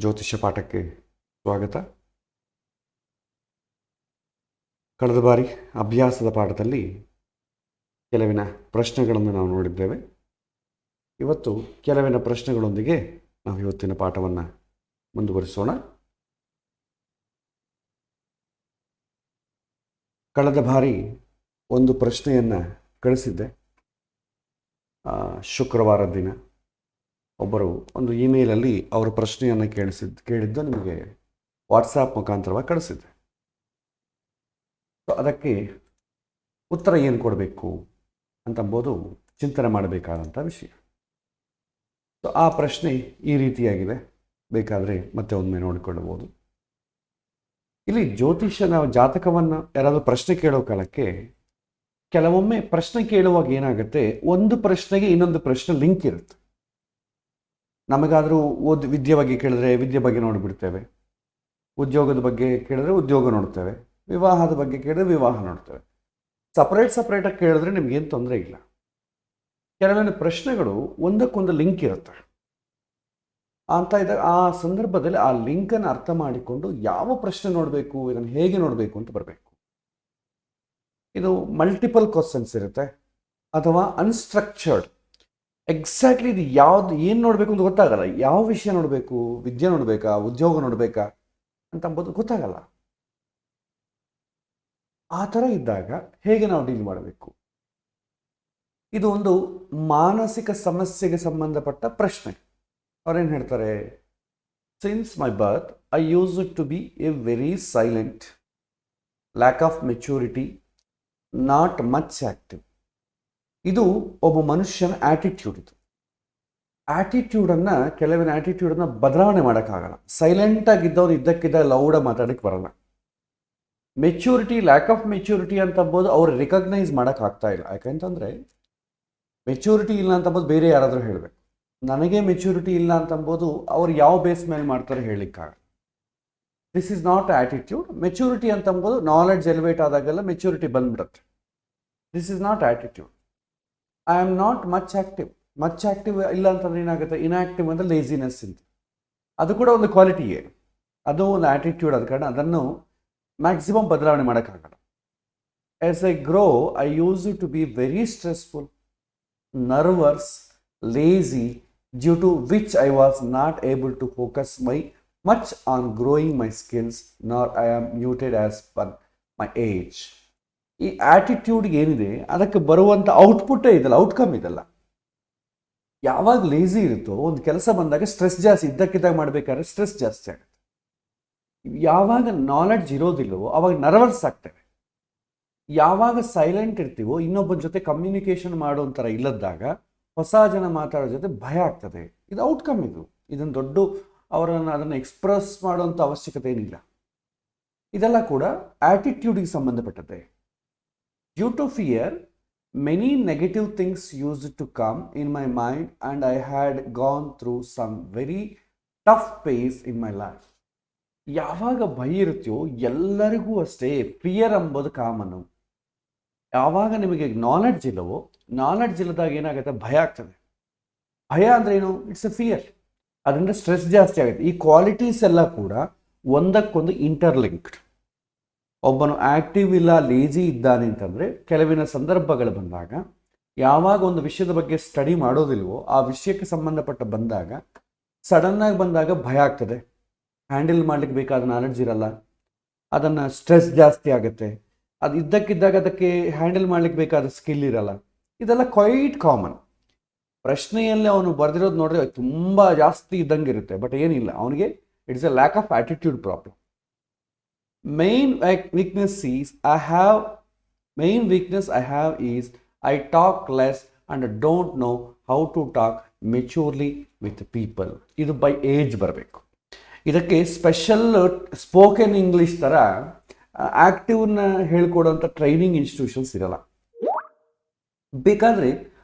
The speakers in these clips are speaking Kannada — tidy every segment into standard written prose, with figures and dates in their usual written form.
ಜ್ಯೋತಿಷ್ಯ ಪಾಠಕ್ಕೆ ಸ್ವಾಗತ. ಕಳೆದ ಬಾರಿ ಅಭ್ಯಾಸದ ಪಾಠದಲ್ಲಿ ಕೆಲವಿನ ಪ್ರಶ್ನೆಗಳನ್ನು ನಾವು ನೋಡಿದ್ದೇವೆ. ಇವತ್ತು ಕೆಲವಿನ ಪ್ರಶ್ನೆಗಳೊಂದಿಗೆ ನಾವು ಇವತ್ತಿನ ಪಾಠವನ್ನು ಮುಂದುವರಿಸೋಣ. ಕಳೆದ ಬಾರಿ ಒಂದು ಪ್ರಶ್ನೆಯನ್ನು ಕಳಿಸಿದ್ದೆ. ಶುಕ್ರವಾರದ ದಿನ ಒಬ್ಬರು ಒಂದು ಇಮೇಲಲ್ಲಿ ಅವರ ಪ್ರಶ್ನೆಯನ್ನು ಕೇಳಿದ್ದು ನಿಮಗೆ ವಾಟ್ಸಾಪ್ ಮುಖಾಂತರವಾಗಿ ಕಳಿಸಿದ್ದೆ. ಅದಕ್ಕೆ ಉತ್ತರ ಏನು ಕೊಡಬೇಕು ಅಂತಂಬೋದು ಚಿಂತನೆ ಮಾಡಬೇಕಾದಂಥ ವಿಷಯ. ಆ ಪ್ರಶ್ನೆ ಈ ರೀತಿಯಾಗಿದೆ, ಬೇಕಾದರೆ ಮತ್ತೆ ಒಮ್ಮೆ ನೋಡಿಕೊಳ್ಳಬಹುದು. ಇಲ್ಲಿ ಜ್ಯೋತಿಷ್ಯನ ಜಾತಕವನ್ನು ಯಾರಾದರೂ ಪ್ರಶ್ನೆ ಕೇಳೋ ಕಾಲಕ್ಕೆ ಕೆಲವೊಮ್ಮೆ ಪ್ರಶ್ನೆ ಕೇಳುವಾಗ ಏನಾಗುತ್ತೆ, ಒಂದು ಪ್ರಶ್ನೆಗೆ ಇನ್ನೊಂದು ಪ್ರಶ್ನೆ ಲಿಂಕ್ ಇರುತ್ತೆ. ನಮಗಾದರೂ ವಿದ್ಯೆ ಬಗ್ಗೆ ಕೇಳಿದ್ರೆ ವಿದ್ಯೆ ಬಗ್ಗೆ ನೋಡಿಬಿಡ್ತೇವೆ, ಉದ್ಯೋಗದ ಬಗ್ಗೆ ಕೇಳಿದ್ರೆ ಉದ್ಯೋಗ ನೋಡ್ತೇವೆ, ವಿವಾಹದ ಬಗ್ಗೆ ಕೇಳಿದ್ರೆ ವಿವಾಹ ನೋಡ್ತೇವೆ. ಸಪ್ರೇಟಾಗಿ ಕೇಳಿದ್ರೆ ನಿಮಗೇನು ತೊಂದರೆ ಇಲ್ಲ. ಕೆಲವೊಂದು ಪ್ರಶ್ನೆಗಳು ಒಂದಕ್ಕೊಂದು ಲಿಂಕ್ ಇರುತ್ತೆ ಅಂತ ಇದ್ದಾಗ ಆ ಸಂದರ್ಭದಲ್ಲಿ ಆ ಲಿಂಕನ್ನು ಅರ್ಥ ಮಾಡಿಕೊಂಡು ಯಾವ ಪ್ರಶ್ನೆ ನೋಡಬೇಕು, ಇದನ್ನು ಹೇಗೆ ನೋಡಬೇಕು ಅಂತ ಬರಬೇಕು. ಇದು ಮಲ್ಟಿಪಲ್ ಕ್ವಶನ್ಸ್ ಇರುತ್ತೆ ಅಥವಾ ಅನ್ಸ್ಟ್ರಕ್ಚರ್ಡ್. ಎಕ್ಸಾಕ್ಟ್ಲಿ ಇದು ಏನು ನೋಡಬೇಕು ಅಂತ ಗೊತ್ತಾಗಲ್ಲ. ಯಾವ ವಿಷಯ ನೋಡಬೇಕು, ವಿದ್ಯೆ ನೋಡಬೇಕಾ, ಉದ್ಯೋಗ ನೋಡಬೇಕಾ ಅಂತಂಬೋದು ಗೊತ್ತಾಗಲ್ಲ. ಆ ಥರ ಇದ್ದಾಗ ಹೇಗೆ ನಾವು ಡೀಲ್ ಮಾಡಬೇಕು? ಇದು ಒಂದು ಮಾನಸಿಕ ಸಮಸ್ಯೆಗೆ ಸಂಬಂಧಪಟ್ಟ ಪ್ರಶ್ನೆ. ಅವ್ರೇನು ಹೇಳ್ತಾರೆ, since my birth I use it to be a very silent, lack of maturity, not much active. ಇದು ಒಬ್ಬ ಮನುಷ್ಯನ ಆ್ಯಟಿಟ್ಯೂಡ್. ಇದು ಆ್ಯಟಿಟ್ಯೂಡನ್ನು, ಕೆಲವಿನ ಆ್ಯಟಿಟ್ಯೂಡನ್ನು ಬದಲಾವಣೆ ಮಾಡೋಕ್ಕಾಗಲ್ಲ. ಸೈಲೆಂಟಾಗಿದ್ದವ್ರು ಇದ್ದಕ್ಕಿದ್ದಾಗ ಲೌಡ ಮಾತಾಡೋಕ್ಕೆ ಬರಲ್ಲ. ಮೆಚ್ಯೂರಿಟಿ, ಲ್ಯಾಕ್ ಆಫ್ ಮೆಚ್ಯೂರಿಟಿ ಅಂತಂಬೋದು ಅವ್ರು ರಿಕಗ್ನೈಸ್ ಮಾಡೋಕ್ಕಾಗ್ತಾ ಇಲ್ಲ. ಯಾಕೆಂತಂದರೆ ಮೆಚ್ಯೂರಿಟಿ ಇಲ್ಲ ಅಂತಂಬೋದು ಬೇರೆ ಯಾರಾದರೂ ಹೇಳಬೇಕು. ನನಗೆ ಮೆಚ್ಯೂರಿಟಿ ಇಲ್ಲ ಅಂತಂಬೋದು ಅವ್ರು ಯಾವ ಬೇಸ್ ಮೇಲೆ ಮಾಡ್ತಾರೆ ಹೇಳಲಿಕ್ಕಾಗಲ್ಲ. This is not attitude. Maturity ಅಂತಂಬೋದು ನಾಲೆಡ್ಜ್ ಎಲಿವೇಟ್ ಆದಾಗೆಲ್ಲ ಮೆಚ್ಯೂರಿಟಿ ಬಂದ್ಬಿಡುತ್ತೆ. This is not attitude. I am not much active. Much active ಇಲ್ಲ ಅಂತಂದ್ರೆ ಏನಾಗುತ್ತೆ, ಇನ್ಆ್ಯಕ್ಟಿವ್ ಅಂದರೆ ಲೇಸಿನೆಸ್ ಅಂತ. ಅದು ಕೂಡ ಒಂದು ಕ್ವಾಲಿಟಿಯೇ, ಅದು ಒಂದು ಆ್ಯಟಿಟ್ಯೂಡ್. ಆದ ಕಾರಣ ಅದನ್ನು ಮ್ಯಾಕ್ಸಿಮಮ್ ಬದಲಾವಣೆ ಮಾಡೋಕ್ಕಾಗಲ್ಲ. As I grow I used to be very stressful, nervous, lazy, due to which I was not able to focus much on growing my skills, nor I am muted as per my age. ಈ ಆ್ಯಟಿಟ್ಯೂಡ್ಗೆ ಏನಿದೆ ಅದಕ್ಕೆ ಬರುವಂಥ ಔಟ್ಪುಟ್ಟೇ ಇದಲ್ಲ, ಔಟ್ಕಮ್ ಇದಲ್ಲ. ಯಾವಾಗ ಲೇಸಿ ಇರುತ್ತೋ ಒಂದು ಕೆಲಸ ಬಂದಾಗ ಸ್ಟ್ರೆಸ್ ಜಾಸ್ತಿ, ಇದ್ದಕ್ಕಿದ್ದಾಗ ಮಾಡಬೇಕಾದ್ರೆ ಸ್ಟ್ರೆಸ್ ಜಾಸ್ತಿ ಆಗುತ್ತೆ. ಯಾವಾಗ ನಾಲೆಡ್ಜ್ ಇರೋದಿಲ್ಲವೋ ಅವಾಗ ನರ್ವಸ್ ಆಗ್ತೇವೆ. ಯಾವಾಗ ಸೈಲೆಂಟ್ ಇರ್ತೀವೋ, ಇನ್ನೊಬ್ಬನ ಜೊತೆ ಕಮ್ಯುನಿಕೇಷನ್ ಮಾಡೋಂಥರ ಇಲ್ಲದಾಗ, ಹೊಸ ಜನ ಮಾತಾಡೋ ಜೊತೆ ಭಯ ಆಗ್ತದೆ. ಇದು ಔಟ್ಕಮ್. ಇದನ್ನು ದೊಡ್ಡ ಅದನ್ನು ಎಕ್ಸ್ಪ್ರೆಸ್ ಮಾಡೋಂಥ ಅವಶ್ಯಕತೆ ಏನಿಲ್ಲ. ಇದೆಲ್ಲ ಕೂಡ ಆ್ಯಟಿಟ್ಯೂಡಿಗೆ ಸಂಬಂಧಪಟ್ಟದೆ. Due to fear, many negative things used to come in my mind and I had gone through some very tough phase in my life. ಯಾವಾಗ ಭಯ ಇರುತ್ತೆಯೋ ಎಲ್ಲರಿಗೂ ಅಷ್ಟೇ ಫಿಯರ್ ಎಂಬುದು ಕಾಮನು. ಯಾವಾಗ ನಿಮಗೆ ನಾಲೆಡ್ಜ್ ಇಲ್ಲವೋ, ನಾಲೆಡ್ಜ್ ಇಲ್ಲದಾಗ ಏನಾಗುತ್ತೆ, ಭಯ ಆಗ್ತದೆ. ಭಯ ಅಂದರೆ ಏನು? It's A fear. ಅದರಿಂದ ಸ್ಟ್ರೆಸ್ ಜಾಸ್ತಿ ಆಗುತ್ತೆ. ಈ ಕ್ವಾಲಿಟೀಸ್ ಎಲ್ಲ ಕೂಡ ಒಂದಕ್ಕೊಂದು ಇಂಟರ್ಲಿಂಕ್ಡ್. ಒಬ್ಬನು ಆ್ಯಕ್ಟಿವ್ ಇಲ್ಲ, ಲೇಜಿ ಇದ್ದಾನೆ ಅಂತಂದರೆ ಕೆಲವಿನ ಸಂದರ್ಭಗಳು ಬಂದಾಗ, ಯಾವಾಗ ಒಂದು ವಿಷಯದ ಬಗ್ಗೆ ಸ್ಟಡಿ ಮಾಡೋದಿಲ್ವೋ ಆ ವಿಷಯಕ್ಕೆ ಸಂಬಂಧಪಟ್ಟ ಬಂದಾಗ, ಸಡನ್ನಾಗಿ ಬಂದಾಗ ಭಯ ಆಗ್ತದೆ. ಹ್ಯಾಂಡಲ್ ಮಾಡಲಿಕ್ಕೆ ಬೇಕಾದ ನಾಲೆಡ್ಜ್ ಇರಲ್ಲ, ಅದನ್ನು ಸ್ಟ್ರೆಸ್ ಜಾಸ್ತಿ ಆಗುತ್ತೆ. ಅದು ಇದ್ದಕ್ಕಿದ್ದಾಗ ಅದಕ್ಕೆ ಹ್ಯಾಂಡಲ್ ಮಾಡಲಿಕ್ಕೆ ಬೇಕಾದ ಸ್ಕಿಲ್ ಇರಲ್ಲ. ಇದೆಲ್ಲ ಕ್ವೈಟ್ ಕಾಮನ್. ಪ್ರಶ್ನೆಯಲ್ಲಿ ಅವನು ಬರೆದಿರೋದು ನೋಡಿದ್ರೆ ತುಂಬ ಜಾಸ್ತಿ ಇದ್ದಂಗೆ ಇರುತ್ತೆ, ಬಟ್ ಏನಿಲ್ಲ, ಅವನಿಗೆ it's A lack of attitude problem. Main weakness I have is I talk less and don't know how to talk maturely with people. ಇದು ಬೈ ಏಜ್ ಬರಬೇಕು. ಇದಕ್ಕೆ ಸ್ಪೆಷಲ್ ಸ್ಪೋಕನ್ ಇಂಗ್ಲೀಷ್ ಥರ ಆ್ಯಕ್ಟಿವ್ನ ಹೇಳ್ಕೊಡೋಂಥ ಟ್ರೈನಿಂಗ್ ಇನ್ಸ್ಟಿಟ್ಯೂಷನ್ಸ್ ಇರಲ್ಲ. ಬೇಕಾದರೆ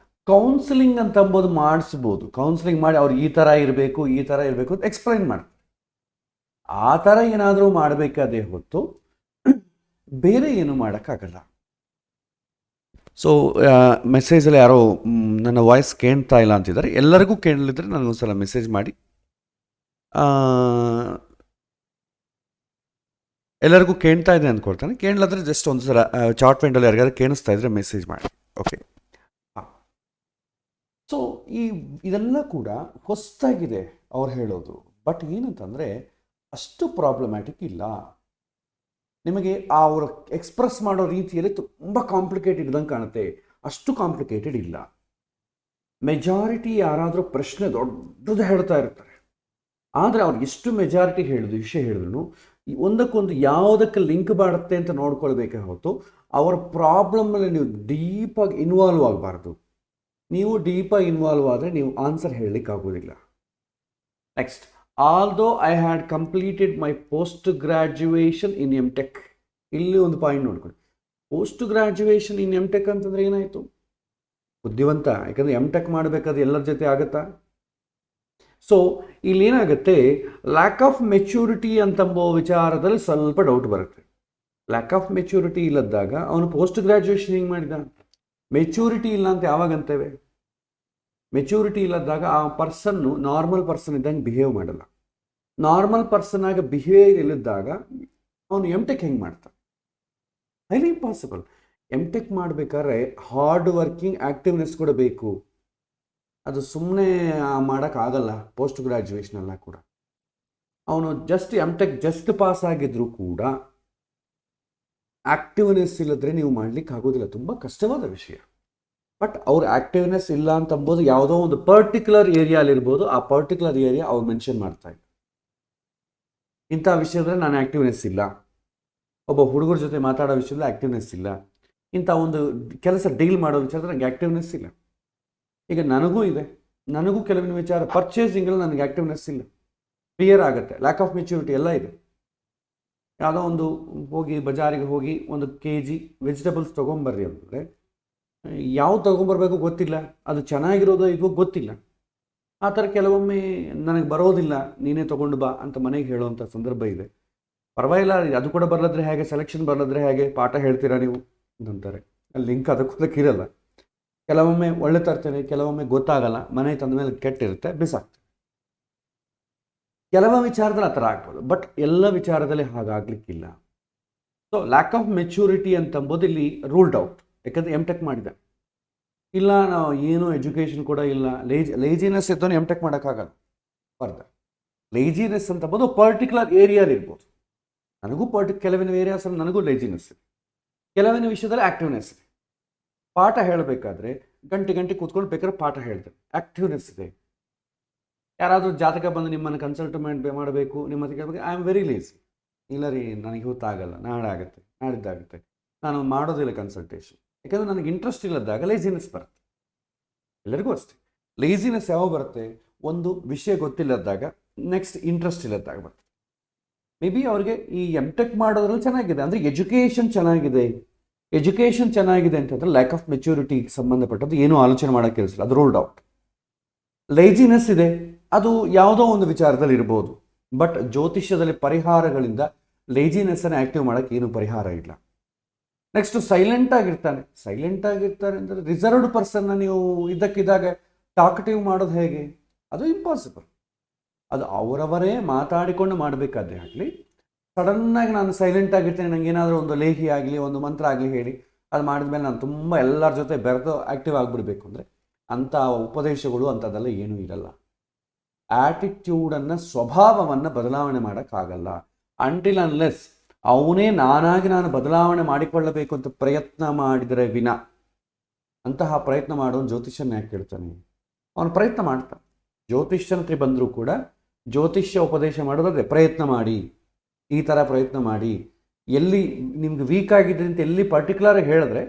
ಕೌನ್ಸಿಲಿಂಗ್ ಅಂತಂಬೋದು ಮಾಡಿಸ್ಬೋದು. ಕೌನ್ಸಿಲಿಂಗ್ ಮಾಡಿ ಅವ್ರು ಈ ಥರ ಇರಬೇಕು ಅಂತ ಎಕ್ಸ್ಪ್ಲೈನ್ ಮಾಡಿ, ಆ ಥರ ಏನಾದರೂ ಮಾಡಬೇಕಾದೇ ಹೊತ್ತು ಬೇರೆ ಏನು ಮಾಡೋಕ್ಕಾಗಲ್ಲ. ಸೊ ಮೆಸೇಜಲ್ಲಿ ಯಾರೋ ನನ್ನ ವಾಯ್ಸ್ ಕೇಳ್ತಾ ಇಲ್ಲ ಅಂತಿದ್ದಾರೆ. ಎಲ್ಲರಿಗೂ ಕೇಳಲಿದ್ರೆ ನನಗೊಂದ್ಸಲ ಮೆಸೇಜ್ ಮಾಡಿ. ಎಲ್ಲರಿಗೂ ಕೇಳ್ತಾ ಇದೆ ಅಂದ್ಕೊಳ್ತಾನೆ. ಕೇಳಲಾದ್ರೆ ಜಸ್ಟ್ ಒಂದು ಸಲ ಚಾಟ್ ವಿಂಡೋಲಿ ಯಾರಿಗಾದ್ರೂ ಕೇಳಿಸ್ತಾ ಇದ್ರೆ ಮೆಸೇಜ್ ಮಾಡಿ. ಓಕೆ. ಹಾಂ. ಸೊ ಇದೆಲ್ಲ ಕೂಡ ಹೊಸದಾಗಿದೆ ಅವ್ರು ಹೇಳೋದು. ಬಟ್ ಏನಂತಂದರೆ ಅಷ್ಟು ಪ್ರಾಬ್ಲಮ್ಯಾಟಿಕ್ ಇಲ್ಲ. ನಿಮಗೆ ಅವರು ಎಕ್ಸ್ಪ್ರೆಸ್ ಮಾಡೋ ರೀತಿಯಲ್ಲಿ ತುಂಬ ಕಾಂಪ್ಲಿಕೇಟೆಡ್ ಇದ್ದಂಗೆ ಕಾಣುತ್ತೆ. ಅಷ್ಟು ಕಾಂಪ್ಲಿಕೇಟೆಡ್ ಇಲ್ಲ. ಮೆಜಾರಿಟಿ ಯಾರಾದರೂ ಪ್ರಶ್ನೆ ದೊಡ್ಡದು ಹೇಳ್ತಾ ಇರ್ತಾರೆ. ಆದರೆ ಅವ್ರು ಎಷ್ಟು ಮೆಜಾರಿಟಿ ಹೇಳಿದ್ರು ವಿಷಯ ಹೇಳಿದ್ರು ಒಂದಕ್ಕೊಂದು ಯಾವುದಕ್ಕೆ ಲಿಂಕ್ ಮಾಡುತ್ತೆ ಅಂತ ನೋಡ್ಕೊಳ್ಬೇಕೇ ಹೊರತು ಅವರ ಪ್ರಾಬ್ಲಮ್ಮಲ್ಲಿ ನೀವು ಡೀಪಾಗಿ ಇನ್ವಾಲ್ವ್ ಆಗಬಾರ್ದು. ನೀವು ಡೀಪಾಗಿ ಇನ್ವಾಲ್ವ್ ಆದರೆ ನೀವು ಆನ್ಸರ್ ಹೇಳಲಿಕ್ಕಾಗೋದಿಲ್ಲ. Next, although I had completed my post graduation in MTech. ಇಲ್ಲಿ ಒಂದು ಪಾಯಿಂಟ್ ನೋಡ್ಕೊಳ್ಳಿ. ಪೋಸ್ಟ್ ಗ್ರ್ಯಾಜುಯೇಷನ್ ಇನ್ ಎಮ್.ಟೆಕ್ ಅಂತಂದರೆ ಏನಾಯಿತು? ಬುದ್ಧಿವಂತ. ಯಾಕಂದರೆ ಎಮ್.ಟೆಕ್ ಮಾಡಬೇಕಾದ್ರೆ ಎಲ್ಲರ ಜೊತೆ ಆಗುತ್ತಾ? ಸೊ ಇಲ್ಲೇನಾಗುತ್ತೆ, ಲ್ಯಾಕ್ ಆಫ್ ಮೆಚ್ಯೂರಿಟಿ ಅಂತಂಬೋ ವಿಚಾರದಲ್ಲಿ ಸ್ವಲ್ಪ ಡೌಟ್ ಬರುತ್ತೆ. ಲ್ಯಾಕ್ ಆಫ್ ಮೆಚ್ಯೂರಿಟಿ ಇಲ್ಲದಾಗ ಅವನು ಪೋಸ್ಟ್ ಗ್ರ್ಯಾಜುಯೇಷನ್ ಹೆಂಗೆ ಮಾಡಿದ? ಮೆಚ್ಯೂರಿಟಿ ಇಲ್ಲ ಅಂತ ಯಾವಾಗ ಅಂತೇವೆ? ಮೆಚ್ಯೂರಿಟಿ ಇಲ್ಲದಾಗ ಆ ಪರ್ಸನ್ನು ನಾರ್ಮಲ್ ಪರ್ಸನ್ ಇದ್ದಂಗೆ ಬಿಹೇವ್ ಮಾಡಲ್ಲ. ನಾರ್ಮಲ್ ಪರ್ಸನ್ ಆಗಿ ಬಿಹೇವ್ ಇಲ್ಲದಾಗ ಅವನು ಎಮ್.ಟೆಕ್ ಹೆಂಗೆ ಮಾಡ್ತಾನೆ? Highly impossible. ಎಮ್.ಟೆಕ್ ಮಾಡಬೇಕಾದ್ರೆ ಹಾರ್ಡ್ ವರ್ಕಿಂಗ್ ಆ್ಯಕ್ಟಿವ್ನೆಸ್ ಕೂಡ ಬೇಕು. ಅದು ಸುಮ್ಮನೆ ಮಾಡೋಕ್ಕಾಗಲ್ಲ. ಪೋಸ್ಟ್ ಗ್ರ್ಯಾಜುಯೇಷನೆಲ್ಲ ಕೂಡ ಅವನು ಜಸ್ಟ್ ಎಮ್.ಟೆಕ್ ಜಸ್ಟ್ ಪಾಸ್ ಆಗಿದ್ರೂ ಕೂಡ ಆ್ಯಕ್ಟಿವ್ನೆಸ್ ಇಲ್ಲದ್ರೆ ನೀವು ಮಾಡಲಿಕ್ಕೆ ಆಗೋದಿಲ್ಲ. ತುಂಬ ಕಷ್ಟವಾದ ವಿಷಯ. ಬಟ್ ಅವ್ರ ಆ್ಯಕ್ಟಿವ್ನೆಸ್ ಇಲ್ಲ ಅಂತಂಬೋದು ಯಾವುದೋ ಒಂದು ಪರ್ಟಿಕ್ಯುಲರ್ ಏರಿಯಾಲಿರ್ಬೋದು. ಆ ಪರ್ಟಿಕ್ಯುಲರ್ ಏರಿಯಾ ಅವ್ರು ಮೆನ್ಷನ್ ಮಾಡ್ತಾ ಇದ್ದಾರೆ. ಇಂಥ ವಿಷಯದಲ್ಲಿ ನಾನು ಆ್ಯಕ್ಟಿವ್ನೆಸ್ ಇಲ್ಲ. ಒಬ್ಬ ಹುಡುಗರ ಜೊತೆ ಮಾತಾಡೋ ವಿಷಯದಲ್ಲಿ ಆ್ಯಕ್ಟಿವ್ನೆಸ್ ಇಲ್ಲ. ಇಂಥ ಒಂದು ಕೆಲಸ ಡೀಲ್ ಮಾಡೋ ವಿಚಾರದಲ್ಲಿ ನನಗೆ ಆ್ಯಕ್ಟಿವ್ನೆಸ್ ಇಲ್ಲ. ಈಗ ನನಗೂ ಇದೆ. ನನಗೂ ಕೆಲವಿನ ವಿಚಾರ ಪರ್ಚೇಸಿಂಗಲ್ಲಿ ನನಗೆ ಆ್ಯಕ್ಟಿವ್ನೆಸ್ ಇಲ್ಲ. ಕ್ಲಿಯರ್ ಆಗುತ್ತೆ. ಲ್ಯಾಕ್ ಆಫ್ ಮೆಚ್ಯೂರಿಟಿ ಎಲ್ಲ ಇದೆ. ಯಾವುದೋ ಒಂದು ಹೋಗಿ ಬಜಾರಿಗೆ ಹೋಗಿ 1 kg ವೆಜಿಟೇಬಲ್ಸ್ ತೊಗೊಂಬರ್ರಿ ಅಂತಂದರೆ ಯಾವ ತೊಗೊಂಬರ್ಬೇಕು ಗೊತ್ತಿಲ್ಲ. ಅದು ಚೆನ್ನಾಗಿರೋದು ಇದು ಗೊತ್ತಿಲ್ಲ. ಆ ಥರ ಕೆಲವೊಮ್ಮೆ ನನಗೆ ಬರೋದಿಲ್ಲ, ನೀನೇ ತೊಗೊಂಡು ಬಾ ಅಂತ ಮನೆಗೆ ಹೇಳುವಂಥ ಸಂದರ್ಭ ಇದೆ. ಪರವಾಗಿಲ್ಲ, ಅದು ಕೂಡ ಬರಲಾದ್ರೆ ಹೇಗೆ, ಸೆಲೆಕ್ಷನ್ ಬರಲಾದ್ರೆ ಹೇಗೆ, ಪಾಠ ಹೇಳ್ತೀರಾ ನೀವು ಅಂತಾರೆ. ಅಲ್ಲಿ ಲಿಂಕ್ ಅದಕ್ಕೆ ಇರಲ್ಲ. ಕೆಲವೊಮ್ಮೆ ಒಳ್ಳೆ ತರ್ತೇನೆ, ಕೆಲವೊಮ್ಮೆ ಗೊತ್ತಾಗಲ್ಲ. ಮನೆ ತಂದ ಮೇಲೆ ಕೆಟ್ಟಿರುತ್ತೆ, ಬಿಸಾಕ್ತೇನೆ. ಕೆಲವು ವಿಚಾರದಲ್ಲಿ ಆ ಥರ ಆಗ್ಬೋದು. ಬಟ್ ಎಲ್ಲ ವಿಚಾರದಲ್ಲಿ ಹಾಗಾಗಲಿಕ್ಕಿಲ್ಲ. ಸೊ ಲ್ಯಾಕ್ ಆಫ್ ಮೆಚ್ಯೂರಿಟಿ ಅಂತಂಬೋದು ಇಲ್ಲಿ ರೂಲ್ಡ್ ಔಟ್. ಯಾಕಂದರೆ ಎಮ್.ಟೆಕ್ ಮಾಡಿದ. ಇಲ್ಲ, ನಾವು ಏನೂ ಎಜುಕೇಷನ್ ಕೂಡ ಇಲ್ಲ, ಲೇಜಿನೆಸ್ ಇದ್ದವನು ಎಮ್.ಟೆಕ್ ಮಾಡೋಕ್ಕಾಗಲ್ಲ. ಫರ್ದರ್ ಲೇಜಿನೆಸ್ ಅಂತಂಬೋದು ಪರ್ಟಿಕ್ಯುಲರ್ ಏರಿಯಾಲಿ ಇರ್ಬೋದು. ನನಗೂ ಕೆಲವಿನ ಏರಿಯಾಸಲ್ಲಿ ನನಗೂ ಲೇಜಿನೆಸ್ ಇದೆ. ಕೆಲವಿನ ವಿಷಯದಲ್ಲಿ ಆ್ಯಕ್ಟಿವ್ನೆಸ್ ಇದೆ. ಪಾಠ ಹೇಳಬೇಕಾದ್ರೆ ಗಂಟೆ ಕೂತ್ಕೊಂಡು ಬೇಕಾದ್ರೆ ಪಾಠ ಹೇಳ್ತಾರೆ, ಆ್ಯಕ್ಟಿವ್ನೆಸ್ ಇದೆ. ಯಾರಾದರೂ ಜಾತಕ ಬಂದು ನಿಮ್ಮನ್ನು ಕನ್ಸಲ್ಟ್ಮೆಂಟ್ ಮಾಡಬೇಕು, ನಿಮ್ಮ ಹತ್ರ ಕೇಳಬೇಕು, ಐ ಆಮ್ ವೆರಿ ಲೇಸಿ. ಇಲ್ಲ ರೀ, ನನಗೆ ಇವತ್ತಾಗಲ್ಲ, ನಾಳೆ ಆಗುತ್ತೆ, ನಾಡಿದ್ದಾಗುತ್ತೆ, ನಾನು ಮಾಡೋದಿಲ್ಲ ಕನ್ಸಲ್ಟೇಷನ್. ಯಾಕಂದರೆ ನನಗೆ ಇಂಟ್ರೆಸ್ಟ್ ಇಲ್ಲದಾಗ ಲೇಜಿನೆಸ್ ಬರುತ್ತೆ. ಎಲ್ಲರಿಗೂ ಅಷ್ಟೇ. ಲೇಜಿನೆಸ್ ಯಾವಾಗ ಬರುತ್ತೆ? ಒಂದು ವಿಷಯ ಗೊತ್ತಿಲ್ಲದಾಗ, ನೆಕ್ಸ್ಟ್ ಇಂಟ್ರೆಸ್ಟ್ ಇಲ್ಲದಾಗ ಬರುತ್ತೆ. ಮೇ ಬಿ ಅವ್ರಿಗೆ ಈ ಎಮ್.ಟೆಕ್ ಮಾಡೋದ್ರಲ್ಲಿ ಚೆನ್ನಾಗಿದೆ, ಅಂದರೆ ಎಜುಕೇಷನ್ ಚೆನ್ನಾಗಿದೆ. ಎಜುಕೇಷನ್ ಚೆನ್ನಾಗಿದೆ ಅಂತಂದರೆ ಲ್ಯಾಕ್ ಆಫ್ ಮೆಚ್ಯೂರಿಟಿಗೆ ಸಂಬಂಧಪಟ್ಟದ್ದು ಏನೂ ಆಲೋಚನೆ ಮಾಡೋಕ್ಕೆ ಕೆಲಸ, ಅದು ರೂಲ್ಡ್ ಔಟ್. ಲೇಜಿನೆಸ್ ಇದೆ, ಅದು ಯಾವುದೋ ಒಂದು ವಿಚಾರದಲ್ಲಿ ಇರ್ಬೋದು. ಬಟ್ ಜ್ಯೋತಿಷ್ಯದಲ್ಲಿ ಪರಿಹಾರಗಳಿಂದ ಲೇಜಿನೆಸ್ಸನ್ನು ಆ್ಯಕ್ಟಿವ್ ಮಾಡೋಕ್ಕೆ ಏನು ಪರಿಹಾರ ಇಲ್ಲ. ನೆಕ್ಸ್ಟು ಸೈಲೆಂಟ್ ಆಗಿರ್ತಾನೆ ಅಂದರೆ ರಿಸರ್ವ್ಡ್ ಪರ್ಸನ್ನ ನೀವು ಇದ್ದಕ್ಕಿದ್ದಾಗ ಟಾಕಟಿವ್ ಮಾಡೋದು ಹೇಗೆ? ಅದು ಇಂಪಾಸಿಬಲ್. ಅದು ಅವರವರೇ ಮಾತಾಡಿಕೊಂಡು ಮಾಡಬೇಕಾದ್ರೆ ಆಗಲಿ, ಸಡನ್ನಾಗಿ ನಾನು ಸೈಲೆಂಟ್ ಆಗಿರ್ತೇನೆ, ನನಗೆ ಏನಾದರೂ ಒಂದು ಲೇಖಿ ಆಗಲಿ, ಒಂದು ಮಂತ್ರ ಆಗಲಿ ಹೇಳಿ ಅದು ಮಾಡಿದ್ಮೇಲೆ ನಾನು ತುಂಬ ಎಲ್ಲರ ಜೊತೆ ಬೆರೆದು ಆ್ಯಕ್ಟಿವ್ ಆಗಿಬಿಡ್ಬೇಕು ಅಂದರೆ ಅಂಥ ಉಪದೇಶಗಳು ಅಂಥದ್ದೆಲ್ಲ ಏನೂ ಇರಲ್ಲ. ಆ್ಯಟಿಟ್ಯೂಡನ್ನು, ಸ್ವಭಾವವನ್ನು ಬದಲಾವಣೆ ಮಾಡೋಕ್ಕಾಗಲ್ಲ. ಅಂಟಿಲ್ ಅನ್ಲೆಸ್ ಅವನೇ ನಾನು ಬದಲಾವಣೆ ಮಾಡಿಕೊಳ್ಳಬೇಕು ಅಂತ ಪ್ರಯತ್ನ ಮಾಡಿದರೆ ವಿನ. ಅಂತಹ ಪ್ರಯತ್ನ ಮಾಡೋನು ಜ್ಯೋತಿಷ್ಯನ ಯಾಕೆ ಕೇಳ್ತಾನೆ? ಅವನು ಪ್ರಯತ್ನ ಮಾಡ್ತಾನೆ. ಜ್ಯೋತಿಷ್ಯನ ಹತ್ರ ಬಂದರೂ ಕೂಡ ಜ್ಯೋತಿಷ್ಯ ಉಪದೇಶ ಮಾಡೋದಾದರೆ ಪ್ರಯತ್ನ ಮಾಡಿ, ಈ ಥರ ಪ್ರಯತ್ನ ಮಾಡಿ, ಎಲ್ಲಿ ನಿಮ್ಗೆ ವೀಕ್ ಆಗಿದೆ ಅಂತ ಎಲ್ಲಿ ಪರ್ಟಿಕ್ಯುಲರಾಗಿ ಹೇಳಿದ್ರೆ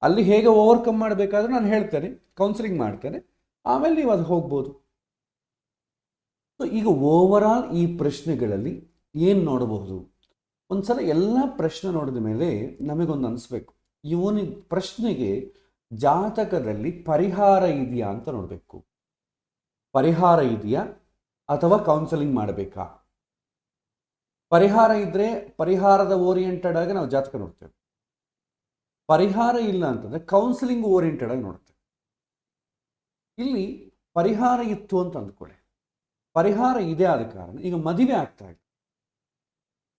ಅಲ್ಲಿ ಹೇಗೆ ಓವರ್ಕಮ್ ಮಾಡಬೇಕಾದ್ರೆ ನಾನು ಹೇಳ್ತೇನೆ, ಕೌನ್ಸಿಲಿಂಗ್ ಮಾಡ್ತೇನೆ, ಆಮೇಲೆ ನೀವು ಅದು ಹೋಗ್ಬೋದು. ಸೊ ಈಗ ಓವರಾಲ್ ಈ ಪ್ರಶ್ನೆಗಳಲ್ಲಿ ಏನು ನೋಡಬಹುದು? ಒಂದು ಸಲ ಎಲ್ಲ ಪ್ರಶ್ನೆ ನೋಡಿದ ಮೇಲೆ ನಮಗೊಂದು ಅನಿಸ್ಬೇಕು, ಇವನ ಪ್ರಶ್ನೆಗೆ ಜಾತಕದಲ್ಲಿ ಪರಿಹಾರ ಇದೆಯಾ ಅಂತ ನೋಡಬೇಕು. ಪರಿಹಾರ ಇದೆಯಾ ಅಥವಾ ಕೌನ್ಸಲಿಂಗ್ ಮಾಡಬೇಕಾ? ಪರಿಹಾರ ಇದ್ದರೆ ಪರಿಹಾರದ ಓರಿಯೆಂಟೆಡ್ ಆಗಿ ನಾವು ಜಾತಕ ನೋಡ್ತೇವೆ. ಪರಿಹಾರ ಇಲ್ಲ ಅಂತಂದರೆ ಕೌನ್ಸಿಲಿಂಗ್ ಓರಿಯೆಂಟೆಡ್ ಆಗಿ ನೋಡ್ತೇವೆ. ಇಲ್ಲಿ ಪರಿಹಾರ ಇತ್ತು ಅಂತ ಅಂದ್ಕೊಳ್ಳಿ, ಪರಿಹಾರ ಇದೆ ಆದ ಕಾರಣ ಈಗ ಮದುವೆ ಆಗ್ತಾ ಇದೆ.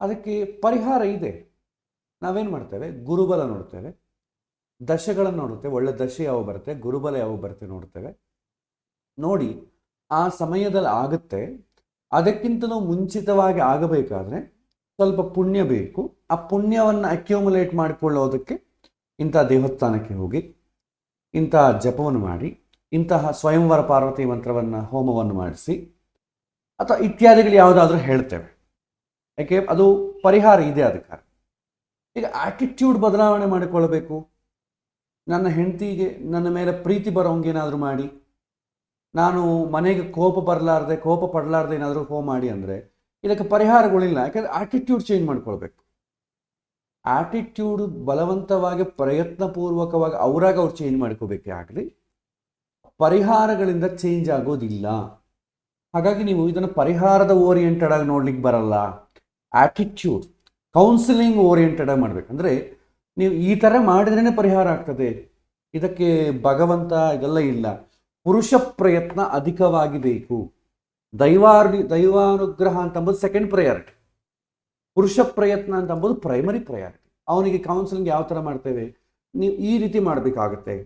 ಅದಕ್ಕೆ ಪರಿಹಾರ ಇದೆ. ನಾವೇನು ಮಾಡ್ತೇವೆ, ಗುರುಬಲ ನೋಡ್ತೇವೆ, ದಶೆಗಳನ್ನು ನೋಡುತ್ತೇವೆ, ಒಳ್ಳೆ ದಶೆ ಯಾವ ಬರುತ್ತೆ, ಗುರುಬಲ ಯಾವ ಬರುತ್ತೆ ನೋಡ್ತೇವೆ. ನೋಡಿ ಆ ಸಮಯದಲ್ಲಿ ಆಗುತ್ತೆ. ಅದಕ್ಕಿಂತಲೂ ಮುಂಚಿತವಾಗಿ ಆಗಬೇಕಾದ್ರೆ ಸ್ವಲ್ಪ ಪುಣ್ಯ ಬೇಕು. ಆ ಪುಣ್ಯವನ್ನು ಅಕ್ಯುಮುಲೇಟ್ ಮಾಡಿಕೊಳ್ಳೋದಕ್ಕೆ ಇಂಥ ದೇವಸ್ಥಾನಕ್ಕೆ ಹೋಗಿ ಇಂತಹ ಜಪವನ್ನು ಮಾಡಿ, ಇಂತಹ ಸ್ವಯಂವರ ಪಾರ್ವತಿ ಮಂತ್ರವನ್ನು ಹೋಮವನ್ನು ಮಾಡಿಸಿ ಅಥವಾ ಇತ್ಯಾದಿಗಳು ಯಾವುದಾದ್ರೂ ಹೇಳ್ತೇವೆ. ಯಾಕೆ ಅದು ಪರಿಹಾರ ಇದೆ ಅದಕ್ಕೆ. ಈಗ ಆಟಿಟ್ಯೂಡ್ ಬದಲಾವಣೆ ಮಾಡಿಕೊಳ್ಳಬೇಕು. ನನ್ನ ಹೆಂಡತಿಗೆ ನನ್ನ ಮೇಲೆ ಪ್ರೀತಿ ಬರೋಂಗೇನಾದರೂ ಮಾಡಿ, ನಾನು ಮನೆಗೆ ಕೋಪ ಪಡಲಾರ್ದೆ ಏನಾದರೂ ಹೋಮ ಮಾಡಿ ಅಂದರೆ ಇದಕ್ಕೆ ಪರಿಹಾರಗಳಿಲ್ಲ. ಯಾಕಂದರೆ ಆಟಿಟ್ಯೂಡ್ ಚೇಂಜ್ ಮಾಡ್ಕೊಳ್ಬೇಕು. ಆಟಿಟ್ಯೂಡ್ ಬಲವಂತವಾಗಿ ಪ್ರಯತ್ನಪೂರ್ವಕವಾಗಿ ಅವ್ರಾಗ ಅವ್ರು ಚೇಂಜ್ ಮಾಡ್ಕೋಬೇಕೇ ಆಗಲಿ, ಪರಿಹಾರಗಳಿಂದ ಚೇಂಜ್ ಆಗೋದಿಲ್ಲ. ಹಾಗಾಗಿ ನೀವು ಇದನ್ನು ಪರಿಹಾರದ ಓರಿಯೆಂಟೆಡ್ ಆಗಿ ನೋಡ್ಲಿಕ್ಕೆ ಬರಲ್ಲ. ಆಟಿಟ್ಯೂಡ್ ಕೌನ್ಸಿಲಿಂಗ್ ಓರಿಯೆಂಟೆಡ್ ಆಗಿ ಮಾಡಬೇಕಂದ್ರೆ ನೀವು ಈ ಥರ ಮಾಡಿದ್ರೇ ಪರಿಹಾರ ಆಗ್ತದೆ. ಇದಕ್ಕೆ ಭಗವಂತ ಇದೆಲ್ಲ ಇಲ್ಲ. ಪುರುಷ ಪ್ರಯತ್ನ ಅಧಿಕವಾಗಿ ಬೇಕು. ದೈವಾನುಗ್ರಹ ಅಂತಂಬುದು ಸೆಕೆಂಡ್ ಪ್ರಯಾರಿಟಿ, ಪುರುಷ ಪ್ರಯತ್ನ ಅಂತಂಬುದು ಪ್ರೈಮರಿ ಪ್ರಯಾರಿಟಿ. ಅವನಿಗೆ ಕೌನ್ಸಿಲಿಂಗ್ ಯಾವ ಥರ ಮಾಡ್ತೇವೆ, ನೀವು ಈ ರೀತಿ ಮಾಡಬೇಕಾಗತ್ತೆ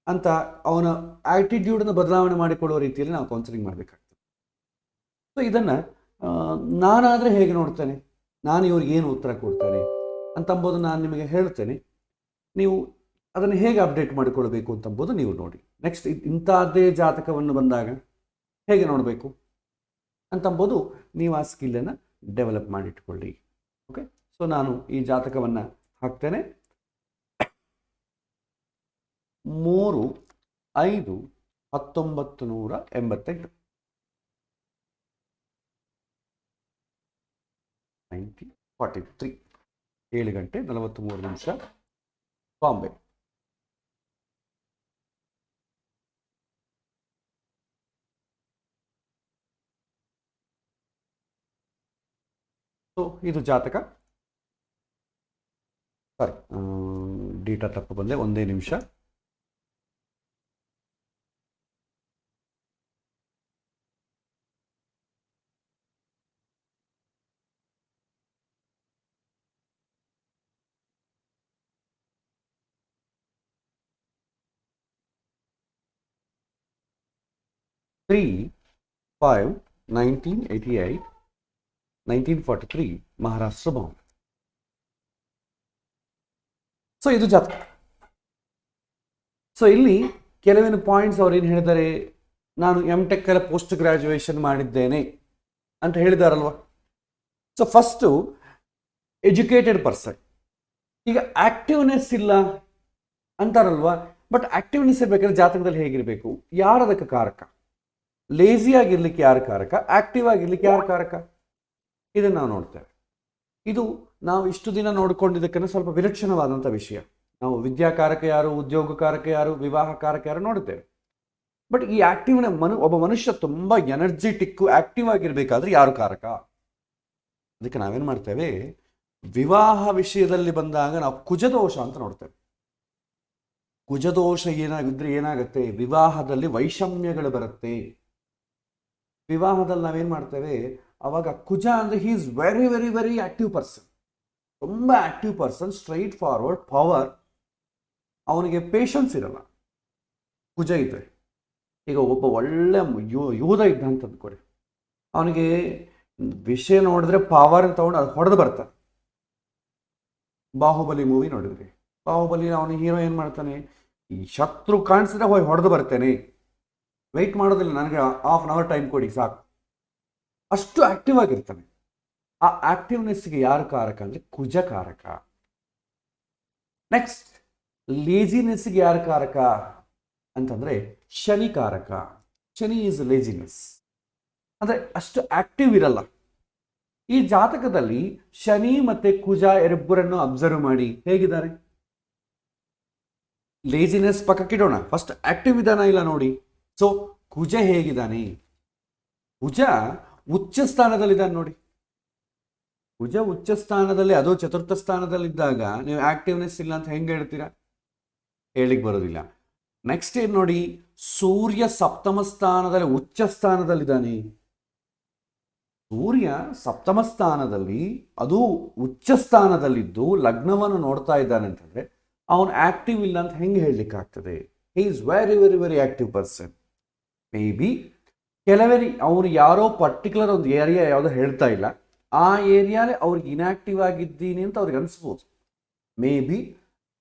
ಅಂತ ಅವನ ಆಟಿಟ್ಯೂಡನ್ನು ಬದಲಾವಣೆ ಮಾಡಿಕೊಳ್ಳುವ ರೀತಿಯಲ್ಲಿ ನಾವು ಕೌನ್ಸಿಲಿಂಗ್ ಮಾಡಬೇಕಾಗ್ತದೆ. ಸೊ ಇದನ್ನು ನಾನಾದರೆ ಹೇಗೆ ನೋಡ್ತೇನೆ, ನಾನು ಇವ್ರಿಗೆ ಏನು ಉತ್ತರ ಕೊಡ್ತೇನೆ ಅಂತಂಬೋದು ನಾನು ನಿಮಗೆ ಹೇಳ್ತೇನೆ. ನೀವು ಅದನ್ನು ಹೇಗೆ ಅಪ್ಡೇಟ್ ಮಾಡಿಕೊಳ್ಬೇಕು ಅಂತಂಬೋದು ನೀವು ನೋಡಿ. ನೆಕ್ಸ್ಟ್ ಇಂಥದ್ದೇ ಜಾತಕವನ್ನು ಬಂದಾಗ ಹೇಗೆ ನೋಡಬೇಕು ಅಂತಂಬೋದು ನೀವು ಆ ಸ್ಕಿಲ್ಲನ್ನು ಡೆವಲಪ್ ಮಾಡಿಟ್ಕೊಳ್ಳಿ. ಓಕೆ, ಸೊ ನಾನು ಈ ಜಾತಕವನ್ನು ಹಾಕ್ತೇನೆ. 3/5/1988 1943 7 ಗಂಟೆ 43 ನಿಮಿಷ ಬಾಂಬೆ. ಸೊ ಇದು ಜಾತಕ. ಸಾರಿ, ಡೇಟಾ ತಪ್ಪು ಬಂದೆ, ಒಂದೇ ನಿಮಿಷ. ತ್ರೀ 5/1988 1943 ಮಹಾರಾಷ್ಟ್ರ ಬಾಂಬೆ. ಸೊ ಇದು ಜಾತಕ. ಸೊ ಇಲ್ಲಿ ಕೆಲವೇನು ಪಾಯಿಂಟ್ಸ್ ಅವ್ರು ಏನು ಹೇಳಿದ್ದಾರೆ, ನಾನು MTech ಎಲ್ಲ ಪೋಸ್ಟ್ ಗ್ರಾಜುಯೇಷನ್ ಮಾಡಿದ್ದೇನೆ ಅಂತ ಹೇಳಿದಾರಲ್ವ. So first educated person. ಈಗ ಆಕ್ಟಿವ್ನೆಸ್ ಇಲ್ಲ ಅಂತಾರಲ್ವ, ಬಟ್ ಆಕ್ಟಿವ್ನೆಸ್ ಇರಬೇಕಾದ್ರೆ ಜಾತಕದಲ್ಲಿ ಹೇಗಿರಬೇಕು, ಯಾರದಕ್ಕೆ ಕಾರಕ? ಲೇಜಿ ಆಗಿರ್ಲಿಕ್ಕೆ ಯಾರು ಕಾರಕ, ಆಕ್ಟಿವ್ ಆಗಿರ್ಲಿಕ್ಕೆ ಯಾರು ಕಾರಕ? ಇದನ್ನು ನಾವು ನೋಡ್ತೇವೆ. ಇದು ನಾವು ಇಷ್ಟು ದಿನ ನೋಡಿಕೊಂಡಿದ್ದಕ್ಕನ್ನು ಸ್ವಲ್ಪ ವಿಲಕ್ಷಣವಾದಂಥ ವಿಷಯ. ನಾವು ವಿದ್ಯಾಕಾರಕ ಯಾರು, ಉದ್ಯೋಗಕಾರಕ ಯಾರು, ವಿವಾಹಕಾರಕ ಯಾರು ನೋಡ್ತೇವೆ. ಬಟ್ ಈ ಒಬ್ಬ ಮನುಷ್ಯ ತುಂಬ ಎನರ್ಜೆಟಿಕ್ಕು ಆಕ್ಟಿವ್ ಆಗಿರ್ಬೇಕಾದ್ರೆ ಯಾರು ಕಾರಕ? ಅದಕ್ಕೆ ನಾವೇನು ಮಾಡ್ತೇವೆ, ವಿವಾಹ ವಿಷಯದಲ್ಲಿ ಬಂದಾಗ ನಾವು ಕುಜದೋಷ ಅಂತ ನೋಡ್ತೇವೆ. ಕುಜದೋಷ ಏನಾಗುತ್ತೆ, ವಿವಾಹದಲ್ಲಿ ವೈಷಮ್ಯಗಳು ಬರುತ್ತೆ. ವಿವಾಹದಲ್ಲಿ ನಾವೇನು ಮಾಡ್ತೇವೆ, ಅವಾಗ ಕುಜ ಅಂದರೆ he is very very very active person, ತುಂಬ active person, straightforward, power. ಅವನಿಗೆ ಪೇಷನ್ಸ್ ಇರಲ್ಲ ಕುಜ ಇದ್ದರೆ. ಈಗ ಒಬ್ಬ ಒಳ್ಳೆ ಯೋಧ ಇದ್ದ ಅಂತ ಅಂದ್ಕೊಡಿ, ಅವನಿಗೆ ವಿಷಯ ನೋಡಿದ್ರೆ ಪವರ್ ಅಂತ ತಗೊಂಡು ಅದು ಹೊಡೆದು ಬರ್ತಾನೆ. ಬಾಹುಬಲಿ ಮೂವಿ ನೋಡಿದ್ರಿ, ಬಾಹುಬಲಿ ಅವನ ಹೀರೋ ಏನು ಮಾಡ್ತಾನೆ, ಈ ಶತ್ರು ಕಾಣಿಸಿದ್ರೆ ಹೋಗಿ ಹೊಡೆದು ಬರ್ತೇನೆ, ವೆಯ್ಟ್ ಮಾಡೋದಿಲ್ಲ, ನನಗೆ ಹಾಫ್ ಅನ್ ಅವರ್ ಟೈಮ್ ಕೊಡಿ ಸಾಕು, ಅಷ್ಟು ಆಕ್ಟಿವ್ ಆಗಿರ್ತಾನೆ. ಆ ಆಕ್ಟಿವ್ನೆಸ್ಗೆ ಯಾರು ಕಾರಕ ಅಂದರೆ ಕುಜ ಕಾರಕ. ನೆಕ್ಸ್ಟ್ ಲೇಜಿನೆಸ್ಗೆ ಯಾರು ಕಾರಕ ಅಂತಂದರೆ ಶನಿ ಕಾರಕ. ಶನಿ ಈಸ್ ಲೇಜಿನೆಸ್, ಅಂದರೆ ಅಷ್ಟು ಆಕ್ಟಿವ್ ಇರಲ್ಲ. ಈ ಜಾತಕದಲ್ಲಿ ಶನಿ ಮತ್ತು ಕುಜ ಇಬ್ಬರನ್ನು ಅಬ್ಸರ್ವ್ ಮಾಡಿ ಹೇಗಿದ್ದಾರೆ. ಲೇಜಿನೆಸ್ ಪಕ್ಕಕ್ಕಿಡೋಣ, ಫಸ್ಟ್ ಆಕ್ಟಿವ್ ಇದ್ದಾನ ಇಲ್ಲ ನೋಡಿ. ಸೊ ಕುಜ ಹೇಗಿದ್ದಾನೆ, ಕುಜ ಉಚ್ಚ ಸ್ಥಾನದಲ್ಲಿದ್ದಾನೆ ನೋಡಿ. ಕುಜ ಉಚ್ಚ ಸ್ಥಾನದಲ್ಲಿ, ಅದು ಚತುರ್ಥ ಸ್ಥಾನದಲ್ಲಿದ್ದಾಗ ನೀವು ಆಕ್ಟಿವ್ನೆಸ್ ಇಲ್ಲ ಅಂತ ಹೆಂಗೆ ಹೇಳ್ತೀರಾ, ಹೇಳಿಕ್ ಬರೋದಿಲ್ಲ. ನೆಕ್ಸ್ಟ್ ಏನು ನೋಡಿ, ಸೂರ್ಯ ಸಪ್ತಮ ಸ್ಥಾನದಲ್ಲಿ ಉಚ್ಚ ಸ್ಥಾನದಲ್ಲಿದ್ದಾನೆ. ಸೂರ್ಯ ಸಪ್ತಮ ಸ್ಥಾನದಲ್ಲಿ, ಅದು ಉಚ್ಚ ಸ್ಥಾನದಲ್ಲಿದ್ದು ಲಗ್ನವನ್ನು ನೋಡ್ತಾ ಇದ್ದಾನೆ ಅಂತಂದ್ರೆ ಅವನು ಆಕ್ಟಿವ್ ಇಲ್ಲ ಅಂತ ಹೆಂಗೆ ಹೇಳಲಿಕ್ಕಾಗ್ತದೆ? He is very very very active person. May be ಕೆಲವರಿ ಅವ್ರು ಯಾರೋ ಪರ್ಟಿಕ್ಯುಲರ್ ಒಂದು ಏರಿಯಾ ಯಾವುದೋ ಹೇಳ್ತಾ ಇಲ್ಲ, ಆ ಏರಿಯಾಲಿ ಅವ್ರಿಗೆ ಇನ್ಆಕ್ಟಿವ್ ಆಗಿದ್ದೀನಿ ಅಂತ ಅವ್ರಿಗೆ ಅನಿಸ್ಬೋದು. May be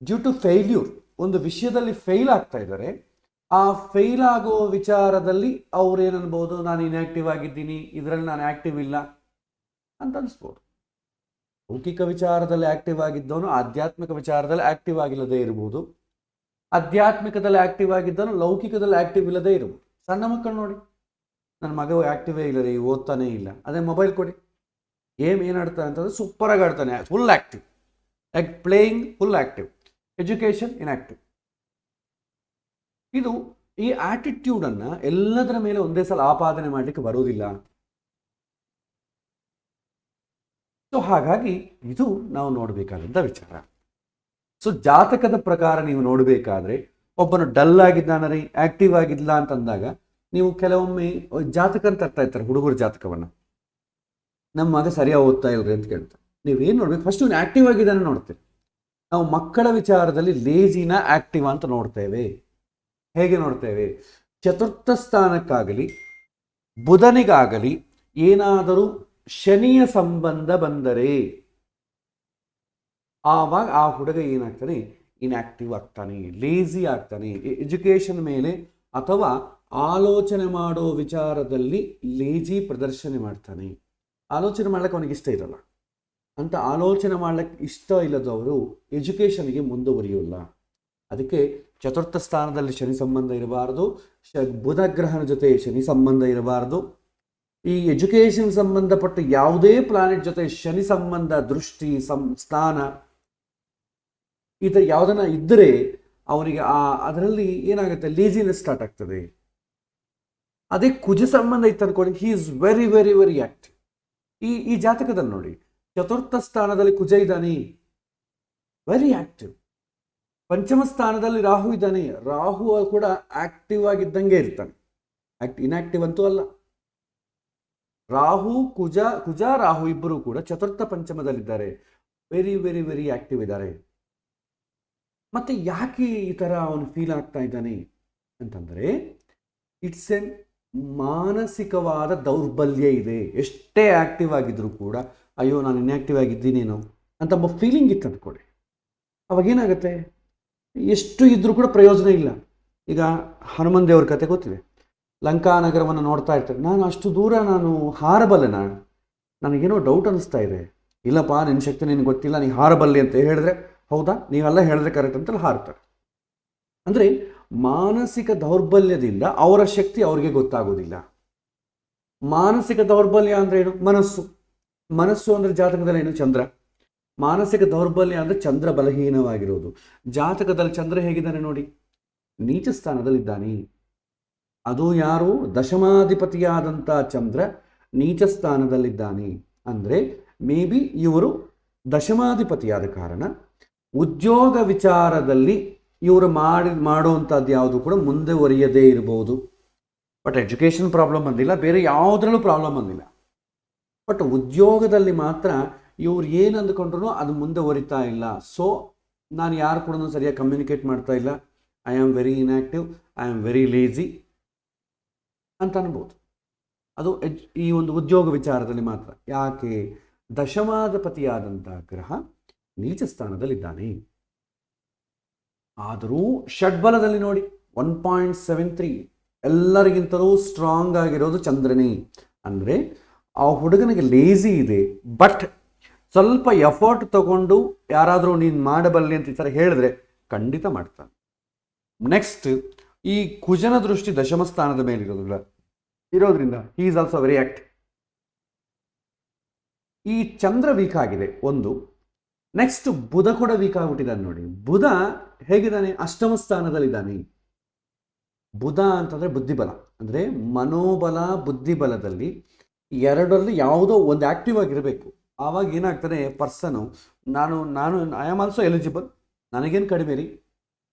due to failure, ಒಂದು ವಿಷಯದಲ್ಲಿ ಫೇಲ್ ಆಗ್ತಾ ಇದ್ದಾರೆ, ಆ ಫೇಲ್ ಆಗೋ ವಿಚಾರದಲ್ಲಿ ಅವ್ರು ಏನನ್ಬೋದು, ನಾನು ಇನ್ಆಕ್ಟಿವ್ ಆಗಿದ್ದೀನಿ, ಇದರಲ್ಲಿ ನಾನು ಆಕ್ಟಿವ್ ಇಲ್ಲ ಅಂತ ಅನಿಸ್ಬೋದು. ಲೌಕಿಕ ವಿಚಾರದಲ್ಲಿ ಆಕ್ಟಿವ್ ಆಗಿದ್ದವನು ಆಧ್ಯಾತ್ಮಿಕ ವಿಚಾರದಲ್ಲಿ ಆಕ್ಟಿವ್ ಆಗಿಲ್ಲದೆ ಇರಬಹುದು, ಆಧ್ಯಾತ್ಮಿಕದಲ್ಲಿ ಆಕ್ಟಿವ್ ಆಗಿದ್ದವನು ಲೌಕಿಕದಲ್ಲಿ ಆಕ್ಟಿವ್ ಇಲ್ಲದೆ ಇರಬಹುದು. ಸಣ್ಣ ಮಕ್ಕಳು ನೋಡಿ, ನನ್ನ ಮಗ ಆಕ್ಟಿವೇ ಇಲ್ಲ ರೀ, ಓದ್ತಾನೇ ಇಲ್ಲ, ಅದೇ ಮೊಬೈಲ್ ಕೊಡಿ, ಗೇಮ್ ಏನು ಆಡ್ತಾನೆ ಅಂತಂದ್ರೆ ಸೂಪರಾಗಿ ಆಡ್ತಾನೆ, full active, like playing full active, education inactive. ಇದು ಈ ಆಟಿಟ್ಯೂಡನ್ನು ಎಲ್ಲದರ ಮೇಲೆ ಒಂದೇ ಸಲ ಆಪಾದನೆ ಮಾಡಲಿಕ್ಕೆ ಬರುವುದಿಲ್ಲ. ಸೊ ಹಾಗಾಗಿ ಇದು ನಾವು ನೋಡಬೇಕಾದಂಥ ವಿಚಾರ. ಸೊ ಜಾತಕದ ಪ್ರಕಾರ ನೀವು ನೋಡಬೇಕಾದ್ರೆ ಒಬ್ಬನು ಡಲ್ ಆಗಿದ್ದಾನರಿ, ಆಕ್ಟಿವ್ ಆಗಿಲ್ಲ ಅಂತಂದಾಗ ನೀವು ಕೆಲವೊಮ್ಮೆ ಜಾತಕ ಅಂತ ತರ್ತಾ ಇರ್ತಾರೆ, ಹುಡುಗರ ಜಾತಕವನ್ನು, ನಮ್ಮ ಮಗ ಸರಿಯಾಗಿ ಓದ್ತಾ ಇಲ್ರಿ ಅಂತ ಕೇಳ್ತಾರೆ. ನೀವೇನು ನೋಡ್ಬೇಕು, ಫಸ್ಟ್ ನೀವು ಆಕ್ಟಿವ್ ಆಗಿದ್ದಾನೆ ನೋಡ್ತೀರಿ. ನಾವು ಮಕ್ಕಳ ವಿಚಾರದಲ್ಲಿ ಲೇಜಿನ ಆಕ್ಟಿವ್ ಅಂತ ನೋಡ್ತೇವೆ. ಹೇಗೆ ನೋಡ್ತೇವೆ? ಚತುರ್ಥ ಸ್ಥಾನಕ್ಕಾಗಲಿ ಬುಧನಿಗಾಗಲಿ ಏನಾದರೂ ಶನಿಯ ಸಂಬಂಧ ಬಂದರೆ ಆವಾಗ ಆ ಹುಡುಗ ಏನಾಗ್ತಾನೆ, ಇನ್ಆಕ್ಟಿವ್ ಆಗ್ತಾನೆ, ಲೇಜಿ ಆಗ್ತಾನೆ. ಎಜುಕೇಷನ್ ಮೇಲೆ ಅಥವಾ ಆಲೋಚನೆ ಮಾಡೋ ವಿಚಾರದಲ್ಲಿ ಲೇಜಿ ಪ್ರದರ್ಶನ ಮಾಡ್ತಾನೆ. ಆಲೋಚನೆ ಮಾಡ್ಲಿಕ್ಕೆ ಅವನಿಗೆ ಇಷ್ಟ ಇರಲ್ಲ ಅಂತ, ಆಲೋಚನೆ ಮಾಡ್ಲಿಕ್ಕೆ ಇಷ್ಟ ಇಲ್ಲದವರು ಎಜುಕೇಷನ್ಗೆ ಮುಂದುವರಿಯೋಲ್ಲ. ಅದಕ್ಕೆ ಚತುರ್ಥ ಸ್ಥಾನದಲ್ಲಿ ಶನಿ ಸಂಬಂಧ ಇರಬಾರ್ದು, ಬುಧ ಗ್ರಹನ ಜೊತೆ ಶನಿ ಸಂಬಂಧ ಇರಬಾರ್ದು. ಈ ಎಜುಕೇಷನ್ ಸಂಬಂಧಪಟ್ಟ ಯಾವುದೇ ಪ್ಲಾನೆಟ್ ಜೊತೆ ಶನಿ ಸಂಬಂಧ, ದೃಷ್ಟಿ, ಸ್ಥಾನ ಈ ಥರ ಯಾವುದನ್ನ ಇದ್ದರೆ ಅವನಿಗೆ ಅದರಲ್ಲಿ ಏನಾಗುತ್ತೆ, ಲೇಜಿನೆಸ್ ಸ್ಟಾರ್ಟ್ ಆಗ್ತದೆ. ಅದೇ ಕುಜ ಸಂಬಂಧ ಇತ್ತು ಅನ್ಕೊಳ್ಳಿ, ಹಿ is very very very active. ಈ ಜಾತಕದಲ್ಲಿ ನೋಡಿ, ಚತುರ್ಥ ಸ್ಥಾನದಲ್ಲಿ ಕುಜ ಇದ್ದಾನೆ, ವೆರಿ ಆಕ್ಟಿವ್. ಪಂಚಮ ಸ್ಥಾನದಲ್ಲಿ ರಾಹು ಇದ್ದಾನೆ, ರಾಹು ಕೂಡ ಆಕ್ಟಿವ್ ಆಗಿದ್ದಂಗೆ ಇರ್ತಾನೆ, ಇನ್ಆಕ್ಟಿವ್ ಅಂತೂ ಅಲ್ಲ. ರಾಹು ಕುಜ ರಾಹು ಇಬ್ಬರು ಕೂಡ ಚತುರ್ಥ ಪಂಚಮದಲ್ಲಿದ್ದಾರೆ, ವೆರಿ ವೆರಿ ವೆರಿ ಆಕ್ಟಿವ್ ಇದ್ದಾರೆ. ಮತ್ತೆ ಯಾಕೆ ಈ ಥರ ಅವನು ಫೀಲ್ ಆಗ್ತಾ ಇದ್ದಾನೆ ಅಂತಂದರೆ, ಇಟ್ಸ್ ಎನ್ ಮಾನಸಿಕವಾದ ದೌರ್ಬಲ್ಯ ಇದೆ. ಎಷ್ಟೇ ಆಕ್ಟಿವ್ ಆಗಿದ್ರು ಕೂಡ ಅಯ್ಯೋ ನಾನು ಇನ್ಆಕ್ಟಿವ್ ಆಗಿದ್ದೀನೇನೋ ಅಂತ ಫೀಲಿಂಗ್ ಇತ್ತು ಅಂದ್ಕೊಳ್ಳಿ. ಅವಾಗೇನಾಗುತ್ತೆ, ಎಷ್ಟು ಇದ್ರೂ ಕೂಡ ಪ್ರಯೋಜನ ಇಲ್ಲ. ಈಗ ಹನುಮನ್ ದೇವ್ರ ಕತೆ ಗೊತ್ತಿದೆ, ಲಂಕಾ ನಗರವನ್ನು ನೋಡ್ತಾ ಇರ್ತಾರೆ, ನಾನು ಅಷ್ಟು ದೂರ ನಾನು ಹಾರಬಲ್ಲೆನಾ, ನನಗೇನೋ ಡೌಟ್ ಅನ್ನಿಸ್ತಾ ಇದೆ. ಇಲ್ಲಪ್ಪ ನಿನ್ನ ಶಕ್ತಿ ನಿನಗೆ ಗೊತ್ತಿಲ್ಲ, ನೀನು ಹಾರಬಲ್ಲೆ ಅಂತ ಹೇಳಿದ್ರೆ ಹೌದಾ, ನೀವೆಲ್ಲ ಹೇಳಿದ್ರೆ ಕರೆಕ್ಟ್ ಅಂತೇಳಿ ಹಾರ್ತಾರೆ. ಅಂದರೆ ಮಾನಸಿಕ ದೌರ್ಬಲ್ಯದಿಂದ ಅವರ ಶಕ್ತಿ ಅವ್ರಿಗೆ ಗೊತ್ತಾಗೋದಿಲ್ಲ. ಮಾನಸಿಕ ದೌರ್ಬಲ್ಯ ಅಂದರೆ ಏನು? ಮನಸ್ಸು ಅಂದರೆ ಜಾತಕದಲ್ಲಿ ಏನು? ಚಂದ್ರ. ಮಾನಸಿಕ ದೌರ್ಬಲ್ಯ ಅಂದರೆ ಚಂದ್ರ ಬಲಹೀನವಾಗಿರೋದು. ಜಾತಕದಲ್ಲಿ ಚಂದ್ರ ಹೇಗಿದ್ದಾನೆ ನೋಡಿ, ನೀಚ ಸ್ಥಾನದಲ್ಲಿದ್ದಾನೆ. ಅದು ಯಾರು? ದಶಮಾಧಿಪತಿಯಾದಂಥ ಚಂದ್ರ ನೀಚ ಸ್ಥಾನದಲ್ಲಿದ್ದಾನೆ. ಅಂದರೆ ಮೇ ಬಿ ಇವರು ದಶಮಾಧಿಪತಿಯಾದ ಕಾರಣ ಉದ್ಯೋಗ ವಿಚಾರದಲ್ಲಿ ಇವರು ಮಾಡುವಂಥದ್ದು ಯಾವುದು ಕೂಡ ಮುಂದುವರಿಯದೇ ಇರಬಹುದು. ಬಟ್ ಎಜುಕೇಷನ್ ಪ್ರಾಬ್ಲಮ್ ಬಂದಿಲ್ಲ, ಬೇರೆ ಯಾವುದ್ರಲ್ಲೂ ಪ್ರಾಬ್ಲಮ್ ಬಂದಿಲ್ಲ. ಬಟ್ ಉದ್ಯೋಗದಲ್ಲಿ ಮಾತ್ರ ಇವ್ರು ಏನು ಅಂದ್ಕೊಂಡ್ರು ಅದು ಮುಂದುವರಿತಾ ಇಲ್ಲ. ಸೊ ನಾನು ಯಾರು ಕೂಡ ಸರಿಯಾಗಿ ಕಮ್ಯುನಿಕೇಟ್ ಮಾಡ್ತಾ ಇಲ್ಲ, I am very inactive, I am very lazy ಅಂತ ಅನ್ಬೋದು. ಅದು ಈ ಒಂದು ಉದ್ಯೋಗ ವಿಚಾರದಲ್ಲಿ ಮಾತ್ರ. ಯಾಕೆ? ದಶಮಾಧಿಪತಿಯಾದಂಥ ಗ್ರಹ ನೀಚ ಸ್ಥಾನದಲ್ಲಿದ್ದಾನೆ. ಆದರೂ ಷಡ್ಬಲದಲ್ಲಿ ನೋಡಿ 1.73 ಎಲ್ಲರಿಗಿಂತಲೂ ಸ್ಟ್ರಾಂಗ್ ಆಗಿರೋದು ಚಂದ್ರನೇ. ಅಂದರೆ ಆ ಹುಡುಗನಿಗೆ ಲೇಜಿ ಇದೆ, ಬಟ್ ಸ್ವಲ್ಪ ಎಫರ್ಟ್ ತಗೊಂಡು ಯಾರಾದರೂ ನೀನು ಮಾಡಬಲ್ಲೆ ಅಂತ ಈ ಥರ ಹೇಳಿದ್ರೆ ಖಂಡಿತ ಮಾಡ್ತಾನೆ. ನೆಕ್ಸ್ಟ್, ಈ ಕುಜನ ದೃಷ್ಟಿ ದಶಮ ಸ್ಥಾನದ ಮೇಲೆ ಇರೋದ್ರಿಂದ he is also very active. ಈ ಚಂದ್ರ ವೀಕ್ ಆಗಿದೆ ಒಂದು. ನೆಕ್ಸ್ಟ್ ಬುಧ ಕೂಡ ವೀಕ್ ಆಗಿಬಿಟ್ಟಿದ್ದಾನೆ ನೋಡಿ. ಬುಧ ಹೇಗಿದ್ದಾನೆ? ಅಷ್ಟಮ ಸ್ಥಾನದಲ್ಲಿದ್ದಾನೆ. ಬುಧ ಅಂತಂದರೆ ಬುದ್ಧಿಬಲ, ಅಂದರೆ ಮನೋಬಲ ಬುದ್ಧಿಬಲದಲ್ಲಿ ಎರಡರಲ್ಲಿ ಯಾವುದೋ ಒಂದು ಆಕ್ಟಿವ್ ಆಗಿರಬೇಕು. ಆವಾಗ ಏನಾಗ್ತಾನೆ, ಪರ್ಸನು ನಾನು ಐ ಆಮ್ ಆಲ್ಸೋ ಎಲಿಜಿಬಲ್, ನನಗೇನು ಕಡಿಮೆ ರೀ,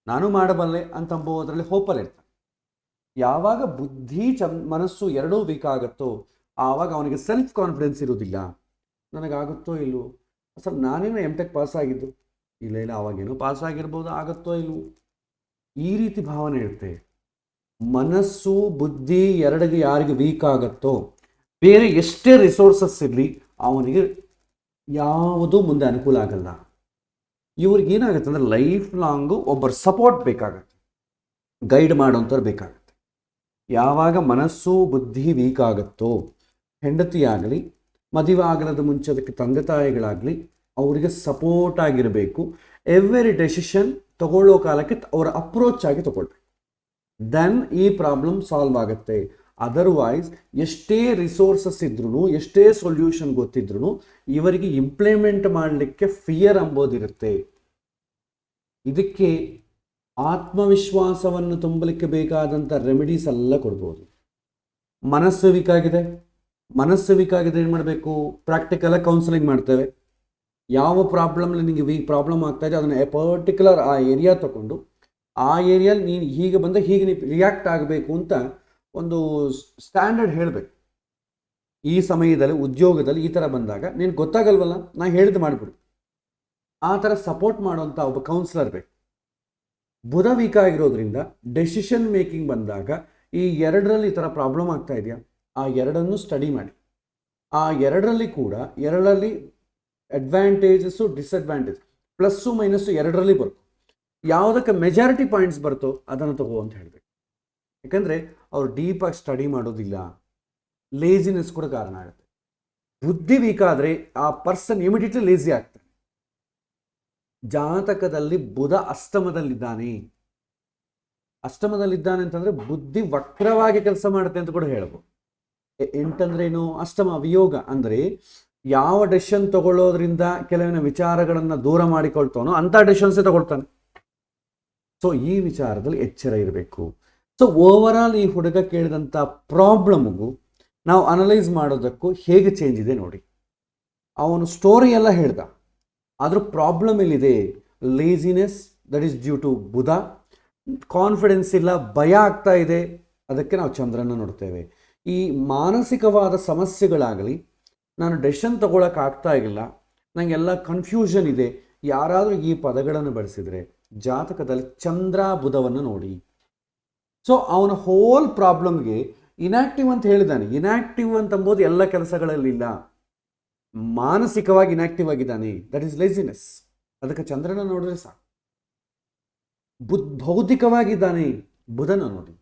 ನಾನು ಮಾಡಬಲ್ಲೆ ಅಂತಂಬೋದ್ರಲ್ಲಿ ಹೋಪಲ್ಲಿ ಇರ್ತಾನೆ. ಯಾವಾಗ ಬುದ್ಧಿ ಮನಸ್ಸು ಎರಡೂ ವೀಕ್ ಆಗುತ್ತೋ ಆವಾಗ ಅವನಿಗೆ ಸೆಲ್ಫ್ ಕಾನ್ಫಿಡೆನ್ಸ್ ಇರೋದಿಲ್ಲ. ನನಗಾಗುತ್ತೋ ಇಲ್ವೋ, ಸರ್ ನಾನೇನೋ ಎಮ್.ಟೆಕ್ ಪಾಸ್ ಆಗಿದ್ದು, ಇಲ್ಲ ಇಲ್ಲ ಅವಾಗೇನೋ ಪಾಸ್ ಆಗಿರ್ಬೋದು, ಆಗುತ್ತೋ ಇಲ್ವೋ, ಈ ರೀತಿ ಭಾವನೆ ಇರುತ್ತೆ. ಮನಸ್ಸು ಬುದ್ಧಿ ಎರಡಿಗೆ ಯಾರಿಗೆ ವೀಕ್ ಆಗುತ್ತೋ, ಬೇರೆ ಎಷ್ಟೇ ರಿಸೋರ್ಸಸ್ ಇರಲಿ ಅವನಿಗೆ ಯಾವುದೂ ಮುಂದೆ ಅನುಕೂಲ ಆಗಲ್ಲ. ಇವ್ರಿಗೆ ಏನಾಗುತ್ತೆ ಅಂದರೆ ಲೈಫ್ ಲಾಂಗು ಒಬ್ಬರ ಸಪೋರ್ಟ್ ಬೇಕಾಗತ್ತೆ, ಗೈಡ್ ಮಾಡೋಂಥವ್ರು ಬೇಕಾಗತ್ತೆ. ಯಾವಾಗ ಮನಸ್ಸು ಬುದ್ಧಿ ವೀಕ್ ಆಗುತ್ತೋ, ಹೆಂಡತಿ ಆಗಲಿ, ಮದುವೆ ಆಗಲದ ಮುಂಚೆ ಅದಕ್ಕೆ ತಂದೆ ತಾಯಿಗಳಾಗಲಿ ಅವರಿಗೆ ಸಪೋರ್ಟ್ ಆಗಿರಬೇಕು. ಎವ್ರಿ ಡೆಸಿಷನ್ ತಗೊಳ್ಳೋ ಕಾಲಕ್ಕೆ ಅವರ ಅಪ್ರೋಚ್ ಆಗಿ ತಗೊಳ್ಬೇಕು. ದೆನ್ ಈ ಪ್ರಾಬ್ಲಮ್ ಸಾಲ್ವ್ ಆಗುತ್ತೆ. ಅದರ್ವೈಸ್ ಎಷ್ಟೇ ರಿಸೋರ್ಸಸ್ ಇದ್ರೂ, ಎಷ್ಟೇ ಸೊಲ್ಯೂಷನ್ ಗೊತ್ತಿದ್ರೂ ಇವರಿಗೆ ಇಂಪ್ಲಿಮೆಂಟ್ ಮಾಡಲಿಕ್ಕೆ ಫಿಯರ್ ಅಂಬೋದಿರುತ್ತೆ. ಇದಕ್ಕೆ ಆತ್ಮವಿಶ್ವಾಸವನ್ನು ತುಂಬಲಿಕ್ಕೆ ಬೇಕಾದಂಥ ರೆಮಿಡೀಸ್ ಎಲ್ಲ ಕೊಡ್ಬೋದು. ಮನಸ್ಸು ವೀಕ್ ಆಗಿದೆ ಏನು ಮಾಡಬೇಕು? ಪ್ರಾಕ್ಟಿಕಲಾಗಿ ಕೌನ್ಸಿಲಿಂಗ್ ಮಾಡ್ತೇವೆ. ಯಾವ ಪ್ರಾಬ್ಲಮ್ಲಿ ನಿಮಗೆ ಪ್ರಾಬ್ಲಮ್ ಆಗ್ತಾ ಇದೆ ಅದನ್ನು ಪರ್ಟಿಕ್ಯುಲರ್ ಆ ಏರಿಯಾ ತಗೊಂಡು ಆ ಏರಿಯಲ್ಲಿ ನೀನು ಹೀಗೆ ಬಂದ ಹೀಗೆ ನೀವು ರಿಯಾಕ್ಟ್ ಆಗಬೇಕು ಅಂತ ಒಂದು ಸ್ಟ್ಯಾಂಡರ್ಡ್ ಹೇಳಬೇಕು. ಈ ಸಮಯದಲ್ಲಿ ಉದ್ಯೋಗದಲ್ಲಿ ಈ ಥರ ಬಂದಾಗ ನೀನು ಗೊತ್ತಾಗಲ್ವಲ್ಲ, ನಾ ಹೇಳಿದ್ದು ಮಾಡಿಬಿಡು, ಆ ಥರ ಸಪೋರ್ಟ್ ಮಾಡುವಂಥ ಒಬ್ಬ ಕೌನ್ಸಿಲರ್ ಬೇಕು. ಬುಧ ವೀಕ್ ಆಗಿರೋದ್ರಿಂದ ಡೆಸಿಷನ್ ಮೇಕಿಂಗ್ ಬಂದಾಗ ಈ ಎರಡರಲ್ಲಿ ಈ ಥರ ಪ್ರಾಬ್ಲಮ್ ಆಗ್ತಾ ಇದೆಯಾ, ಆ ಎರಡನ್ನು ಸ್ಟಡಿ ಮಾಡಿ. ಆ ಎರಡರಲ್ಲಿ ಅಡ್ವಾಂಟೇಜಸ್ಸು ಡಿಸ್ಅಡ್ವಾಂಟೇಜ್ ಪ್ಲಸ್ಸು ಮೈನಸ್ಸು ಎರಡರಲ್ಲಿ ಬರುತ್ತೆ. ಯಾವುದಕ್ಕೆ ಮೆಜಾರಿಟಿ ಪಾಯಿಂಟ್ಸ್ ಬರ್ತೋ ಅದನ್ನು ತಗೋ ಅಂತ ಹೇಳಬೇಕು. ಯಾಕಂದರೆ ಅವರು ಡೀಪಾಗಿ ಸ್ಟಡಿ ಮಾಡೋದಿಲ್ಲ, ಲೇಜಿನೆಸ್ ಕೂಡ ಕಾರಣ ಆಗುತ್ತೆ. ಬುದ್ಧಿ ವೀಕ್ ಆದರೆ ಆ ಪರ್ಸನ್ ಇಮಿಡಿಯೇಟ್ಲಿ ಲೇಜಿ ಆಗ್ತಾನೆ. ಜಾತಕದಲ್ಲಿ ಬುಧ ಅಷ್ಟಮದಲ್ಲಿದ್ದಾನೆ ಅಂತಂದರೆ ಬುದ್ಧಿ ವಕ್ರವಾಗಿ ಕೆಲಸ ಮಾಡುತ್ತೆ ಅಂತ ಕೂಡ ಹೇಳ್ಬೋದು. ಎಂಟಂದ್ರೇನು? ಅಷ್ಟಮ ವಿಯೋಗ ಅಂದರೆ ಯಾವ ಡೆಸಿಷನ್ ತಗೊಳ್ಳೋದ್ರಿಂದ ಕೆಲವಿನ ವಿಚಾರಗಳನ್ನು ದೂರ ಮಾಡಿಕೊಳ್ತಾನೋ ಅಂಥ ಡೆಸಿಷನ್ಸೇ ತಗೊಳ್ತಾನೆ. ಸೊ ಈ ವಿಚಾರದಲ್ಲಿ ಎಚ್ಚರ ಇರಬೇಕು. ಸೊ ಓವರ್ ಆಲ್ ಈ ಹುಡುಗ ಕೇಳಿದಂಥ ಪ್ರಾಬ್ಲಮ್ಗೂ ನಾವು ಅನಲೈಸ್ ಮಾಡೋದಕ್ಕೂ ಹೇಗೆ ಚೇಂಜ್ ಇದೆ ನೋಡಿ. ಅವನು ಸ್ಟೋರಿ ಎಲ್ಲ ಹೇಳ್ದ, ಆದರೂ ಪ್ರಾಬ್ಲಮ್ ಎಲ್ಲಿದೆ? Laziness, that is due to Budh. Confidence ಇಲ್ಲ, ಭಯ ಆಗ್ತಾ ಇದೆ, ಅದಕ್ಕೆ ನಾವು ಚಂದ್ರನ ನೋಡ್ತೇವೆ. ಈ ಮಾನಸಿಕವಾದ ಸಮಸ್ಯೆಗಳಾಗಲಿ, ನಾನು ಡೆಸಿಷನ್ ತಗೊಳಕ್ಕಾಗ್ತಾ ಇಲ್ಲ, ನನಗೆಲ್ಲ ಕನ್ಫ್ಯೂಷನ್ ಇದೆ, ಯಾರಾದರೂ ಈ ಪದಗಳನ್ನು ಬಳಸಿದರೆ ಜಾತಕದಲ್ಲಿ ಚಂದ್ರ ಬುಧವನ್ನು ನೋಡಿ. ಸೊ ಅವನ ಹೋಲ್ ಪ್ರಾಬ್ಲಮ್ಗೆ ಇನ್ಯಾಕ್ಟಿವ್ ಅಂತ ಹೇಳಿದ್ದಾನೆ. ಇನ್ಯಾಕ್ಟಿವ್ ಅಂತಂಬೋದು ಎಲ್ಲ ಕೆಲಸಗಳಲ್ಲಿಲ್ಲ, ಮಾನಸಿಕವಾಗಿ ಇನ್ಯಾಕ್ಟಿವ್ ಆಗಿದ್ದಾನೆ, ದಟ್ ಈಸ್ ಲೇಜಿನೆಸ್. ಅದಕ್ಕೆ ಚಂದ್ರನ ನೋಡಿದ್ರೆ ಸಾಕು. ಭೌತಿಕವಾಗಿದ್ದಾನೆ, ಬುಧನ ನೋಡಿ.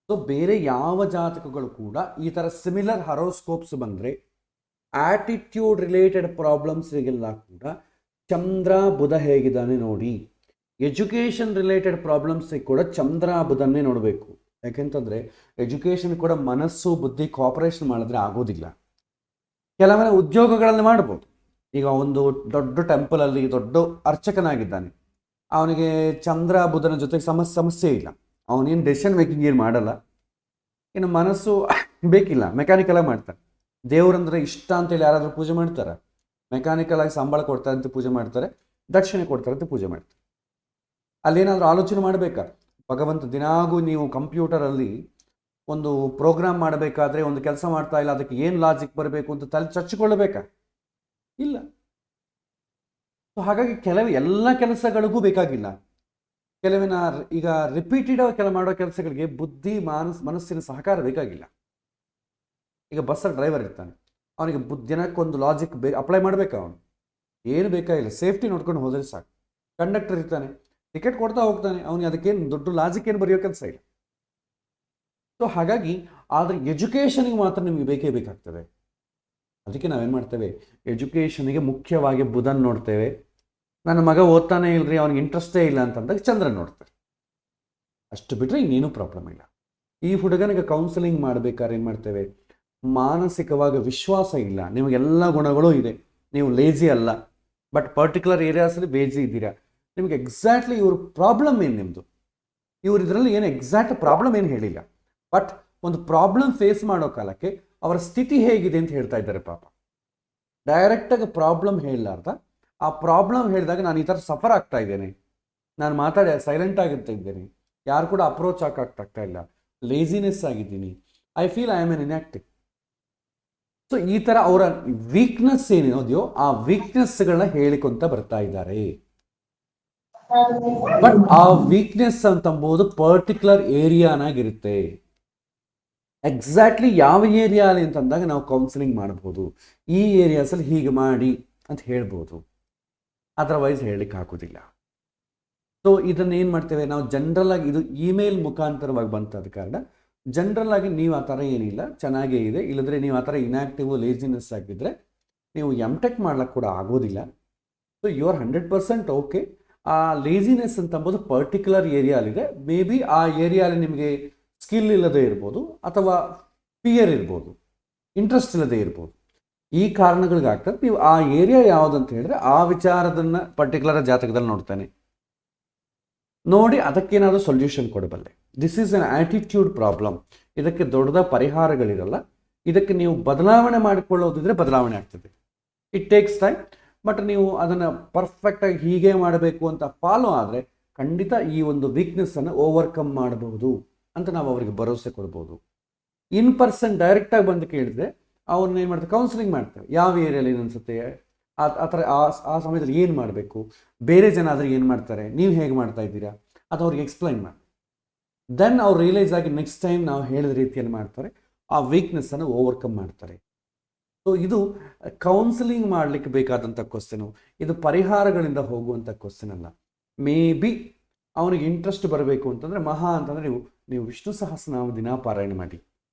ಸೊ ಬೇರೆ ಯಾವ ಜಾತಕಗಳು ಕೂಡ ಈ ಥರ ಸಿಮಿಲರ್ ಹರೋಸ್ಕೋಪ್ಸ್ ಬಂದರೆ ಆಟಿಟ್ಯೂಡ್ ರಿಲೇಟೆಡ್ ಪ್ರಾಬ್ಲಮ್ಸ್ಗೆಲ್ಲ ಕೂಡ ಚಂದ್ರ ಬುಧ ಹೇಗಿದ್ದಾನೆ ನೋಡಿ. ಎಜುಕೇಷನ್ ರಿಲೇಟೆಡ್ ಪ್ರಾಬ್ಲಮ್ಸಿಗೆ ಕೂಡ ಚಂದ್ರ ಬುಧನ್ನೇ ನೋಡಬೇಕು. ಯಾಕೆಂತಂದರೆ ಎಜುಕೇಷನ್ ಕೂಡ ಮನಸ್ಸು ಬುದ್ಧಿ ಕೋಆಪರೇಷನ್ ಮಾಡಿದ್ರೆ ಆಗೋದಿಲ್ಲ. ಕೆಲವರ ಉದ್ಯೋಗಗಳನ್ನು ಮಾಡ್ಬೋದು. ಈಗ ಒಂದು ದೊಡ್ಡ ಟೆಂಪಲಲ್ಲಿ ದೊಡ್ಡ ಅರ್ಚಕನಾಗಿದ್ದಾನೆ, ಅವನಿಗೆ ಚಂದ್ರ ಬುಧನ ಜೊತೆಗೆ ಸಮಸ್ಯೆ ಇಲ್ಲ, ಅವನೇನು ಡೆಸಿಷನ್ ಮೇಕಿಂಗ್ ಏನು ಮಾಡಲ್ಲ, ಇನ್ನು ಮನಸ್ಸು ಬೇಕಿಲ್ಲ, ಮೆಕ್ಯಾನಿಕಲಾಗಿ ಮಾಡ್ತಾನೆ. ದೇವರಂದ್ರೆ ಇಷ್ಟ ಅಂತೇಳಿ ಯಾರಾದರೂ ಪೂಜೆ ಮಾಡ್ತಾರೆ? ಮೆಕ್ಯಾನಿಕಲಾಗಿ ಸಂಬಳ ಕೊಡ್ತಾರೆ ಅಂತ ಪೂಜೆ ಮಾಡ್ತಾರೆ, ದಕ್ಷಿಣೆ ಕೊಡ್ತಾರೆ ಅಂತ ಪೂಜೆ ಮಾಡ್ತಾರೆ. ಅಲ್ಲೇನಾದರೂ ಆಲೋಚನೆ ಮಾಡಬೇಕಾ? ಭಗವಂತ ದಿನಾಗೂ ನೀವು ಕಂಪ್ಯೂಟರಲ್ಲಿ ಒಂದು ಪ್ರೋಗ್ರಾಮ್ ಮಾಡಬೇಕಾದ್ರೆ ಒಂದು ಕೆಲಸ ಮಾಡ್ತಾ ಇಲ್ಲ, ಅದಕ್ಕೆ ಏನು ಲಾಜಿಕ್ ಬರಬೇಕು ಅಂತ ತಲೆ ಚಚ್ಚಿಕೊಳ್ಳಬೇಕಾ? ಇಲ್ಲ. ಸೊ ಹಾಗಾಗಿ ಎಲ್ಲ ಕೆಲಸಗಳಿಗೂ ಬೇಕಾಗಿಲ್ಲ. ಕೆಲವಿನ ಈಗ ರಿಪೀಟೆಡ್ ಮಾಡೋ ಕೆಲಸಗಳಿಗೆ ಬುದ್ಧಿ ಮನಸ್ಸಿನ ಸಹಕಾರ ಬೇಕಾಗಿಲ್ಲ. ಈಗ ಬಸ್ಸಲ್ಲಿ ಡ್ರೈವರ್ ಇರ್ತಾನೆ, ಅವನಿಗೆ ದಿನಕ್ಕೊಂದು ಲಾಜಿಕ್ ಅಪ್ಲೈ ಮಾಡಬೇಕಾ? ಅವನು ಏನು ಬೇಕಾಗಿಲ್ಲ, ಸೇಫ್ಟಿ ನೋಡ್ಕೊಂಡು ಹೋದರೆ ಸಾಕು. ಕಂಡಕ್ಟರ್ ಇರ್ತಾನೆ, ಟಿಕೆಟ್ ಕೊಡ್ತಾ ಹೋಗ್ತಾನೆ, ಅವನಿಗೆ ಅದಕ್ಕೇನು ದೊಡ್ಡ ಲಾಜಿಕ್ ಏನು ಬರೆಯೋ ಕೆಲಸ ಇಲ್ಲ. ಸೊ ಹಾಗಾಗಿ ಆದರೆ ಎಜುಕೇಷನಿಗೆ ಮಾತ್ರ ನಿಮಗೆ ಬೇಕೇ ಬೇಕಾಗ್ತದೆ. ಅದಕ್ಕೆ ನಾವೇನು ಮಾಡ್ತೇವೆ, ಎಜುಕೇಷನಿಗೆ ಮುಖ್ಯವಾಗಿ ಬುಧನ್ ನೋಡ್ತೇವೆ. ನನ್ನ ಮಗ ಓದ್ತಾನೆ ಇಲ್ಲರಿ, ಅವನಿಗೆ ಇಂಟ್ರೆಸ್ಟೇ ಇಲ್ಲ ಅಂತಂದಾಗ ಚಂದ್ರನ್ ನೋಡ್ತಾರೆ. ಅಷ್ಟು ಬಿಟ್ಟರೆ ಇನ್ನೇನು ಪ್ರಾಬ್ಲಮ್ ಇಲ್ಲ. ಈ ಹುಡುಗನಿಗೆ ಕೌನ್ಸಿಲಿಂಗ್ ಮಾಡಬೇಕಾದ್ರೆ ಏನು ಮಾಡ್ತೇವೆ, ಮಾನಸಿಕವಾಗಿ ವಿಶ್ವಾಸ ಇಲ್ಲ, ನಿಮಗೆಲ್ಲ ಗುಣಗಳು ಇದೆ, ನೀವು ಲೇಜಿ ಅಲ್ಲ, ಬಟ್ ಪರ್ಟಿಕ್ಯುಲರ್ ಏರಿಯಾಸಲ್ಲಿ ಲೇಜಿ ಇದ್ದೀರಾ, ನಿಮಗೆ ಎಕ್ಸಾಕ್ಟ್ಲಿ ಇವ್ರ ಪ್ರಾಬ್ಲಮ್ ಏನು, ನಿಮ್ಮದು ಇವ್ರು ಇದರಲ್ಲಿ ಏನು ಎಕ್ಸಾಕ್ಟ್ ಪ್ರಾಬ್ಲಮ್ ಏನು ಹೇಳಿಲ್ಲ, ಬಟ್ ಒಂದು ಪ್ರಾಬ್ಲಮ್ ಫೇಸ್ ಮಾಡೋ ಕಾಲಕ್ಕೆ ಅವರ ಸ್ಥಿತಿ ಹೇಗಿದೆ ಅಂತ ಹೇಳ್ತಾ ಇದ್ದಾರೆ. ಪಾಪ ಡೈರೆಕ್ಟಾಗಿ ಪ್ರಾಬ್ಲಮ್ ಹೇಳಲಾರ್ದ ಆ ಪ್ರಾಬ್ಲಮ್ ಹೇಳಿದಾಗ ನಾನು ಈ ಥರ ಸಫರ್ ಆಗ್ತಾ ಇದ್ದೇನೆ, ನಾನು ಮಾತಾಡಿ ಸೈಲೆಂಟ್ ಆಗಿರ್ತಾ ಇದ್ದೇನೆ, ಯಾರು ಕೂಡ ಅಪ್ರೋಚ್ ಆಗ್ತಾ ಇಲ್ಲ, ಲೇಜಿನೆಸ್ ಆಗಿದ್ದೀನಿ, I feel I am an inactive. So ಈ ತರ ಅವರ ವೀಕ್ನೆಸ್ ಏನಿದೆಯೋ ಆ ವೀಕ್ನೆಸ್ಗಳನ್ನ ಹೇಳಿಕೊಂತ ಬರ್ತಾ ಇದ್ದಾರೆ. ಬಟ್ ಆ ವೀಕ್ನೆಸ್ ಅಂತಂಬೋದು ಪರ್ಟಿಕ್ಯುಲರ್ ಏರಿಯಾನಾಗಿರುತ್ತೆ. ಎಕ್ಸಾಕ್ಟ್ಲಿ ಯಾವ ಏರಿಯಾ ಅಲ್ಲಿ ಅಂತಂದಾಗ ನಾವು ಕೌನ್ಸಿಲಿಂಗ್ ಮಾಡಬಹುದು, ಈ ಏರಿಯಾಸಲ್ಲಿ ಹೀಗೆ ಮಾಡಿ ಅಂತ ಹೇಳ್ಬೋದು, ಅದರ್ವೈಸ್ ಹೇಳಲಿಕ್ಕೆ ಆಗೋದಿಲ್ಲ. ಸೊ ಇದನ್ನ ಏನು ಮಾಡ್ತೇವೆ ನಾವು ಜನರಲ್ ಆಗಿ, ಇದು ಇಮೇಲ್ ಮುಖಾಂತರವಾಗಿ ಬಂತಾದ ಕಾರಣ ಜನರಲ್ ಆಗಿ ನೀವು ಆ ಥರ ಏನಿಲ್ಲ, ಚೆನ್ನಾಗೇ ಇದೆ. ಇಲ್ಲದ್ರೆ ನೀವು ಆ ಥರ ಇನ್ಆಕ್ಟಿವ್ ಲೇಜಿನೆಸ್ ಆಗಿದ್ದರೆ ನೀವು ಎಮ್.ಟೆಕ್ ಮಾಡ್ಲಿಕ್ಕೆ ಕೂಡ ಆಗೋದಿಲ್ಲ. So you are 100% okay. ಆ ಲೇಜಿನೆಸ್ ಅಂತಂಬೋದು ಪರ್ಟಿಕ್ಯುಲರ್ ಏರಿಯಾಲಿದೆ. ಮೇ ಬಿ ಆ ಏರಿಯಾಲಿ ನಿಮಗೆ ಸ್ಕಿಲ್ ಇಲ್ಲದೆ ಇರ್ಬೋದು, ಅಥವಾ ಫಿಯರ್ ಇರ್ಬೋದು, ಇಂಟ್ರೆಸ್ಟ್ ಇಲ್ಲದೆ ಇರ್ಬೋದು. ಈ ಕಾರಣಗಳಿಗಾಗ್ತದೆ. ನೀವು ಆ ಏರಿಯಾ ಯಾವುದಂತ ಹೇಳಿದ್ರೆ ಆ ವಿಚಾರದನ್ನು ಪರ್ಟಿಕ್ಯುಲರ್ ಜಾತಕದಲ್ಲಿ ನೋಡ್ತಾನೆ, ನೋಡಿ ಅದಕ್ಕೇನಾದರೂ ಸೊಲ್ಯೂಷನ್ ಕೊಡಬಲ್ಲೆ. This is an attitude problem. ಇದಕ್ಕೆ ದೊಡ್ಡದ ಪರಿಹಾರಗಳಿರಲ್ಲ. ಇದಕ್ಕೆ ನೀವು ಬದಲಾವಣೆ ಮಾಡಿಕೊಳ್ಳೋದಿದ್ರೆ ಬದಲಾವಣೆ ಆಗ್ತದೆ. It takes time. ಬಟ್ ನೀವು ಅದನ್ನು ಪರ್ಫೆಕ್ಟಾಗಿ ಹೀಗೆ ಮಾಡಬೇಕು ಅಂತ ಫಾಲೋ ಆದರೆ ಖಂಡಿತ ಈ ಒಂದು ವೀಕ್ನೆಸ್ಸನ್ನು ಓವರ್ಕಮ್ ಮಾಡಬಹುದು ಅಂತ ನಾವು ಅವರಿಗೆ ಭರವಸೆ ಕೊಡ್ಬೋದು. ಇನ್ ಪರ್ಸನ್ ಡೈರೆಕ್ಟಾಗಿ ಬಂದು ಕೇಳಿದ್ರೆ ಅವ್ರನ್ನ ಏನು ಮಾಡ್ತಾರೆ, ಕೌನ್ಸಿಲಿಂಗ್ ಮಾಡ್ತಾರೆ. ಯಾವ ಏರಿಯಲ್ಲಿ ಏನು ಅನಿಸುತ್ತೆ, ಆ ಥರ ಆ ಸಮಯದಲ್ಲಿ ಏನು ಮಾಡಬೇಕು, ಬೇರೆ ಜನ ಆದರೆ ಏನು ಮಾಡ್ತಾರೆ, ನೀವು ಹೇಗೆ ಮಾಡ್ತಾ ಇದ್ದೀರಾ ಅದು ಅವ್ರಿಗೆ ಎಕ್ಸ್ಪ್ಲೈನ್ ಮಾಡಿ. ದೆನ್ ಅವ್ರು ರಿಯಲೈಸ್ ಆಗಿ ನೆಕ್ಸ್ಟ್ ಟೈಮ್ ನಾವು ಹೇಳಿದ ರೀತಿಯಲ್ಲಿ ಮಾಡ್ತಾರೆ, ಆ ವೀಕ್ನೆಸ್ಸನ್ನು ಓವರ್ಕಮ್ ಮಾಡ್ತಾರೆ. ಸೊ ಇದು ಕೌನ್ಸಿಲಿಂಗ್ ಮಾಡಲಿಕ್ಕೆ ಬೇಕಾದಂಥ ಕ್ವಶನು. ಇದು ಪರಿಹಾರಗಳಿಂದ ಹೋಗುವಂಥ ಕ್ವಶನ್ ಅಲ್ಲ. ಮೇ ಬಿ ಅವನಿಗೆ ಇಂಟ್ರೆಸ್ಟ್ ಬರಬೇಕು ಅಂತಂದರೆ ಮಹಾ ಅಂತಂದರೆ ನೀವು ವಿಷ್ಣು ಸಹಸ್ರನಾಮ ದಿನ ಪಾರಾಯಣ ಮಾಡಿ,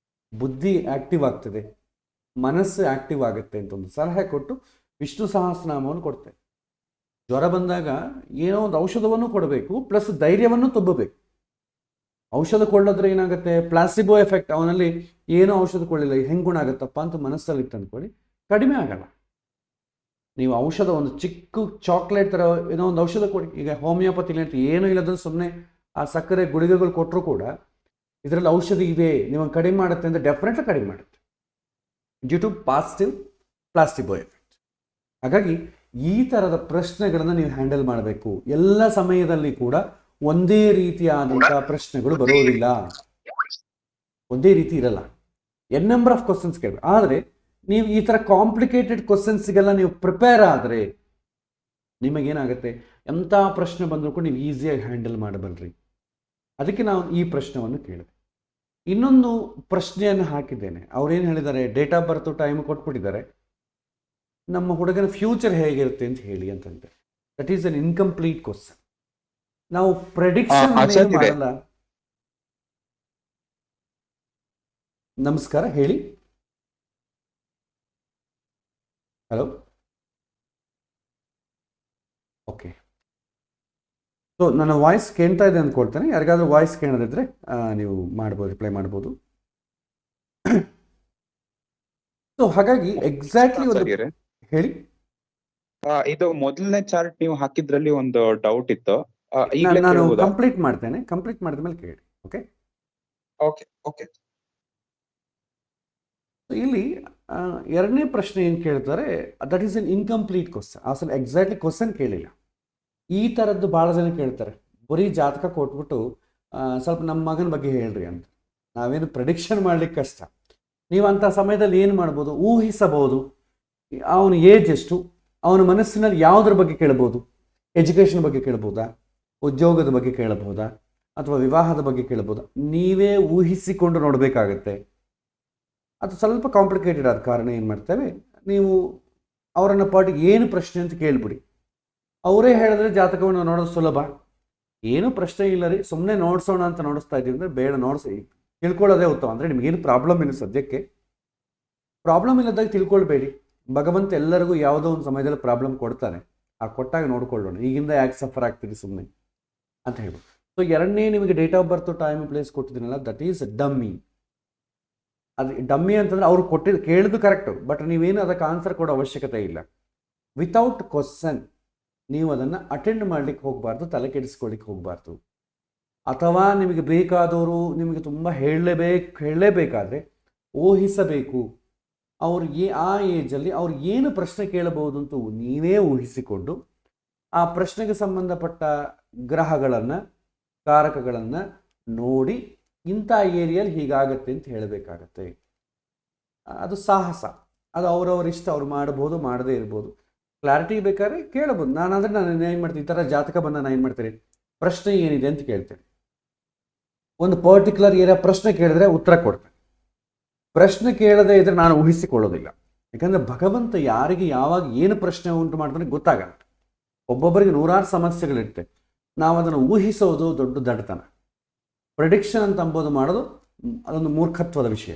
ಬುದ್ಧಿ ಆ್ಯಕ್ಟಿವ್ ಆಗ್ತದೆ, ಮನಸ್ಸು ಆ್ಯಕ್ಟಿವ್ ಆಗುತ್ತೆ ಅಂತ ಒಂದು ಸಲಹೆ ಕೊಟ್ಟು ವಿಷ್ಣು ಸಹಸ್ರನಾಮವನ್ನು ಕೊಡ್ತೇವೆ. ಜ್ವರ ಬಂದಾಗ ಏನೋ ಒಂದು ಔಷಧವನ್ನು ಕೊಡಬೇಕು, ಪ್ಲಸ್ ಧೈರ್ಯವನ್ನು ತುಂಬಬೇಕು. ಔಷಧ ಕೊಳ್ಳೋದ್ರೆ ಏನಾಗುತ್ತೆ, ಪ್ಲಾಸಿಬೋ ಎಫೆಕ್ಟ್, ಅವನಲ್ಲಿ ಏನೋ ಔಷಧ ಕೊಳ್ಳಿಲ್ಲ ಹೆಂಗೆ ಗುಣ ಆಗುತ್ತಪ್ಪ ಅಂತ ಮನಸ್ಸಲ್ಲಿ ತಂದ್ಕೊಳ್ಳಿ, ಕಡಿಮೆ ಆಗಲ್ಲ. ನೀವು ಔಷಧ ಒಂದು ಚಿಕ್ಕ ಚಾಕ್ಲೇಟ್ ಥರ ಏನೋ ಒಂದು ಔಷಧ ಕೊಡಿ. ಈಗ ಹೋಮಿಯೋಪತಿ ಅಂತ ಏನೂ ಇಲ್ಲದ್ರೆ ಸುಮ್ಮನೆ ಆ ಸಕ್ಕರೆ ಗುಳಿಗೆಗಳು ಕೊಟ್ಟರು ಕೂಡ ಇದರಲ್ಲಿ ಔಷಧಿ ಇದೆ, ನೀವು ಕಡಿಮೆ ಮಾಡುತ್ತೆ ಅಂದರೆ ಡೆಫಿನೆಟ್ಲಿ ಕಡಿಮೆ ಮಾಡುತ್ತೆ, ಡ್ಯೂ ಟು ಪಾಸಿಟಿವ್ ಪ್ಲಾಸ್ಟಿಬೋ ಎಫೆಕ್ಟ್. ಹಾಗಾಗಿ ಈ ಥರದ ಪ್ರಶ್ನೆಗಳನ್ನು ನೀವು ಹ್ಯಾಂಡಲ್ ಮಾಡಬೇಕು. ಎಲ್ಲ ಸಮಯದಲ್ಲಿ ಕೂಡ ಒಂದೇ ರೀತಿಯಾದಂಥ ಪ್ರಶ್ನೆಗಳು ಬರೋದಿಲ್ಲ, ಒಂದೇ ರೀತಿ ಇರಲ್ಲ. ಎನ್ ನಂಬರ್ ಆಫ್ ಕ್ವಶನ್ಸ್ ಕೇಳಬೇಕು. ಆದರೆ ನೀವು ಈ ಥರ ಕಾಂಪ್ಲಿಕೇಟೆಡ್ ಕ್ವಶನ್ಸ್ಗೆಲ್ಲ ನೀವು ಪ್ರಿಪೇರ್ ಆದರೆ ನಿಮಗೇನಾಗುತ್ತೆ, ಎಂಥ ಪ್ರಶ್ನೆ ಬಂದರೂ ಕೂಡ ನೀವು ಈಸಿಯಾಗಿ ಹ್ಯಾಂಡಲ್ ಮಾಡಬಲ್ರಿ. ಅದಕ್ಕೆ ನಾವು ಈ ಪ್ರಶ್ನೆಯನ್ನು ಕೇಳಿದೆ. ಇನ್ನೊಂದು ಪ್ರಶ್ನೆಯನ್ನು ಹಾಕಿದ್ದೇನೆ. ಅವ್ರೇನು ಹೇಳಿದ್ದಾರೆ, ಡೇಟ್ ಆಫ್ ಬರ್ತ್ ಟೈಮ್ ಕೊಟ್ಬಿಟ್ಟಿದ್ದಾರೆ, ನಮ್ಮ ಹುಡುಗನ ಫ್ಯೂಚರ್ ಹೇಗಿರುತ್ತೆ ಅಂತ ಹೇಳಿ ಅಂತಂತೆ. That is an incomplete question. ನಾವು ಪ್ರೆಡಿಕ್ಷನ್ ಮಾಡಲ್ಲ. ನಮಸ್ಕಾರ, ಹೇಳಿ. Hello, okay. ಸೊ ನನ್ನ ವಾಯ್ಸ್ ಕೇಳ್ತಾ ಇದೆ ಅಂದ್ಕೊಳ್ತೇನೆ. ಯಾರಿಗಾದ್ರೂ ವಾಯ್ಸ್ ಕೇಳೋದಿದ್ರೆ ನೀವು ಮಾಡ್ಬೋದು, ರಿಪ್ಲೈ ಮಾಡ್ಬೋದು. ಸೊ ಹಾಗಾಗಿ ಎಕ್ಸಾಕ್ಟ್ಲಿ ಒಂದು ಹೇಳಿ. ಇದು ಮೊದಲನೇ ಚಾರ್ಟ್ ನೀವು ಹಾಕಿದ್ರಲ್ಲಿ ಒಂದು ಡೌಟ್ ಇತ್ತು, ನಾನು ಕಂಪ್ಲೀಟ್ ಮಾಡ್ತೇನೆ. ಕಂಪ್ಲೀಟ್ ಮಾಡಿದ ಮೇಲೆ ಕೇಳಿ. Okay okay okay. ಇಲ್ಲಿ ಎರಡನೇ ಪ್ರಶ್ನೆ ಏನು ಕೇಳ್ತಾರೆ, that is N incomplete question. ಅಸಲು ಎಕ್ಸಾಕ್ಟ್ಲಿ ಕ್ವಶನ್ ಕೇಳಿಲ್ಲ. ಈ ಥರದ್ದು ಭಾಳ ಜನ ಕೇಳ್ತಾರೆ, ಬರೀ ಜಾತಕ ಕೊಟ್ಬಿಟ್ಟು ಸ್ವಲ್ಪ ನಮ್ಮ ಮಗನ ಬಗ್ಗೆ ಹೇಳ್ರಿ ಅಂತ. ನಾವೇನು ಪ್ರೆಡಿಕ್ಷನ್ ಮಾಡ್ಲಿಕ್ಕೆ ಕಷ್ಟ. ನೀವು ಅಂಥ ಸಮಯದಲ್ಲಿ ಏನು ಮಾಡ್ಬೋದು, ಊಹಿಸಬಹುದು. ಅವನ ಏಜ್ ಎಷ್ಟು, ಅವನ ಮನಸ್ಸಿನಲ್ಲಿ ಯಾವುದ್ರ ಬಗ್ಗೆ ಕೇಳ್ಬೋದು, ಎಜುಕೇಷನ್ ಬಗ್ಗೆ ಕೇಳ್ಬೋದಾ, ಉದ್ಯೋಗದ ಬಗ್ಗೆ ಕೇಳಬಹುದಾ, ಅಥವಾ ವಿವಾಹದ ಬಗ್ಗೆ ಕೇಳ್ಬೋದಾ, ನೀವೇ ಊಹಿಸಿಕೊಂಡು ನೋಡಬೇಕಾಗತ್ತೆ. ಅದು ಸ್ವಲ್ಪ ಕಾಂಪ್ಲಿಕೇಟೆಡ್ ಆದ ಕಾರಣ ಏನು ಮಾಡ್ತೇವೆ, ನೀವು ಅವರನ್ನು ಪಾಟಿಗೆ ಏನು ಪ್ರಶ್ನೆ ಅಂತ ಕೇಳ್ಬಿಡಿ. ಅವರೇ ಹೇಳಿದ್ರೆ ಜಾತಕವನ್ನು ನೋಡೋದು ಸುಲಭ, ಏನು ಪ್ರಶ್ನೆ ಇಲ್ಲ ರೀ, ಸುಮ್ಮನೆ ನೋಡ್ಸೋಣ ಅಂತ ನೋಡಿಸ್ತಾ ಇದ್ದೀವಿ ಅಂದರೆ ಬೇಡ, ನೋಡಿಸಿ ತಿಳ್ಕೊಳ್ಳೋದೇ ಉತ್ತಮ. ಅಂದರೆ ನಿಮಗೇನು ಪ್ರಾಬ್ಲಮ್ ಇಲ್ಲ, ಸದ್ಯಕ್ಕೆ ಪ್ರಾಬ್ಲಮ್ ಇಲ್ಲದಾಗ ತಿಳ್ಕೊಳ್ಬೇಡಿ. ಭಗವಂತ ಎಲ್ಲರಿಗೂ ಯಾವುದೋ ಒಂದು ಸಮಯದಲ್ಲಿ ಪ್ರಾಬ್ಲಮ್ ಕೊಡ್ತಾನೆ, ಆ ಕೊಟ್ಟಾಗ ನೋಡ್ಕೊಳ್ಳೋಣ, ಈಗಿಂದ ಯಾಕೆ ಸಫರ್ ಆಗ್ತೀರಿ ಸುಮ್ಮನೆ ಅಂತ ಹೇಳ್ಬೋದು. ಸೊ ಎರಡನೇ ನಿಮಗೆ date of birth time place ಕೊಟ್ಟಿದ್ದೀನಲ್ಲ, ದಟ್ ಈಸ್ ಡಮ್ಮಿ. ಅದು ಡಮ್ಮಿ ಅಂತಂದರೆ ಅವ್ರು ಕೇಳಿದ್ದು ಕರೆಕ್ಟು, ಬಟ್ ನೀವೇನು ಅದಕ್ಕೆ ಆನ್ಸರ್ ಕೊಡೋ ಅವಶ್ಯಕತೆ ಇಲ್ಲ. ವಿತೌಟ್ ಕ್ವಶನ್ ನೀವು ಅದನ್ನು ಅಟೆಂಡ್ ಮಾಡಲಿಕ್ಕೆ ಹೋಗಬಾರ್ದು, ತಲೆ ಕೆಡಿಸ್ಕೊಳ್ಳಿಕ್ಕೆ ಹೋಗಬಾರ್ದು. ಅಥವಾ ನಿಮಗೆ ಬೇಕಾದವರು ನಿಮಗೆ ತುಂಬ ಹೇಳಲೇಬೇಕಾದ್ರೆ ಊಹಿಸಬೇಕು. ಅವ್ರಿಗೆ ಆ ಏಜಲ್ಲಿ ಅವ್ರು ಏನು ಪ್ರಶ್ನೆ ಕೇಳಬಹುದು ಅಂತ ನೀವೇ ಊಹಿಸಿಕೊಂಡು ಆ ಪ್ರಶ್ನೆಗೆ ಸಂಬಂಧಪಟ್ಟ ಗ್ರಹಗಳನ್ನು, ಕಾರಕಗಳನ್ನು ನೋಡಿ ಇಂಥ ಏರಿಯಲ್ಲಿ ಹೀಗಾಗತ್ತೆ ಅಂತ ಹೇಳಬೇಕಾಗತ್ತೆ. ಅದು ಸಾಹಸ. ಅದು ಅವ್ರವ್ರ ಇಷ್ಟ, ಅವ್ರು ಮಾಡ್ಬೋದು ಮಾಡದೇ ಇರ್ಬೋದು. ಕ್ಲಾರಿಟಿ ಬೇಕಾದ್ರೆ ಕೇಳ್ಬೋದು. ನಾನಾದರೆ ನಾನು ಏನು ಮಾಡ್ತೀನಿ, ಈ ಥರ ಜಾತಕ ಬಂದ ನಾನು ಏನು ಮಾಡ್ತೀನಿ, ಪ್ರಶ್ನೆ ಏನಿದೆ ಅಂತ ಕೇಳ್ತೇನೆ. ಒಂದು ಪರ್ಟಿಕ್ಯುಲರ್ ಏರಿಯಾ ಪ್ರಶ್ನೆ ಕೇಳಿದ್ರೆ ಉತ್ತರ ಕೊಡ್ತೇನೆ. ಪ್ರಶ್ನೆ ಕೇಳದೇ ಇದ್ರೆ ನಾನು ಊಹಿಸಿಕೊಳ್ಳೋದಿಲ್ಲ. ಯಾಕಂದರೆ ಭಗವಂತ ಯಾರಿಗೆ ಯಾವಾಗ ಏನು ಪ್ರಶ್ನೆ ಉಂಟು ಮಾಡ್ತಾನೆ ಗೊತ್ತಾಗಲ್ಲ. ಒಬ್ಬೊಬ್ಬರಿಗೆ ನೂರಾರು ಸಮಸ್ಯೆಗಳಿರುತ್ತೆ. ನಾವು ಅದನ್ನು ಊಹಿಸೋದು ದೊಡ್ಡ ದಡ್ಡತನ. ಪ್ರಿಡಿಕ್ಷನ್ ಅಂತ ಅಂಬೋದು ಮಾಡೋದು ಅದೊಂದು ಮೂರ್ಖತ್ವದ ವಿಷಯ.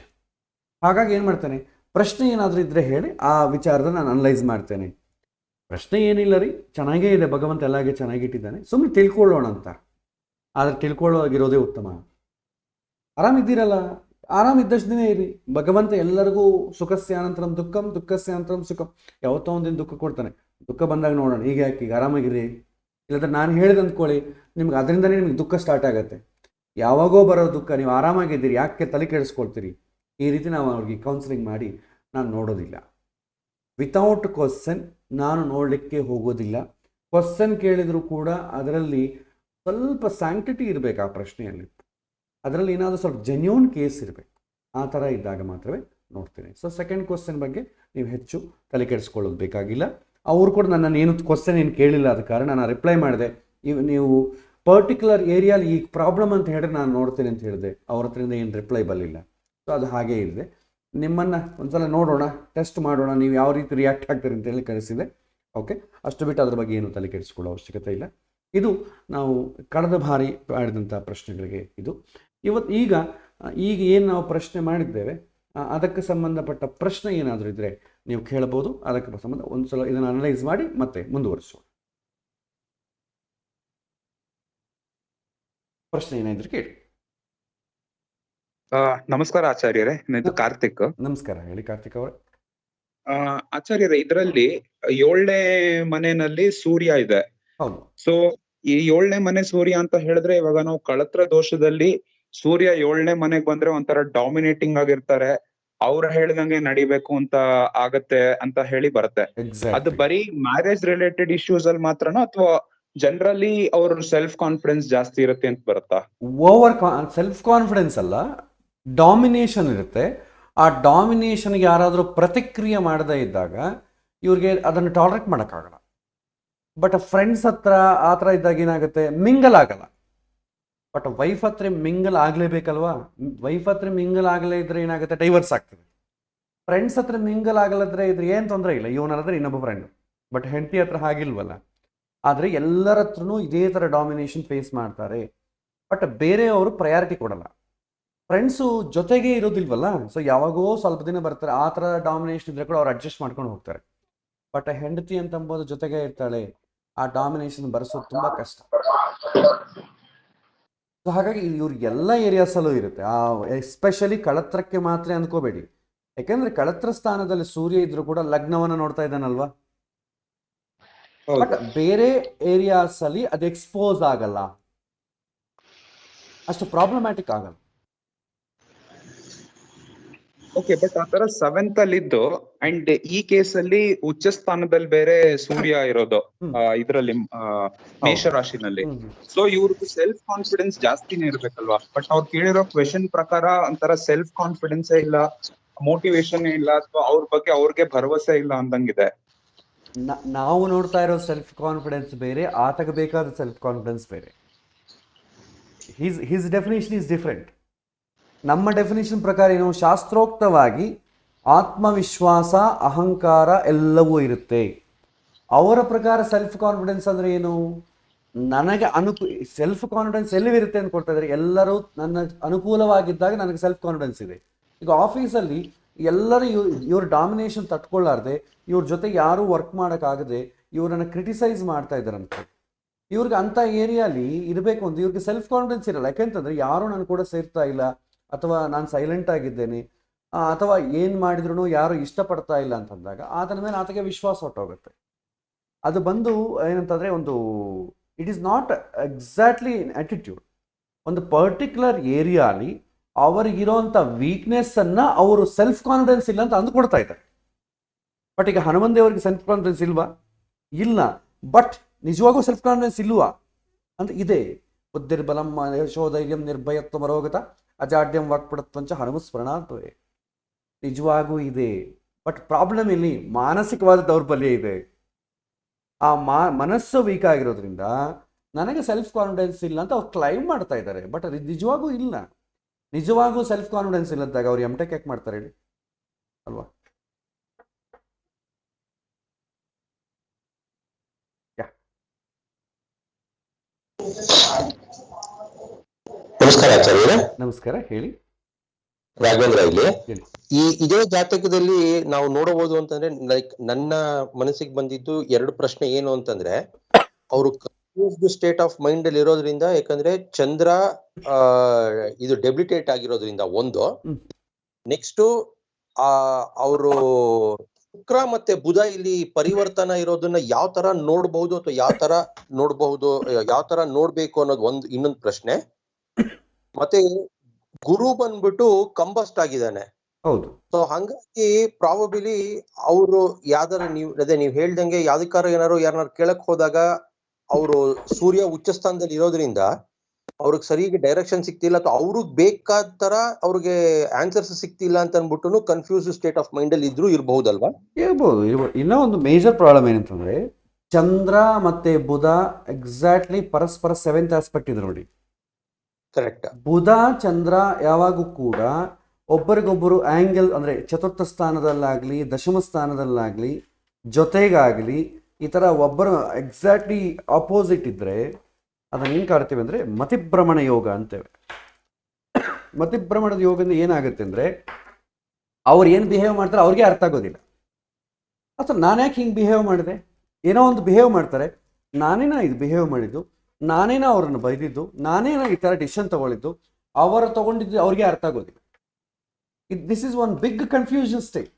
ಹಾಗಾಗಿ ಏನು ಮಾಡ್ತೇನೆ, ಪ್ರಶ್ನೆ ಏನಾದರೂ ಇದ್ದರೆ ಹೇಳಿ, ಆ ವಿಚಾರದ ನಾನು ಅನಲೈಸ್ ಮಾಡ್ತೇನೆ. ಪ್ರಶ್ನೆ ಏನಿಲ್ಲ ರೀ, ಚೆನ್ನಾಗೇ ಇದೆ, ಭಗವಂತ ಎಲ್ಲಾಗೆ ಚೆನ್ನಾಗಿಟ್ಟಿದ್ದಾನೆ, ಸುಮ್ಮನೆ ತಿಳ್ಕೊಳ್ಳೋಣ ಅಂತ. ಆದರೆ ತಿಳ್ಕೊಳ್ಳೋಗಿರೋದೇ ಉತ್ತಮ. ಆರಾಮಿದ್ದೀರಲ್ಲ, ಆರಾಮಿದ್ದಷ್ಟು ದಿನ ಇರಿ. ಭಗವಂತ ಎಲ್ಲರಿಗೂ ಸುಖಸ್ಯಾನಂತರಂ ದುಃಖಂ ದುಃಖಸ್ಯಾನಂತರಂ ಸುಖಂ, ಯಾವತ್ತೋ ಒಂದಿನ ದುಃಖ ಕೊಡ್ತಾನೆ. ದುಃಖ ಬಂದಾಗ ನೋಡೋಣ, ಈಗ ಯಾಕೆ, ಈಗ ಆರಾಮಾಗಿರಿ. ಇಲ್ಲದ್ರೆ ನಾನು ಹೇಳಿದೆ ಅಂದ್ಕೊಳ್ಳಿ, ನಿಮ್ಗೆ ಅದರಿಂದನೇ ನಿಮ್ಗೆ ದುಃಖ ಸ್ಟಾರ್ಟ್ ಆಗುತ್ತೆ. ಯಾವಾಗೋ ಬರೋ ದುಃಖ, ನೀವು ಆರಾಮಾಗಿದ್ದೀರಿ, ಯಾಕೆ ತಲೆ ಕೆಡಿಸ್ಕೊಳ್ತೀರಿ? ಈ ರೀತಿ ನಾವು ಅವ್ರಿಗೆ ಕೌನ್ಸಿಲಿಂಗ್ ಮಾಡಿ ನಾನು ನೋಡೋದಿಲ್ಲ. ವಿತೌಟ್ ಕ್ವಶನ್ ನಾನು ನೋಡಲಿಕ್ಕೆ ಹೋಗೋದಿಲ್ಲ. ಕ್ವಶನ್ ಕೇಳಿದರೂ ಕೂಡ ಅದರಲ್ಲಿ ಸ್ವಲ್ಪ ಸ್ಯಾಂಕ್ಟಿಟಿ ಇರಬೇಕು ಆ ಪ್ರಶ್ನೆಯಲ್ಲಿ. ಅದರಲ್ಲಿ ಏನಾದರೂ ಸ್ವಲ್ಪ ಜೆನ್ಯೂನ್ ಕೇಸ್ ಇರಬೇಕು. ಆ ಥರ ಇದ್ದಾಗ ಮಾತ್ರವೇ ನೋಡ್ತೀನಿ. ಸೊ ಸೆಕೆಂಡ್ ಕ್ವಶನ್ ಬಗ್ಗೆ ನೀವು ಹೆಚ್ಚು ತಲೆ ಕೆಡಿಸ್ಕೊಳ್ಳೋದು ಬೇಕಾಗಿಲ್ಲ. ಅವರು ಕೂಡ ನನ್ನನ್ನು ಏನು ಕ್ವಶನ್ ಏನು ಕೇಳಿಲ್ಲ, ಆದ ಕಾರಣ ನಾನು ರಿಪ್ಲೈ ಮಾಡಿದೆ. ನೀವು ಪರ್ಟಿಕ್ಯುಲರ್ ಏರಿಯಾಲಿ ಈ ಪ್ರಾಬ್ಲಮ್ ಅಂತ ಹೇಳಿದ್ರೆ ನಾನು ನೋಡ್ತೇನೆ ಅಂತ ಹೇಳಿದೆ. ಅವ್ರ ಹತ್ರದಿಂದ ಏನು ರಿಪ್ಲೈ ಬರಲಿಲ್ಲ. ಸೊ ಅದು ಹಾಗೇ ಇದೆ. ನಿಮ್ಮನ್ನು ಒಂದ್ಸಲ ನೋಡೋಣ, ಟೆಸ್ಟ್ ಮಾಡೋಣ, ನೀವು ಯಾವ ರೀತಿ ರಿಯಾಕ್ಟ್ ಆಗ್ತೀರಿ ಅಂತೇಳಿ ಕಳಿಸಿದೆ. ಓಕೆ, ಅಷ್ಟು ಬಿಟ್ಟು ಅದ್ರ ಬಗ್ಗೆ ಏನು ತಲೆ ಕೆಡಿಸ್ಕೊಳ್ಳೋ ಅವಶ್ಯಕತೆ ಇಲ್ಲ. ಇದು ನಾವು ಕಳೆದ ಬಾರಿ ಮಾಡಿದಂಥ ಪ್ರಶ್ನೆಗಳಿಗೆ ಇದು. ಈಗ ಏನು ನಾವು ಪ್ರಶ್ನೆ ಮಾಡಿದ್ದೇವೆ ಅದಕ್ಕೆ ಸಂಬಂಧಪಟ್ಟ ಪ್ರಶ್ನೆ ಏನಾದರೂ ಇದ್ದರೆ ನೀವು ಕೇಳಬಹುದು. ಅದಕ್ಕೆ ಸಂಬಂಧ ಒಂದು ಸಲ ಇದನ್ನು ಅನಲೈಸ್ ಮಾಡಿ ಮತ್ತೆ ಮುಂದುವರಿಸೋಣ. ಪ್ರಶ್ನೆ ಏನಾದರೂ ಕೇಳಿ. ನಮಸ್ಕಾರ ಆಚಾರ್ಯರೇ, ಇದು ಕಾರ್ತಿಕ್. ನಮಸ್ಕಾರ, ಹೇಳಿ ಕಾರ್ತಿಕ್ ಅವರೇ. ಆಚಾರ್ಯರೇ, ಇದರಲ್ಲಿ 7ನೇ ಮನೆಯಲ್ಲಿ ಸೂರ್ಯ ಇದೆ. ಹೌದು. ಸೊ ಈ 7ನೇ ಮನೆ ಸೂರ್ಯ ಅಂತ ಹೇಳಿದ್ರೆ, ಇವಾಗ ನಾವು ಕಳತ್ರ ದೋಷದಲ್ಲಿ ಸೂರ್ಯ 7ನೇ ಮನೆಗ್ ಬಂದ್ರೆ ಒಂಥರ ಡಾಮಿನೇಟಿಂಗ್ ಆಗಿರ್ತಾರೆ, ಅವ್ರು ಹೇಳ್ದಂಗೆ ನಡಿಬೇಕು ಅಂತ ಆಗತ್ತೆ ಅಂತ ಹೇಳಿ ಬರುತ್ತೆ. ಅದು ಬರೀ ಮ್ಯಾರೇಜ್ ರಿಲೇಟೆಡ್ ಇಶ್ಯೂಸ್ ಅಲ್ಲಿ ಮಾತ್ರನೋ, ಅಥವಾ ಜನರಲಿ ಅವ್ರ ಸೆಲ್ಫ್ ಕಾನ್ಫಿಡೆನ್ಸ್ ಜಾಸ್ತಿ ಇರುತ್ತೆ ಅಂತ ಬರುತ್ತಾ? ಸೆಲ್ಫ್ ಕಾನ್ಫಿಡೆನ್ಸ್ ಅಲ್ಲ, ಡಾಮಿನೇಷನ್ ಇರುತ್ತೆ. ಆ ಡಾಮಿನೇಷನ್ಗೆ ಯಾರಾದರೂ ಪ್ರತಿಕ್ರಿಯೆ ಮಾಡದೇ ಇದ್ದಾಗ ಇವ್ರಿಗೆ ಅದನ್ನು ಟಾಲರೇಟ್ ಮಾಡೋಕ್ಕಾಗಲ್ಲ. ಬಟ್ ಫ್ರೆಂಡ್ಸ್ ಹತ್ರ ಆ ಥರ ಇದ್ದಾಗ ಏನಾಗುತ್ತೆ, ಮಿಂಗಲ್ ಆಗಲ್ಲ. ಬಟ್ ವೈಫ್ ಹತ್ರ ಮಿಂಗಲ್ ಆಗಲೇಬೇಕಲ್ವಾ? ವೈಫ್ ಹತ್ರ ಮಿಂಗಲ್ ಆಗಲೇ ಇದ್ರೆ ಏನಾಗುತ್ತೆ, ಡೈವರ್ಸ್ ಆಗ್ತದೆ. ಫ್ರೆಂಡ್ಸ್ ಹತ್ರ ಮಿಂಗಲ್ ಆಗಲ್ಲದ್ರೆ ಇದ್ರೆ ಏನು ತೊಂದರೆ ಇಲ್ಲ, ಇವನಾದ್ರೆ ಇನ್ನೊಬ್ಬ ಫ್ರೆಂಡು. ಬಟ್ ಹೆಂಡತಿ ಹತ್ರ ಹಾಗಿಲ್ವಲ್ಲ. ಆದರೆ ಎಲ್ಲರ ಹತ್ರನೂ ಇದೇ ಥರ ಡಾಮಿನೇಷನ್ ಫೇಸ್ ಮಾಡ್ತಾರೆ. ಬಟ್ ಬೇರೆಯವರು ಪ್ರಯಾರಿಟಿ ಕೊಡಲ್ಲ. ಫ್ರೆಂಡ್ಸು ಜೊತೆಗೆ ಇರೋದಿಲ್ವಲ್ಲ, ಸೊ ಯಾವಾಗೋ ಸ್ವಲ್ಪ ದಿನ ಬರ್ತಾರೆ. ಆ ಥರ ಡಾಮಿನೇಷನ್ ಇದ್ರೆ ಕೂಡ ಅವ್ರು ಅಡ್ಜಸ್ಟ್ ಮಾಡ್ಕೊಂಡು ಹೋಗ್ತಾರೆ. ಬಟ್ ಹೆಂಡತಿ ಅಂತಂಬೋದು ಜೊತೆಗೆ ಇರ್ತಾಳೆ, ಆ ಡಾಮಿನೇಷನ್ ಬರೆಸೋದು ತುಂಬ ಕಷ್ಟ. ಸೊ ಹಾಗಾಗಿ ಇವ್ರಿಗೆಲ್ಲ ಏರಿಯಾಸಲ್ಲೂ ಇರುತ್ತೆ. ಎಸ್ಪೆಷಲಿ ಕಳತ್ರಕ್ಕೆ ಮಾತ್ರ ಅಂದ್ಕೋಬೇಡಿ. ಯಾಕೆಂದರೆ ಕಳತ್ರ ಸ್ಥಾನದಲ್ಲಿ ಸೂರ್ಯ ಇದ್ರೂ ಕೂಡ ಲಗ್ನವನ್ನು ನೋಡ್ತಾ ಇದ್ದಾನಲ್ವಾ. ಬಟ್ ಬೇರೆ ಏರಿಯಾಸ್ ಅಲ್ಲಿ ಅದು ಎಕ್ಸ್ಪೋಸ್ ಆಗಲ್ಲ, ಅಷ್ಟು ಪ್ರಾಬ್ಲಮ್ಯಾಟಿಕ್ ಆಗಲ್ಲ. ಓಕೆ, ಬಟ್ ಆತರ 7th ಅಲ್ಲಿ ಇದ್ದು ಅಂಡ್ ಈ ಕೇಸ್ ಅಲ್ಲಿ ಉಚ್ಚ ಸ್ಥಾನದಲ್ಲಿ ಬೇರೆ ಸೂರ್ಯ ಇರೋದು ಇದ್ರಲ್ಲಿ ಮೇಷ ರಾಶಿನಲ್ಲಿ. ಸೊ ಇವ್ರದ್ದು ಸೆಲ್ಫ್ ಕಾನ್ಫಿಡೆನ್ಸ್ ಜಾಸ್ತಿನೇ ಇರ್ಬೇಕಲ್ವಾ? ಬಟ್ ಅವ್ರು ಕೇಳಿರೋ ಕ್ವೆಶನ್ ಪ್ರಕಾರ ಒಂಥರ ಸೆಲ್ಫ್ ಕಾನ್ಫಿಡೆನ್ಸ್ ಇಲ್ಲ, ಮೋಟಿವೇಶನ್ ಇಲ್ಲ, ಅಥವಾ ಅವ್ರ ಬಗ್ಗೆ ಅವ್ರಿಗೆ ಭರವಸೆ ಇಲ್ಲ ಅಂದಂಗಿದೆ. ನಾವು ನೋಡ್ತಾ ಇರೋ ಸೆಲ್ಫ್ ಕಾನ್ಫಿಡೆನ್ಸ್ ಬೇರೆ, ಆತಗೆ ಬೇಕಾದ ಸೆಲ್ಫ್ ಕಾನ್ಫಿಡೆನ್ಸ್ ಬೇರೆ. His definition is different. ನಮ್ಮ ಡೆಫಿನೇಷನ್ ಪ್ರಕಾರ ಏನು, ಶಾಸ್ತ್ರೋಕ್ತವಾಗಿ ಆತ್ಮವಿಶ್ವಾಸ, ಅಹಂಕಾರ ಎಲ್ಲವೂ ಇರುತ್ತೆ. ಅವರ ಪ್ರಕಾರ ಸೆಲ್ಫ್ ಕಾನ್ಫಿಡೆನ್ಸ್ ಅಂದರೆ ಏನು, ನನಗೆ ಸೆಲ್ಫ್ ಕಾನ್ಫಿಡೆನ್ಸ್ ಎಲ್ಲಿರುತ್ತೆ ಅಂತ ಕೊಡ್ತಾ ಇದ್ದಾರೆ. ಎಲ್ಲರೂ ನನ್ನ ಅನುಕೂಲವಾಗಿದ್ದಾಗ ನನಗೆ ಸೆಲ್ಫ್ ಕಾನ್ಫಿಡೆನ್ಸ್ ಇದೆ. ಈಗ ಆಫೀಸಲ್ಲಿ ಎಲ್ಲರೂ ಇವ್ರ ಡಾಮಿನೇಷನ್ ತಟ್ಕೊಳ್ಳಾರ್ದೆ, ಇವ್ರ ಜೊತೆಗೆ ಯಾರೂ ವರ್ಕ್ ಮಾಡೋಕ್ಕಾಗದೆ ಇವ್ರನ್ನ ಕ್ರಿಟಿಸೈಸ್ ಮಾಡ್ತಾ ಇದ್ದಾರಂತೆ. ಇವ್ರಿಗೆ ಅಂಥ ಏರಿಯಾಲಿ ಇರಬೇಕು ಅಂತ ಇವ್ರಿಗೆ ಸೆಲ್ಫ್ ಕಾನ್ಫಿಡೆನ್ಸ್ ಇರಲ್ಲ. ಯಾಕೆಂತಂದರೆ ಯಾರೂ ನನ್ನ ಕೂಡ ಸೇರ್ತಾ ಇಲ್ಲ, ಅಥವಾ ನಾನು ಸೈಲೆಂಟ್ ಆಗಿದ್ದೇನೆ, ಅಥವಾ ಏನು ಮಾಡಿದ್ರು ಯಾರು ಇಷ್ಟಪಡ್ತಾ ಇಲ್ಲ ಅಂತಂದಾಗ ಆತನ ಮೇಲೆ ಆತಗೆ ವಿಶ್ವಾಸ ಹೊಟ್ಟೋಗುತ್ತೆ. ಅದು ಬಂದು ಏನಂತಂದರೆ it is not exactly attitude. ಒಂದು ಪರ್ಟಿಕ್ಯುಲರ್ ಏರಿಯಾಲಿ ಅವರಿಗಿರೋಂಥ ವೀಕ್ನೆಸ್ಸನ್ನು ಅವರು ಸೆಲ್ಫ್ ಕಾನ್ಫಿಡೆನ್ಸ್ ಇಲ್ಲ ಅಂತ ಅಂದುಕೊಡ್ತಾ ಇದ್ದಾರೆ. ಬಟ್ ಈಗ ಹನುಮಂತ ದೇವರಿಗೆ ಸೆಲ್ಫ್ ಕಾನ್ಫಿಡೆನ್ಸ್ ಇಲ್ವಾ? ಇಲ್ಲ. ಬಟ್ ನಿಜವಾಗೂ ಸೆಲ್ಫ್ ಕಾನ್ಫಿಡೆನ್ಸ್ ಇಲ್ವಾ ಅಂತ ಇದೆ. ಬುದ್ಧಿರ್ಬಲಂ ಯಶೋಧೈರ್ಯಂ ನಿರ್ಭಯತ್ವ ಮರೋಗತ ಅಜಾಡ್ಯಂ ವಾಕ್ಪಡತ್ವಂಚ ಹನುಮಸ್ಮರಣಾತ್ವೇ. ನಿಜವಾಗೂ ಇದೆ. ಬಟ್ ಪ್ರಾಬ್ಲಮ್ ಇಲ್ಲಿ ಮಾನಸಿಕವಾದ ದೌರ್ಬಲ್ಯ ಇದೆ. ಆ ಮನಸ್ಸು ವೀಕ್ ಆಗಿರೋದ್ರಿಂದ ನನಗೆ ಸೆಲ್ಫ್ ಕಾನ್ಫಿಡೆನ್ಸ್ ಇಲ್ಲ ಅಂತ ಅವ್ರು ಕ್ಲೈಮ್ ಮಾಡ್ತಾ ಇದ್ದಾರೆ. ಬಟ್ ಅದು ನಿಜವಾಗೂ ಇಲ್ಲ. ನಿಜವಾಗೂ ಸೆಲ್ಫ್ ಕಾನ್ಫಿಡೆನ್ಸ್ ಇಲ್ಲದಾಗ ಅವ್ರು ಎಮ್ ಟೆಕ್ ಯಾಕೆ ಮಾಡ್ತಾರೆ ಹೇಳಿ ಅಲ್ವಾ? ನಮಸ್ಕಾರ ಆಚಾರ್ಯ. ನಮಸ್ಕಾರ, ಹೇಳಿ. ರಾಘವೇಂದ್ರ ಇಲ್ಲಿ. ಹೇಳಿ. ಇದೇ ಜಾತಕದಲ್ಲಿ ನಾವು ನೋಡಬಹುದು ಅಂತಂದ್ರೆ, ಲೈಕ್ ನನ್ನ ಮನಸ್ಸಿಗೆ ಬಂದಿದ್ದು ಎರಡು ಪ್ರಶ್ನೆ. ಏನು ಅಂತಂದ್ರೆ, ಅವರು ಕನ್ಫ್ಯೂಸ್ಡ್ ಸ್ಟೇಟ್ ಆಫ್ ಮೈಂಡ್ ಅಲ್ಲಿ ಇರೋದ್ರಿಂದ, ಯಾಕಂದ್ರೆ ಚಂದ್ರ ಇದು ಡೆಬಿಲಿಟೇಟ್ ಆಗಿರೋದ್ರಿಂದ ಒಂದು. ನೆಕ್ಸ್ಟ್ ಅವರು ಶುಕ್ರ ಮತ್ತೆ ಬುಧ ಇಲ್ಲಿ ಪರಿವರ್ತನ ಇರೋದನ್ನ ಯಾವ ತರ ನೋಡ್ಬಹುದು ಅಥವಾ ಯಾವ ತರ ನೋಡ್ಬೇಕು ಅನ್ನೋದು ಒಂದು ಇನ್ನೊಂದು ಪ್ರಶ್ನೆ. ಮತ್ತೆ ಗುರು ಬಂದ್ಬಿಟ್ಟು ಕಂಬಸ್ಟ್ ಆಗಿದ್ದಾನೆ. ಹೌದು. ಸೊ ಹಂಗಾಗಿ ಪ್ರಾಬಬಿಲಿ ಅವರು ನೀವ್ ಹೇಳ್ದಂಗೆ ಯಾವ್ದಕ್ಕಾರ ಯಾರನ್ನಾರು ಕೇಳಕ್ ಹೋದಾಗ ಅವರು ಸೂರ್ಯ ಉಚ್ಚ ಸ್ಥಾನದಲ್ಲಿ ಇರೋದ್ರಿಂದ ಅವ್ರಿಗೆ ಸರಿಯಾಗಿ ಡೈರೆಕ್ಷನ್ ಸಿಕ್ತಿಲ್ಲ, ಅಥವಾ ಅವ್ರಿಗೆ ಬೇಕಾದ ತರ ಅವ್ರಿಗೆ ಆನ್ಸರ್ಸ್ ಸಿಕ್ತಿಲ್ಲ ಅಂತ ಅನ್ಬಿಟ್ಟು ಕನ್ಫ್ಯೂಸ್ ಸ್ಟೇಟ್ ಆಫ್ ಮೈಂಡ್ ಅಲ್ಲಿ ಇರಬಹುದಲ್ವಾ? ಇರ್ಬೋದು. ಇನ್ನೂ ಒಂದು ಮೇಜರ್ ಪ್ರಾಬ್ಲಮ್ ಏನಂತಂದ್ರೆ, ಚಂದ್ರ ಮತ್ತೆ ಬುಧ ಎಕ್ಸಾಕ್ಟ್ಲಿ ಪರಸ್ಪರ 7th ಆಸ್ಪೆಕ್ಟ್ ಇದೆ ನೋಡಿ. ಕರೆಕ್ಟ್. ಬುಧ ಚಂದ್ರ ಯಾವಾಗೂ ಕೂಡ ಒಬ್ಬರಿಗೊಬ್ಬರು ಆಂಗಲ್, ಅಂದರೆ ಚತುರ್ಥ ಸ್ಥಾನದಲ್ಲಾಗಲಿ ದಶಮ ಸ್ಥಾನದಲ್ಲಾಗಲಿ ಜೊತೆಗಾಗಲಿ ಈ ಥರ ಒಬ್ಬರು ಎಕ್ಸಾಕ್ಟ್ಲಿ ಆಪೋಸಿಟ್ ಇದ್ದರೆ ಅದನ್ನು ಏನು ಕಾಡ್ತೀವಿ ಅಂದರೆ ಮತಿಭ್ರಮಣ ಯೋಗ ಅಂತೇವೆ. ಮತಿಭ್ರಮಣದ ಯೋಗದಿಂದ ಏನಾಗುತ್ತೆ ಅಂದರೆ, ಅವ್ರು ಏನು ಬಿಹೇವ್ ಮಾಡ್ತಾರೆ ಅವ್ರಿಗೆ ಅರ್ಥ ಆಗೋದಿಲ್ಲ. ಅಥವಾ ನಾನು ಯಾಕೆ ಹಿಂಗೆ ಬಿಹೇವ್ ಮಾಡಿದೆ, ಏನೋ ಒಂದು ಬಿಹೇವ್ ಮಾಡ್ತಾರೆ, ನಾನೇನ ಇದು ಬಿಹೇವ್ ಮಾಡಿದ್ದು, ನಾನೇನ ಅವ್ರನ್ನ ಬೈದಿದ್ದು, ನಾನೇನ ಈ ಥರ ಡಿಸಿಷನ್ ತಗೊಳ್ಳಿದ್ದು, ಅವರು ತಗೊಂಡಿದ್ದು ಅವ್ರಿಗೆ ಅರ್ಥ ಆಗೋದಿಲ್ಲ. This is one big confusion state.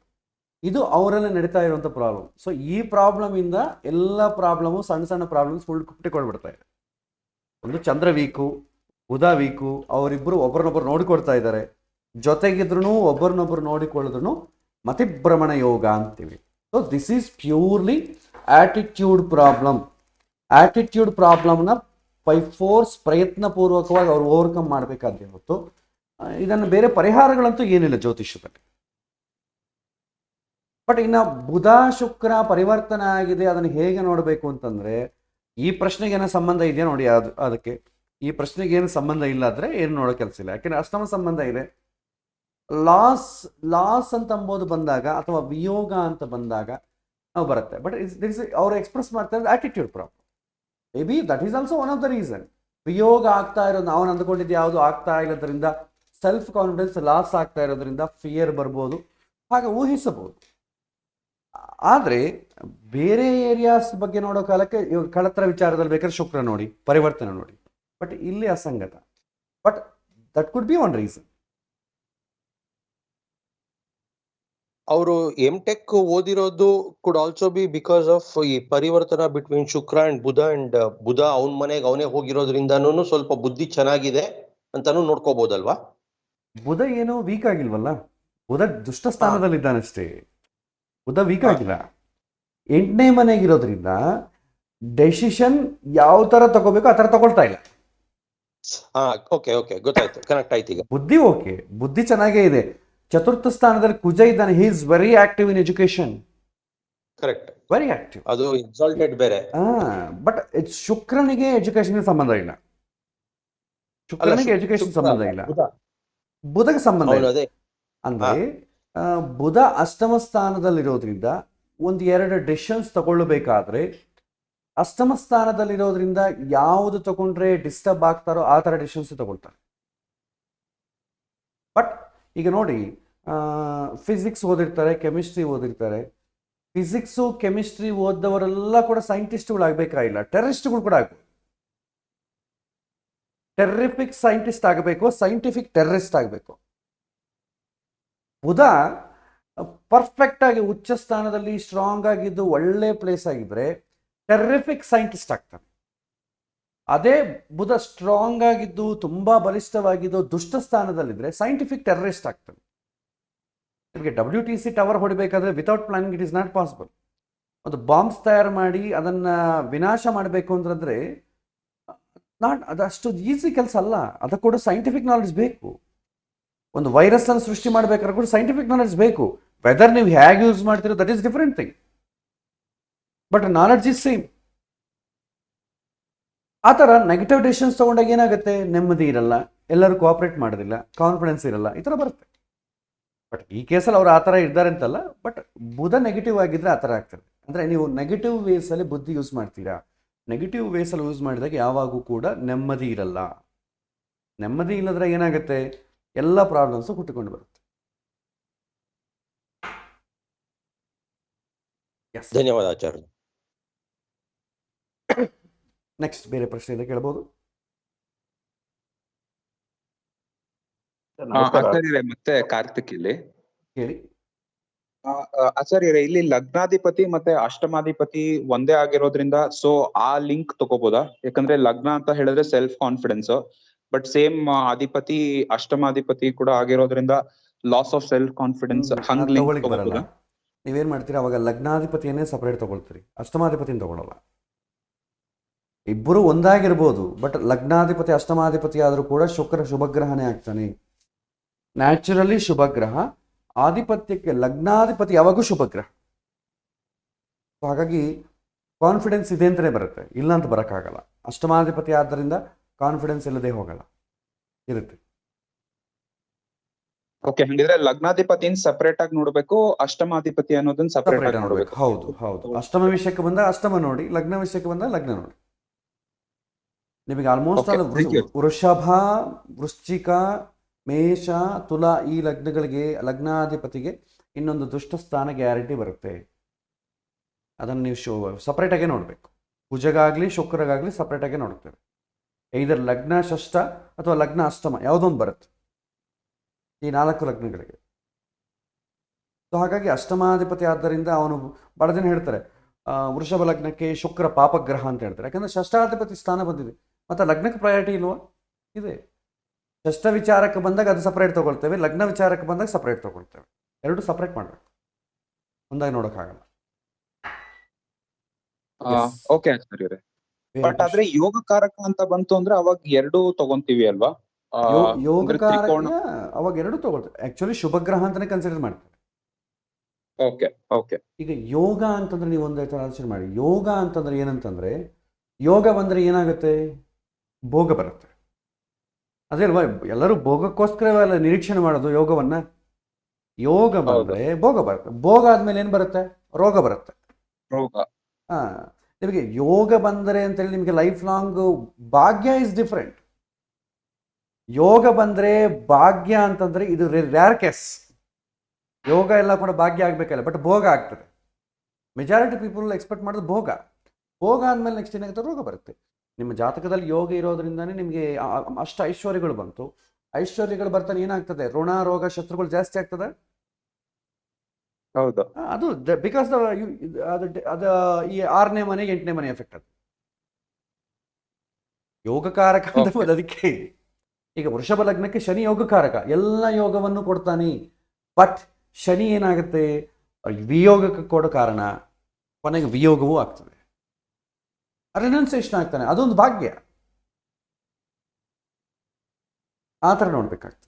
ಇದು ಅವರೆಲ್ಲ ನಡೀತಾ ಇರುವಂಥ ಪ್ರಾಬ್ಲಮ್. ಸೊ ಈ ಪ್ರಾಬ್ಲಮಿಂದ ಎಲ್ಲ ಪ್ರಾಬ್ಲಮು, ಸಣ್ಣ ಸಣ್ಣ ಪ್ರಾಬ್ಲಮ್ಸ್ ಫುಲ್ ಕುಟ್ಟಿಕೊಳ್ಬಿಡ್ತಾ ಇದೆ. ಒಂದು ಚಂದ್ರ ವೀಕು, ಬುಧ ವೀಕು, ಅವರಿಬ್ಬರು ಒಬ್ಬರನ್ನೊಬ್ಬರು ನೋಡಿಕೊಳ್ತಾ ಇದ್ದಾರೆ, ಜೊತೆಗಿದ್ರು ಒಬ್ಬರನ್ನೊಬ್ಬರು ನೋಡಿಕೊಳ್ಳೋದ್ರು ಮತಿಭ್ರಮಣ ಯೋಗ ಅಂತೀವಿ. So this is purely attitude problem. Attitude ಪ್ರಾಬ್ಲಮ್ನ ಬೈ ಫೋರ್ಸ್ ಪ್ರಯತ್ನಪೂರ್ವಕವಾಗಿ ಅವ್ರು ಓವರ್ಕಮ್ ಮಾಡಬೇಕಾದ್ರೆ ಹೊತ್ತು ಇದನ್ನು ಬೇರೆ ಪರಿಹಾರಗಳಂತೂ ಏನಿಲ್ಲ ಜ್ಯೋತಿಷ್ಯದಲ್ಲಿ. ಬಟ್ ಇನ್ನು ಬುಧ ಶುಕ್ರ ಪರಿವರ್ತನೆ ಆಗಿದೆ, ಅದನ್ನು ಹೇಗೆ ನೋಡಬೇಕು ಅಂತಂದರೆ, ಈ ಪ್ರಶ್ನೆಗೆ ಏನೋ ಸಂಬಂಧ ಇದೆಯಾ ನೋಡಿ, ಅದಕ್ಕೆ ಈ ಪ್ರಶ್ನೆಗೆ ಏನು ಸಂಬಂಧ ಇಲ್ಲ ಆದರೆ ಏನು ನೋಡೋ ಕೆಲಸ ಇಲ್ಲ. ಯಾಕೆಂದರೆ ಅಷ್ಟಮ ಸಂಬಂಧ ಇದೆ. ಲಾಸ್ ಅಂತ ಅಂಬೋದು ಬಂದಾಗ ಅಥವಾ ವಿಯೋಗ ಅಂತ ಬಂದಾಗ ನಾವು ಬರುತ್ತೆ. ಬಟ್ ಅವರು ಎಕ್ಸ್ಪ್ರೆಸ್ ಮಾಡ್ತಾ ಇರೋದು attitude problem. May be that is also one of the reason. ವಿಯೋಗ ಆಗ್ತಾ ಇರೋದು ನಾವು ಅಂದ್ಕೊಂಡಿದ್ದು ಯಾವುದು ಆಗ್ತಾ ಇರೋದ್ರಿಂದ, ಸೆಲ್ಫ್ ಕಾನ್ಫಿಡೆನ್ಸ್ ಲಾಸ್ ಆಗ್ತಾ ಇರೋದ್ರಿಂದ ಫಿಯರ್ ಬರ್ಬೋದು, ಹಾಗೆ ಊಹಿಸಬಹುದು. ಆದರೆ ಬೇರೆ ಏರಿಯಾಸ್ ಬಗ್ಗೆ ನೋಡೋ ಕಾಲಕ್ಕೆ ಇವಾಗ ಕಳತ್ರ ವಿಚಾರದಲ್ಲಿ ಬೇಕಾದ್ರೆ ಶುಕ್ರ ನೋಡಿ, ಪರಿವರ್ತನೆ ನೋಡಿ, ಬಟ್ ಇಲ್ಲಿ ಅಸಂಗತ. But that could be one reason. ಅವರು ಎಂ.ಟೆಕ್ ಓದಿರೋದು could also be because of ಈ ಪರಿವರ್ತನ ಬಿಟ್ವೀನ್ ಶುಕ್ರ ಅಂಡ್ ಬುಧ ಅವನ ಮನೆಗೆ ಅವನೇ ಹೋಗಿರೋದ್ರಿಂದನೂ ಸ್ವಲ್ಪ ಬುದ್ಧಿ ಚೆನ್ನಾಗಿದೆ ಅಂತಾನು ನೋಡ್ಕೋಬಹುದಲ್ವಾ? ಬುಧ ಏನೋ ವೀಕ್ ಆಗಿಲ್ವಲ್ಲ, ಬುಧ ದುಷ್ಟ ಸ್ಥಾನದಲ್ಲಿದ್ದಾನಷ್ಟೇ, ಬುಧ ವೀಕ್ ಆಗಿಲ್ಲ. 8ನೇ ಮನೆಗಿರೋದ್ರಿಂದ ಡೆಸಿಷನ್ ಯಾವ ತರ ತಗೋಬೇಕು ಆ ತರ ತಗೊಳ್ತಾ ಇಲ್ಲ. ಗೊತ್ತಾಯ್ತು, ಕನೆಕ್ಟ್ ಆಯ್ತು. ಈಗ ಬುದ್ಧಿ ಓಕೆ, ಬುದ್ಧಿ ಚೆನ್ನಾಗೇ ಇದೆ. ಚತುರ್ಥ ಸ್ಥಾನದಲ್ಲಿ ಕುಜ ಇದ್ದಾನೆ, he is very active in education. Correct, very active. ಅದು ಎಕ್ಸಾಲ್ಟೆಡ್ ಬೇರೆ. ಬಟ್ ಶುಕ್ರನಿಗೆ ಎಜುಕೇಶನ್ ಸಂಬಂಧ ಇಲ್ಲ, ಶುಕ್ರನಿಗೆ ಎಜುಕೇಶನ್ ಸಂಬಂಧ ಇಲ್ಲ, ಬುಧಗೆ ಸಂಬಂಧ ಇಲ್ಲ. ಅಂದ್ರೆ ಬುಧ ಅಷ್ಟಮ ಸ್ಥಾನದಲ್ಲಿರೋದ್ರಿಂದ ಒಂದು 2 ಡಿಸಿಷನ್ಸ್ ತಗೊಳ್ಬೇಕಾದ್ರೆ ಅಷ್ಟಮ ಸ್ಥಾನದಲ್ಲಿರೋದ್ರಿಂದ ಯಾವುದು ತಗೊಂಡ್ರೆ ಡಿಸ್ಟರ್ಬ್ ಆಗ್ತಾರೋ ಆ ಥರ ಡಿಸಿಷನ್ಸ್ ತಗೊಳ್ತಾರೆ. ಬಟ್ ಈಗ ನೋಡಿ, ಫಿಸಿಕ್ಸ್ ಓದಿರ್ತಾರೆ, ಕೆಮಿಸ್ಟ್ರಿ ಓದಿರ್ತಾರೆ. ಫಿಸಿಕ್ಸು ಕೆಮಿಸ್ಟ್ರಿ ಓದದವರೆಲ್ಲ ಕೂಡ ಸೈಂಟಿಸ್ಟ್ಗಳಾಗಬೇಕಾಗಿಲ್ಲ, ಟೆರರಿಸ್ಟ್ಗಳು ಕೂಡ ಆಗಬೇಕು. ಟೆರ್ರಿಫಿಕ್ ಸೈಂಟಿಸ್ಟ್ ಆಗಬೇಕು, ಸೈಂಟಿಫಿಕ್ ಟೆರರಿಸ್ಟ್ ಆಗಬೇಕು. ಬುಧ ಪರ್ಫೆಕ್ಟ್ ಆಗಿ ಉಚ್ಚ ಸ್ಥಾನದಲ್ಲಿ ಸ್ಟ್ರಾಂಗ್ ಆಗಿದ್ದು ಒಳ್ಳೆ ಪ್ಲೇಸ್ ಆಗಿದ್ರೆ ಟೆರ್ರಿಫಿಕ್ ಸೈಂಟಿಸ್ಟ್ ಆಗ್ತಾನೆ. ಅದೇ ಬುಧ ಸ್ಟ್ರಾಂಗ್ ಆಗಿದ್ದು ತುಂಬಾ ಬಲಿಷ್ಠವಾಗಿದ್ದು ದುಷ್ಟ ಸ್ಥಾನದಲ್ಲಿದ್ರೆ ಸೈಂಟಿಫಿಕ್ ಟೆರರಿಸ್ಟ್ ಆಗ್ತಾನೆ. ನಿಮಗೆ WTC ಟವರ್ ಹೊಡಿಬೇಕಾದ್ರೆ without planning it is not possible. ಒಂದು ಬಾಂಬ್ಸ್ ತಯಾರು ಮಾಡಿ ಅದನ್ನ ವಿನಾಶ ಮಾಡಬೇಕು ಅಂತಂದ್ರೆ ಅದಷ್ಟು ಈಸಿ ಕೆಲಸ ಅಲ್ಲ, ಅದಕ್ಕೆ ಕೂಡ ಸೈಂಟಿಫಿಕ್ ನಾಲೆಡ್ಜ್ ಬೇಕು. ಒಂದು ವೈರಸ್ ಅನ್ನು ಸೃಷ್ಟಿ ಮಾಡಬೇಕಾದ್ರೆ ಕೂಡ ಸೈಂಟಿಫಿಕ್ ನಾಲೆಡ್ಜ್ ಬೇಕು. ವೆದರ್ ನೀವು ಹೇಗೆ ಯೂಸ್ ಮಾಡ್ತೀರೋ that is different thing, but knowledge is same. ಆ ಥರ ನೆಗೆಟಿವ್ ಡಿಸಿಷನ್ಸ್ ತೊಗೊಂಡಾಗ ಏನಾಗುತ್ತೆ, ನೆಮ್ಮದಿ ಇರಲ್ಲ, ಎಲ್ಲರೂ ಕೋಆಪ್ರೇಟ್ ಮಾಡೋದಿಲ್ಲ, ಕಾನ್ಫಿಡೆನ್ಸ್ ಇರಲ್ಲ, ಈ ಥರ ಬರುತ್ತೆ. ಬಟ್ ಈ ಕೇಸಲ್ಲಿ ಅವ್ರು ಆ ಥರ ಇದ್ದಾರೆ ಅಂತಲ್ಲ, ಬಟ್ ಬುಧ ನೆಗೆಟಿವ್ ಆಗಿದ್ರೆ ಆ ಥರ ಆಗ್ತದೆ. ಅಂದರೆ ನೀವು ನೆಗೆಟಿವ್ ವೇಸಲ್ಲಿ ಬುದ್ಧಿ ಯೂಸ್ ಮಾಡ್ತೀರಾ, ನೆಗೆಟಿವ್ ವೇಸಲ್ಲಿ ಯೂಸ್ ಮಾಡಿದಾಗ ಯಾವಾಗೂ ಕೂಡ ನೆಮ್ಮದಿ ಇರಲ್ಲ. ನೆಮ್ಮದಿ ಇಲ್ಲದ್ರೆ ಏನಾಗುತ್ತೆ, ಎಲ್ಲ ಪ್ರಾಬ್ಲಮ್ಸು ಹುಟ್ಟಿಕೊಂಡು ಬರುತ್ತೆ. ಎಸ್, ಧನ್ಯವಾದ ಆಚಾರ್ಯ. ನೆಕ್ಸ್ಟ್ ಬೇರೆ ಪ್ರಶ್ನೆ ಇದೆ, ಕೇಳ್ಬೋದು. ಆಚಾರ್ಯರೇ ಮತ್ತೆ ಕಾರ್ತಿಕ್ ಇಲ್ಲಿ ಹೇಳಿ. ಆಚಾರ್ಯರೇ, ಇಲ್ಲಿ ಲಗ್ನಾಧಿಪತಿ ಮತ್ತೆ ಅಷ್ಟಮಾಧಿಪತಿ ಒಂದೇ ಆಗಿರೋದ್ರಿಂದ ಸೊ ಆ ಲಿಂಕ್ ತಗೋಬೋದಾ? ಯಾಕಂದ್ರೆ ಲಗ್ನ ಅಂತ ಹೇಳಿದ್ರೆ ಸೆಲ್ಫ್ ಕಾನ್ಫಿಡೆನ್ಸ್, ಬಟ್ ಸೇಮ್ ಅಧಿಪತಿ ಅಷ್ಟಮಾಧಿಪತಿ ಕೂಡ ಆಗಿರೋದ್ರಿಂದ loss of self confidence, hang link ತಗೊಳ್ಳಿಕ್ಕೆ ಬರಲ್ಲ. ತಗೋಬೋದಾ? ನೀವೇನು ಮಾಡ್ತೀರಿ, ಅವಾಗ ಲಗ್ನಾಧಿಪತಿಯನ್ನೇ ಸಪ್ರೇಟ್ ತಗೊಳ್ತೀರಿ, ಅಷ್ಟಮಾಧಿಪತಿನ ತಗೊಳ್ಳಲ್ಲ. ಇಬ್ಬರು ಒಂದಾಗಿರ್ಬೋದು, ಬಟ್ ಲಗ್ನಾಧಿಪತಿ ಅಷ್ಟಮಾಧಿಪತಿ ಆದರೂ ಕೂಡ ಶುಕ್ರ ಶುಭಗ್ರಹನೇ ಆಗ್ತಾನೆ. ನ್ಯಾಚುರಲಿ ಶುಭಗ್ರಹ, ಆಧಿಪತ್ಯಕ್ಕೆ ಲಗ್ನಾಧಿಪತಿ ಯಾವಾಗೂ ಶುಭಗ್ರಹ. ಹಾಗಾಗಿ ಕಾನ್ಫಿಡೆನ್ಸ್ ಇದೆ ಅಂತಲೇ ಬರುತ್ತೆ, ಇಲ್ಲ ಅಂತ ಬರೋಕ್ಕಾಗಲ್ಲ. ಅಷ್ಟಮಾಧಿಪತಿ ಆದ್ದರಿಂದ ಕಾನ್ಫಿಡೆನ್ಸ್ ಇಲ್ಲದೆ ಹೋಗಲ್ಲ, ಇರುತ್ತೆ. ಓಕೆ, ಹಂಗಿದ್ರೆ ಲಗ್ನಾಧಿಪತಿನ ಸಪರೇಟ್ ಆಗಿ ನೋಡ್ಬೇಕು, ಅಷ್ಟಮಾಧಿಪತಿ ಅನ್ನೋದನ್ನ ಸಪರೇಟ್ ಸಪ್ರೇಟ್ ಆಗಿ ನೋಡ್ಬೇಕು. ನೋಡ್ಬೇಕು. ಹೌದು ಹೌದು. ಅಷ್ಟಮ ವಿಷಯಕ್ಕೆ ಬಂದಾಗ ಅಷ್ಟಮ ನೋಡಿ, ಲಗ್ನ ವಿಷಯಕ್ಕೆ ಬಂದಾಗ ಲಗ್ನ ನೋಡಿ. ನಿಮಗೆ almost Okay, all thank you. ವೃಷಭ, ವೃಶ್ಚಿಕ, ಮೇಷ, ತುಲಾ ಈ ಲಗ್ನಗಳಿಗೆ ಲಗ್ನಾಧಿಪತಿಗೆ ಇನ್ನೊಂದು ದುಷ್ಟ ಸ್ಥಾನ ಗ್ಯಾರಂಟಿ ಬರುತ್ತೆ. ಅದನ್ನು ನೀವು ಸಪ್ರೇಟಾಗೆ ನೋಡಬೇಕು. ಕುಜಗಾಗಲಿ ಶುಕ್ರಗಾಗಲಿ ಸಪ್ರೇಟಾಗೆ ನೋಡ್ತೇವೆ. ಇದರ ಲಗ್ನ ಷಷ್ಠ ಅಥವಾ ಲಗ್ನ ಅಷ್ಟಮ ಯಾವುದೊಂದು ಬರುತ್ತೆ ಈ 4 ಲಗ್ನಗಳಿಗೆ. ಸೊ ಹಾಗಾಗಿ ಅಷ್ಟಮಾಧಿಪತಿ ಆದ್ದರಿಂದ ಅವನು ಬಹಳ ಜನ ಹೇಳ್ತಾರೆ ವೃಷಭ ಲಗ್ನಕ್ಕೆ ಶುಕ್ರ ಪಾಪಗ್ರಹ ಅಂತ ಹೇಳ್ತಾರೆ. ಯಾಕಂದರೆ ಷಷ್ಠಾಧಿಪತಿ ಸ್ಥಾನ ಬಂದಿದೆ, ಮತ್ತು ಲಗ್ನಕ್ಕೆ ಪ್ರಯಾರಿಟಿ ಇಲ್ವಾ? ಇದೆ. ಷಷ್ಠ ವಿಚಾರಕ್ಕೆ ಬಂದಾಗ ಅದು ಸಪ್ರೇಟ್ ತೊಗೊಳ್ತೇವೆ, ಲಗ್ನ ವಿಚಾರಕ್ಕೆ ಬಂದಾಗ ಸಪ್ರೇಟ್ ತೊಗೊಳ್ತೇವೆ. ಎರಡು ಸಪ್ರೇಟ್ ಮಾಡಬೇಕು, ಒಂದಾಗಿ ನೋಡೋಕ್ಕಾಗಲ್ಲ. Yes. ಓಕೆ ಆಚಾರ್ಯರೇ, ಬಟ್ ಆದ್ರೆ ಯೋಗಕಾರಕ ಅಂತ ಬಂತು ಅಂದ್ರೆ ಅವಾಗ ಎರಡು ತಗೊಂತೀವಿ ಅಲ್ವಾ? ಅಂದ್ರೆ ಯೋಗಕಾರಕ ತ್ರಿಕೋಣ. ಅವಾಗ ಎರಡು ತೊಗೊಳ್ತೇವೆ. ಆ್ಯಕ್ಚುಲಿ ಶುಭಗ್ರಹ ಅಂತಲೇ ಕನ್ಸಿಡರ್ ಮಾಡ್ತೇವೆ. Okay okay. ಈಗ ಯೋಗ ಅಂತಂದ್ರೆ ನೀವು ಒಂದು ಆಲೋಚನೆ ಮಾಡಿ, ಯೋಗ ಅಂತಂದ್ರೆ ಏನಂತಂದ್ರೆ, ಯೋಗ ಬಂದರೆ ಏನಾಗುತ್ತೆ, ಭೋಗ ಬರುತ್ತೆ. ಅದೇ ಅಲ್ವಾ, ಎಲ್ಲರೂ ಭೋಗಕ್ಕೋಸ್ಕರ ನಿರೀಕ್ಷಣೆ ಮಾಡೋದು ಯೋಗವನ್ನು. ಯೋಗ ಬಂದರೆ ಭೋಗ ಬರುತ್ತೆ, ಭೋಗ ಆದಮೇಲೆ ಏನು ಬರುತ್ತೆ, ರೋಗ ಬರುತ್ತೆ. ರೋಗ. ನಿಮಗೆ ಯೋಗ ಬಂದರೆ ಅಂತೇಳಿ ನಿಮಗೆ life long Bhagya is different. ಯೋಗ ಬಂದರೆ ಭಾಗ್ಯ ಅಂತಂದರೆ ಇದು ರ್ಯಾರ್ ಕೇಸ್. ಯೋಗ ಎಲ್ಲ ಕೂಡ ಭಾಗ್ಯ ಆಗಬೇಕಲ್ಲ, ಬಟ್ ಭೋಗ ಆಗ್ತದೆ. ಮೆಜಾರಿಟಿ ಪೀಪಲ್ ಎಕ್ಸ್ಪೆಕ್ಟ್ ಮಾಡೋದು ಭೋಗ. ಭೋಗ ಆದಮೇಲೆ ನೆಕ್ಸ್ಟ್ ಏನಾಗುತ್ತೆ, ರೋಗ ಬರುತ್ತೆ. ನಿಮ್ಮ ಜಾತಕದಲ್ಲಿ ಯೋಗ ಇರೋದ್ರಿಂದಾನೇ ನಿಮಗೆ ಅಷ್ಟು ಐಶ್ವರ್ಯಗಳು ಬಂತು. ಐಶ್ವರ್ಯಗಳು ಬರ್ತಾನೆ ಏನಾಗ್ತದೆ, ಋಣ ರೋಗ ಶತ್ರುಗಳು ಜಾಸ್ತಿ ಆಗ್ತದೆ. ಹೌದು. ಅದು ಬಿಕಾಸ್ ಅದು ಈ 6ನೇ ಮನೆ 8ನೇ ಮನೆ ಎಫೆಕ್ಟ್. ಅದು ಯೋಗಕಾರಕ ಅಂತ Okay. ಅದಕ್ಕೆ. ಈಗ ವೃಷಭ ಲಗ್ನಕ್ಕೆ ಶನಿ ಯೋಗಕಾರಕ, ಎಲ್ಲ ಯೋಗವನ್ನು ಕೊಡ್ತಾನೆ. ಬಟ್ ಶನಿ ಏನಾಗುತ್ತೆ, ವಿಯೋಗಕ್ಕೆ ಕೊಡೋ ಕಾರಣ ಕೊನೆಗೆ ವಿಯೋಗವೂ ಆಗ್ತದೆ, ರಿನೌನ್ಸಿಯೇಷನ್ ಆಗ್ತಾನೆ. ಅದೊಂದು ಭಾಗ್ಯ. ಆ ಥರ ನೋಡ್ಬೇಕಾಗ್ತದೆ.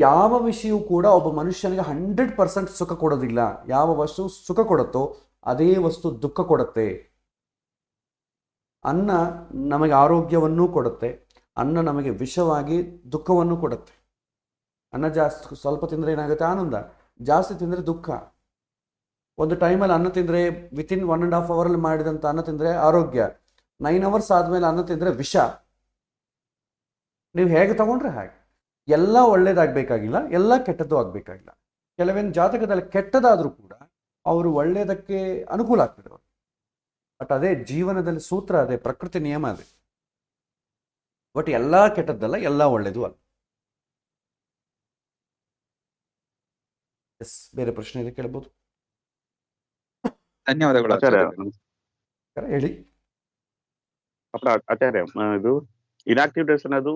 ಯಾವ ವಿಷಯವೂ ಕೂಡ ಒಬ್ಬ ಮನುಷ್ಯನಿಗೆ 100% ಸುಖ ಕೊಡೋದಿಲ್ಲ. ಯಾವ ವಸ್ತು ಸುಖ ಕೊಡುತ್ತೋ ಅದೇ ವಸ್ತು ದುಃಖ ಕೊಡುತ್ತೆ. ಅನ್ನ ನಮಗೆ ಆರೋಗ್ಯವನ್ನು ಕೊಡುತ್ತೆ, ಅನ್ನ ನಮಗೆ ವಿಷವಾಗಿ ದುಃಖವನ್ನು ಕೊಡುತ್ತೆ. ಅನ್ನ ಜಾಸ್ತಿ ಸ್ವಲ್ಪ ತಿಂದರೆ ಏನಾಗುತ್ತೆ, ಆನಂದ. ಜಾಸ್ತಿ ತಿಂದರೆ ದುಃಖ. ಒಂದು ಟೈಮಲ್ಲಿ ಅನ್ನ ತಿಂದರೆ ವಿತಿನ್ 1.5 ಅವರಲ್ಲಿ ಮಾಡಿದಂಥ ಅನ್ನ ತಿಂದರೆ ಆರೋಗ್ಯ, 9 ಅವರ್ಸ್ ಆದಮೇಲೆ ಅನ್ನ ತಿಂದರೆ ವಿಷ. ನೀವು ಹೇಗೆ ತಗೊಂಡ್ರೆ ಹಾಗೆ. ಎಲ್ಲ ಒಳ್ಳೇದಾಗಬೇಕಾಗಿಲ್ಲ, ಎಲ್ಲ ಕೆಟ್ಟದ್ದು ಆಗಬೇಕಾಗಿಲ್ಲ. ಕೆಲವೊಂದು ಜಾತಕದಲ್ಲಿ ಕೆಟ್ಟದಾದರೂ ಕೂಡ ಅವರು ಒಳ್ಳೆಯದಕ್ಕೆ ಅನುಕೂಲ ಆಗ್ತದೆ ಅವರು. ಬಟ್ ಅದೇ ಜೀವನದಲ್ಲಿ ಸೂತ್ರ, ಅದೇ ಪ್ರಕೃತಿ ನಿಯಮ ಅದೇ. ಬಟ್ ಎಲ್ಲ ಕೆಟ್ಟದ್ದಲ್ಲ, ಎಲ್ಲ ಒಳ್ಳೇದು ಅಲ್ಲ. ಎಸ್, ಬೇರೆ ಪ್ರಶ್ನೆ ಇದೆ, ಕೇಳ್ಬೋದು. ಧನ್ಯವಾದಗಳು ಆಚಾರ್ಯ ಆಚಾರ್ಯರೇ. ಹೇಳಿ. ಆಚಾರ್ಯ ಇದು ಇನಾಕ್ಟಿವ್ ಅದು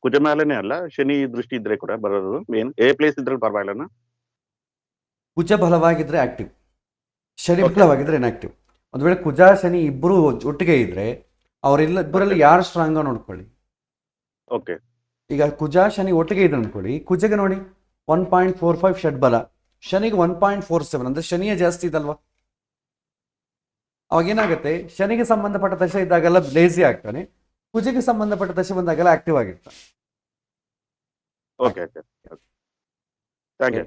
ಕುಜ ಮೇಲೆನೆ ಅಲ್ಲ, ಶನಿ ದೃಷ್ಟಿ ಇದ್ರೆ ಕೂಡ ಬರೋದು. ಮೇನ್ ಎ ಪ್ಲೇಸ್ ಇದ್ರೆ ಪರವಾಗಿಲ್ಲ. ಕುಜ ಬಲವಾಗಿದ್ರೆ ಆಕ್ಟಿವ್, ಶನಿ Okay. ಬಲವಾಗಿದ್ರೆ ಇನ್ಆಕ್ಟಿವ್. ಒಂದು ವೇಳೆ ಕುಜ ಶನಿ ಇಬ್ಬರು ಒಟ್ಟಿಗೆ ಇದ್ರೆ ಇಬ್ಬರಲ್ಲಿ ಯಾರು ಸ್ಟ್ರಾಂಗ್ ನೋಡ್ಕೊಳ್ಳಿ. ಓಕೆ. ಈಗ ಕುಜ ಶನಿ ಒಟ್ಟಿಗೆ ಇದ್ರೆ ಅನ್ಕೊಳ್ಳಿ, ಕುಜಗೆ ನೋಡಿ 1.45 ಷಡ್ಬಲ, ಶನಿಗೆ 1.47 ಅಂದ್ರೆ ಶನಿಯೇ ಜಾಸ್ತಿ ಇದಲ್ವಾ. ಅವಾಗ ಏನಾಗುತ್ತೆ, ಶನಿಗೆ ಸಂಬಂಧಪಟ್ಟ ದಶೆ ಇದ್ದಾಗೆಲ್ಲ ಲೇಸಿ ಆಗ್ತಾನೆ, ಕುಜಿಗೆ ಸಂಬಂಧಪಟ್ಟ ದಶೆ ಬಂದಾಗೆಲ್ಲ ಆಕ್ಟಿವ್ ಆಗಿರ್ತಾನೆ. Okay okay thank you.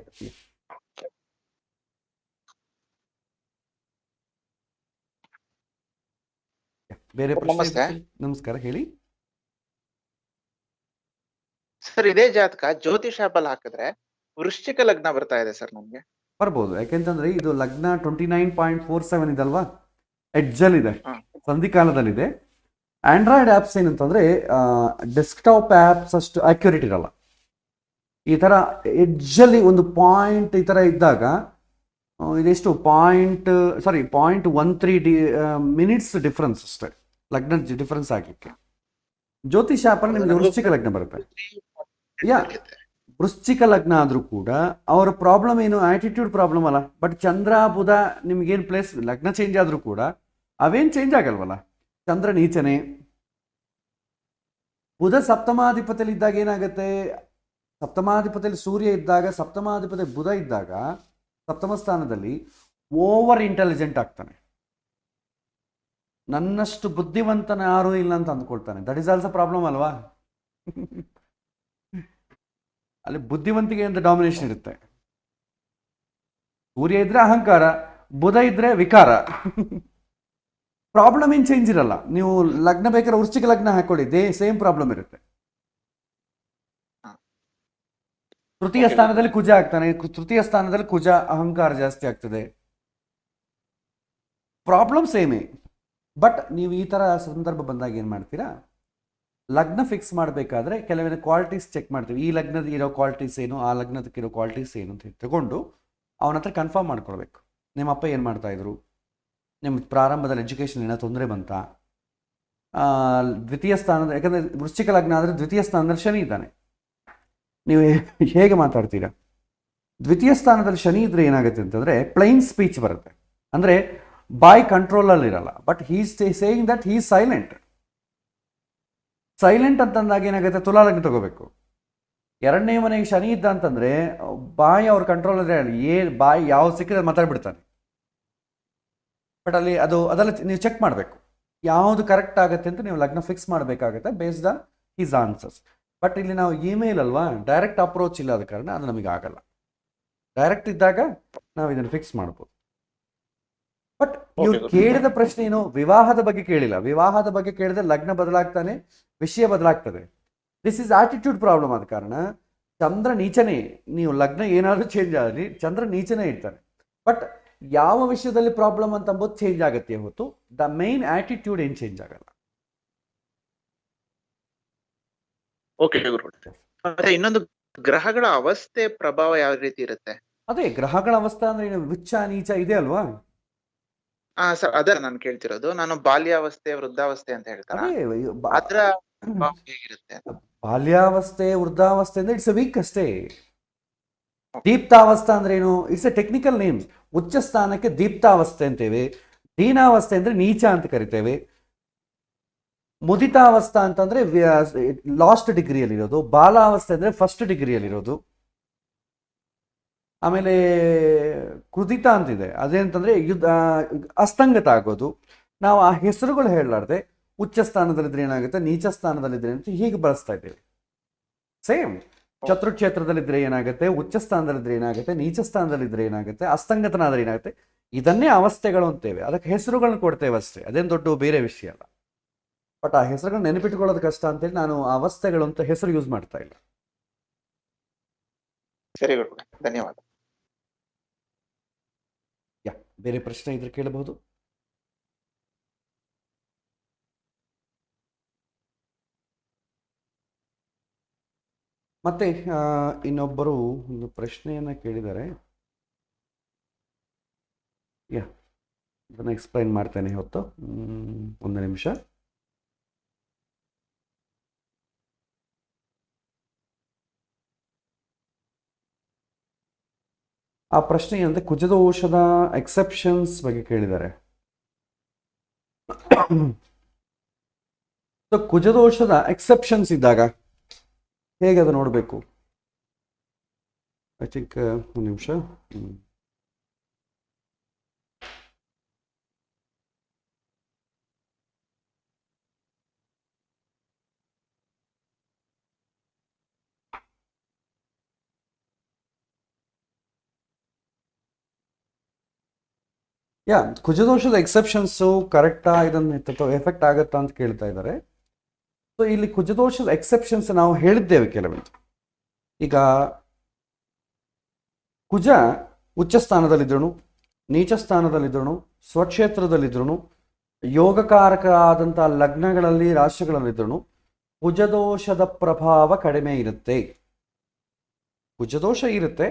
ಬೇರೆ ಪ್ರಶ್ನೆ ನಮಸ್ತೆ. ಇದಕ್ಕೆ? ನಮಸ್ಕಾರ, ಹೇಳಿ. ಸರ್ ಇದೇ ಜಾತಕ ಜ್ಯೋತಿಷ ಬಲ ಹಾಕಿದ್ರೆ ವೃಶ್ಚಿಕ ಲಗ್ನ ಬರ್ತಾ ಇದೆ ಸರ್ ನಮ್ಗೆ. ಬರ್ಬೋದು, ಯಾಕೆಂತಂದ್ರೆ ಇದು ಲಗ್ನ 29.47 ಇದಲ್ವಾ, ಎಡ್ಜಲ್ ಇದೆ, ಹಾ. ಸಂಧಿಕಾಲದಲ್ಲಿದೆ. ಆಂಡ್ರಾಯ್ಡ್ ಆ್ಯಪ್ಸ್ ಏನಂತಂದ್ರೆ ಡೆಸ್ಕ್ಟಾಪ್ ಆ್ಯಪ್ಸ್ ಅಷ್ಟು ಅಕ್ಯುರೇಟ್ ಇರಲ್ಲ. ಈ ಥರ ಎಡ್ಜಲ್ಲಿ ಒಂದು ಪಾಯಿಂಟ್ ಈ ಥರ ಇದ್ದಾಗ ಇದೆಷ್ಟು 0.13 ಮಿನಿಟ್ಸ್ ಡಿಫ್ರೆನ್ಸ್ ಅಷ್ಟೇ ಲಗ್ನ ಡಿಫ್ರೆನ್ಸ್ ಆಗಲಿಕ್ಕೆ. ಜ್ಯೋತಿಷ ಆ್ಯಪಲ್ಲಿ ನಿಮಗೆ ವೃಶ್ಚಿಕ ಲಗ್ನ ಬರುತ್ತೆ. ಯಾ, ವೃಶ್ಚಿಕ ಲಗ್ನ ಆದರೂ ಕೂಡ ಅವರ ಪ್ರಾಬ್ಲಮ್ ಏನು, ಆಟಿಟ್ಯೂಡ್ ಪ್ರಾಬ್ಲಮ್ ಅಲ್ಲ. ಬಟ್ ಚಂದ್ರ ಬುಧ ನಿಮ್ಗೇನು ಪ್ಲೇಸ್ ಲಗ್ನ ಚೇಂಜ್ ಆದರೂ ಕೂಡ ಅವೇನು ಚೇಂಜ್ ಆಗಲ್ವಲ್ಲ. ಚಂದ್ರ ನೀಚನೆ, ಬುಧ ಸಪ್ತಮಾಧಿಪತಿಯಲ್ಲಿ ಇದ್ದಾಗ ಏನಾಗುತ್ತೆ, ಸಪ್ತಮಾಧಿಪತಿಯಲ್ಲಿ ಸೂರ್ಯ ಇದ್ದಾಗ, ಸಪ್ತಮಾಧಿಪತಿ ಬುಧ ಇದ್ದಾಗ ಸಪ್ತಮ ಸ್ಥಾನದಲ್ಲಿ ಓವರ್ ಇಂಟೆಲಿಜೆಂಟ್ ಆಗ್ತಾನೆ. ನನ್ನಷ್ಟು ಬುದ್ಧಿವಂತನ ಯಾರೂ ಇಲ್ಲ ಅಂತ ಅಂದ್ಕೊಳ್ತಾನೆ. ದಟ್ ಈಸ್ ಆಲ್ಸೋ ಪ್ರಾಬ್ಲಮ್ ಅಲ್ವಾ. ಅಲ್ಲಿ ಬುದ್ಧಿವಂತಿಕೆ ಅಂತ ಡಾಮಿನೇಷನ್ ಇರುತ್ತೆ. ಸೂರ್ಯ ಇದ್ರೆ ಅಹಂಕಾರ, ಬುಧ ಇದ್ರೆ ವಿಕಾರ. ಪ್ರಾಬ್ಲಮ್ ಏನು ಚೇಂಜ್ ಇರಲ್ಲ. ನೀವು ಲಗ್ನ ಬೇಕಾದ್ರೆ ವೃಶ್ಚಿಕ ಲಗ್ನ ಹಾಕೊಳ್ಳಿ, ಸೇಮ್ ಪ್ರಾಬ್ಲಮ್ ಇರುತ್ತೆ. ತೃತೀಯ ಸ್ಥಾನದಲ್ಲಿ ಕುಜ ಆಗ್ತಾನೆ, ತೃತೀಯ ಸ್ಥಾನದಲ್ಲಿ ಕುಜ, ಅಹಂಕಾರ ಜಾಸ್ತಿ ಆಗ್ತದೆ. ಪ್ರಾಬ್ಲಮ್ ಸೇಮೇ. ಬಟ್ ನೀವು ಈ ಥರ ಸಂದರ್ಭ ಬಂದಾಗ ಏನು ಮಾಡ್ತೀರಾ, ಲಗ್ನ ಫಿಕ್ಸ್ ಮಾಡಬೇಕಾದ್ರೆ ಕೆಲವೊಂದು ಕ್ವಾಲಿಟೀಸ್ ಚೆಕ್ ಮಾಡ್ತೀವಿ. ಈ ಲಗ್ನದ ಇರೋ ಕ್ವಾಲಿಟೀಸ್ ಏನು, ಆ ಲಗ್ನದಕ್ಕಿರೋ ಕ್ವಾಲಿಟೀಸ್ ಏನು ಅಂತ ತಗೊಂಡು ಅವನ ಹತ್ರ ಕನ್ಫರ್ಮ್ ಮಾಡ್ಕೊಳ್ಬೇಕು. ನಿಮ್ಮ ಅಪ್ಪ ಏನು ಮಾಡ್ತಾಯಿದ್ರು, ನಿಮ್ಮ ಪ್ರಾರಂಭದಲ್ಲಿ ಎಜುಕೇಷನ್ ಏನೋ ತೊಂದರೆ ಬಂತಾ, ದ್ವಿತೀಯ ಸ್ಥಾನದ, ಯಾಕಂದರೆ ವೃಶ್ಚಿಕ ಲಗ್ನ ಆದರೆ ದ್ವಿತೀಯ ಸ್ಥಾನದಲ್ಲಿ ಶನಿ ಇದ್ದಾನೆ. ನೀವು ಹೇಗೆ ಮಾತಾಡ್ತೀರಾ, ದ್ವಿತೀಯ ಸ್ಥಾನದಲ್ಲಿ ಶನಿ ಇದ್ರೆ ಏನಾಗುತ್ತೆ ಅಂತಂದರೆ ಪ್ಲೈನ್ ಸ್ಪೀಚ್ ಬರುತ್ತೆ. ಅಂದರೆ ಬಾಯ್ ಕಂಟ್ರೋಲಲ್ಲಿ ಇರಲ್ಲ. But he's saying that he silent. Silent ಅಂತಂದಾಗ ಏನಾಗುತ್ತೆ, ತುಲಾ ಲಗ್ನ ತಗೋಬೇಕು. ಎರಡನೇ ಮನೆಗೆ ಶನಿ ಇದ್ದ ಅಂತಂದರೆ ಬಾಯಿ ಅವ್ರ ಕಂಟ್ರೋಲಲ್ಲೇ ಬಾಯಿ ಯಾವ ಸಿಕ್ಕಿದ್ರೆ ಮಾತಾಡ್ಬಿಡ್ತಾನೆ. ಬಟ್ ಅಲ್ಲಿ ಅದೆಲ್ಲ ನೀವು ಚೆಕ್ ಮಾಡಬೇಕು, ಯಾವುದು ಕರೆಕ್ಟ್ ಆಗುತ್ತೆ ಅಂತ ನೀವು ಲಗ್ನ ಫಿಕ್ಸ್ ಮಾಡಬೇಕಾಗುತ್ತೆ based on his answers. But ಇಲ್ಲಿ ನಾವು ಇಮೇಲ್ ಅಲ್ವಾ, ಡೈರೆಕ್ಟ್ ಅಪ್ರೋಚ್ ಇಲ್ಲ, ಆದ ಕಾರಣ ಅದು ನಮಗೆ ಆಗಲ್ಲ. ಡೈರೆಕ್ಟ್ ಇದ್ದಾಗ ನಾವು ಇದನ್ನು ಫಿಕ್ಸ್ ಮಾಡ್ಬೋದು. ಬಟ್ ಇವ್ರು ಕೇಳಿದ ಪ್ರಶ್ನೆ ಏನು, ವಿವಾಹದ ಬಗ್ಗೆ ಕೇಳಿಲ್ಲ. ವಿವಾಹದ ಬಗ್ಗೆ ಕೇಳಿದ್ರೆ ಲಗ್ನ ಬದಲಾಗ್ತಾನೆ, ವಿಷಯ ಬದಲಾಗ್ತದೆ. This is attitude problem. ಆದ ಕಾರಣ ಚಂದ್ರ ನೀಚನೇ, ನೀವು ಲಗ್ನ ಏನಾದರೂ ಚೇಂಜ್ ಆಗಲಿ ಚಂದ್ರ ನೀಚನೇ ಇರ್ತಾನೆ. ಬಟ್ ಯಾವ ವಿಷಯದಲ್ಲಿ ಪ್ರಾಬ್ಲಮ್ ಅಂತ ಅಂಬೋದು ಚೇಂಜ್ ಆಗುತ್ತೆ ಹೊತ್ತು ದ ಮೈನ್ ಆಟಿಟ್ಯೂಡ್ ಏನು ಚೇಂಜ್ ಆಗಲ್ಲ. ಓಕೆ ಗುರುಗಳೇ. ಮತ್ತೆ ಇನ್ನೊಂದು, ಗ್ರಹಗಳ ಅವಸ್ಥೆ ಪ್ರಭಾವ ಯಾವ ರೀತಿ ಇರುತ್ತೆ? ಅದೇ ಗ್ರಹಗಳ ಅವಸ್ಥೆ ಅಂದ್ರೆ ಏನು, ಉಚ್ಚ ನೀಚ ಇದೆ ಅಲ್ವಾ. ಸರ್ ಅದೇ ನಾನು ಕೇಳ್ತಿರೋದು. ನಾನು ಬಾಲ್ಯಾವಸ್ಥೆ ವೃದ್ಧಾವಸ್ಥೆ ಅಂತ ಹೇಳ್ತಾರ, ಅದೇ ಅದ್ರ ಪ್ರಭಾವ ಹೇಗಿರುತ್ತೆ? ಬಾಲ್ಯಾವಸ್ಥೆ ವೃದ್ಧಾವಸ್ಥೆ ಅಂದ್ರೆ ಇಟ್ಸ್ ಎ ವೀಕ್ ಅಷ್ಟೇ. ದೀಪ್ತಾವಸ್ಥೆ ಅಂದ್ರೆ ಏನು, ಇಟ್ಸ್ ಎ ಟೆಕ್ನಿಕಲ್ ನೇಮ್. ಉಚ್ಚ ಸ್ಥಾನಕ್ಕೆ ದೀಪ್ತಾವಸ್ಥೆ ಅಂತೇವೆ, ದೀನಾವಸ್ಥೆ ಅಂದ್ರೆ ನೀಚ ಅಂತ ಕರಿತೇವೆ. ಮುದಿತಾವಸ್ಥಾ ಅಂತಂದ್ರೆ ಲಾಸ್ಟ್ ಡಿಗ್ರಿಯಲ್ಲಿರೋದು, ಬಾಲಾವಸ್ಥೆ ಅಂದ್ರೆ ಫಸ್ಟ್ ಡಿಗ್ರಿಯಲ್ಲಿರೋದು. ಆಮೇಲೆ ಕೃತಿತ ಅಂತಿದೆ, ಅದೇಂತಂದ್ರೆ ಅಸ್ತಂಗತ ಆಗೋದು. ನಾವು ಆ ಹೆಸರುಗಳು ಹೇಳಲಾರ್ದೆ ಉಚ್ಚ ಸ್ಥಾನದಲ್ಲಿದ್ರೆ ಏನಾಗುತ್ತೆ, ನೀಚ ಸ್ಥಾನದಲ್ಲಿದ್ರೆ ಅಂತ ಹೀಗೆ ಬಳಸ್ತಾ ಇದ್ದೇವೆ. ಸೇಮ್ ಚತುರ್ಕ್ಷೇತ್ರದಲ್ಲಿದ್ರೆ ಏನಾಗುತ್ತೆ, ಉಚ್ಚ ಸ್ಥಾನದಲ್ಲಿದ್ರೆ ಏನಾಗುತ್ತೆ, ನೀಚ ಸ್ಥಾನದಲ್ಲಿದ್ರೆ ಏನಾಗುತ್ತೆ, ಅಸ್ತಂಗತನಾದ್ರೆ ಏನಾಗುತ್ತೆ, ಇದನ್ನೇ ಅವಸ್ಥೆಗಳು ಅಂತೇವೆ. ಅದಕ್ಕೆ ಹೆಸರುಗಳನ್ನ ಕೊಡ್ತೇವೆ ಅಷ್ಟೇ, ಅದೇನು ದೊಡ್ಡ ಬೇರೆ ವಿಷಯ ಅಲ್ಲ. ಬಟ್ ಆ ಹೆಸರುಗಳನ್ನ ನೆನಪಿಟ್ಕೊಳ್ಳೋದು ಕಷ್ಟ ಅಂತೇಳಿ ನಾನು ಅವಸ್ಥೆಗಳು ಅಂತ ಹೆಸರು ಯೂಸ್ ಮಾಡ್ತಾ ಇಲ್ಲ. ಸರಿ ಗುರುಗಳೇ, ಧನ್ಯವಾದ. ಬೇರೆ ಪ್ರಶ್ನೆ ಇದ್ರೆ ಕೇಳಬಹುದು. ಮತ್ತೆ ಇನ್ನೊಬ್ಬರು ಒಂದು ಪ್ರಶ್ನೆಯನ್ನ ಕೇಳಿದ್ದಾರೆ. ಅದನ್ನು ಎಕ್ಸ್ಪ್ಲೈನ್ ಮಾಡ್ತೇನೆ ಹೊತ್ತು. ಒಂದು ನಿಮಿಷ. ಆ ಪ್ರಶ್ನೆ ಏನಂದ್ರೆ ಕುಜದೋಷದ ಎಕ್ಸೆಪ್ಷನ್ಸ್ ಬಗ್ಗೆ ಕೇಳಿದ್ದಾರೆ. ಸೊ ಕುಜದೋಷದ ಎಕ್ಸೆಪ್ಷನ್ಸ್ ಇದ್ದಾಗ ಹೇಗೆ ಅದು ನೋಡಬೇಕು. ಐ ಥಿಂಕ್ ಒಂದು ನಿಮಿಷ. ಯಾ, ಕುಜದೋಷದ ಎಕ್ಸೆಪ್ಷನ್ಸು ಕರೆಕ್ಟಾ, ಇದನ್ನು ಎಫೆಕ್ಟ್ ಆಗುತ್ತಾ ಅಂತ ಕೇಳ್ತಾ ಇದ್ದಾರೆ. ಸೊ ಇಲ್ಲಿ ಕುಜದೋಷದ ಎಕ್ಸೆಪ್ಷನ್ಸ್ ನಾವು ಹೇಳಿದ್ದೇವೆ ಕೆಲವೊಂದು. ಈಗ ಕುಜ ಉಚ್ಚ ಸ್ಥಾನದಲ್ಲಿದ್ದನು, ನೀಚ ಸ್ಥಾನದಲ್ಲಿದ್ದನು, ಸ್ವಕ್ಷೇತ್ರದಲ್ಲಿದ್ದನು, ಯೋಗಕಾರಕ ಆದಂಥ ಲಗ್ನಗಳಲ್ಲಿ ರಾಶಿಗಳಲ್ಲಿದ್ದನು, ಕುಜದೋಷದ ಪ್ರಭಾವ ಕಡಿಮೆ ಇರುತ್ತೆ. ಕುಜದೋಷ ಇರುತ್ತೆ,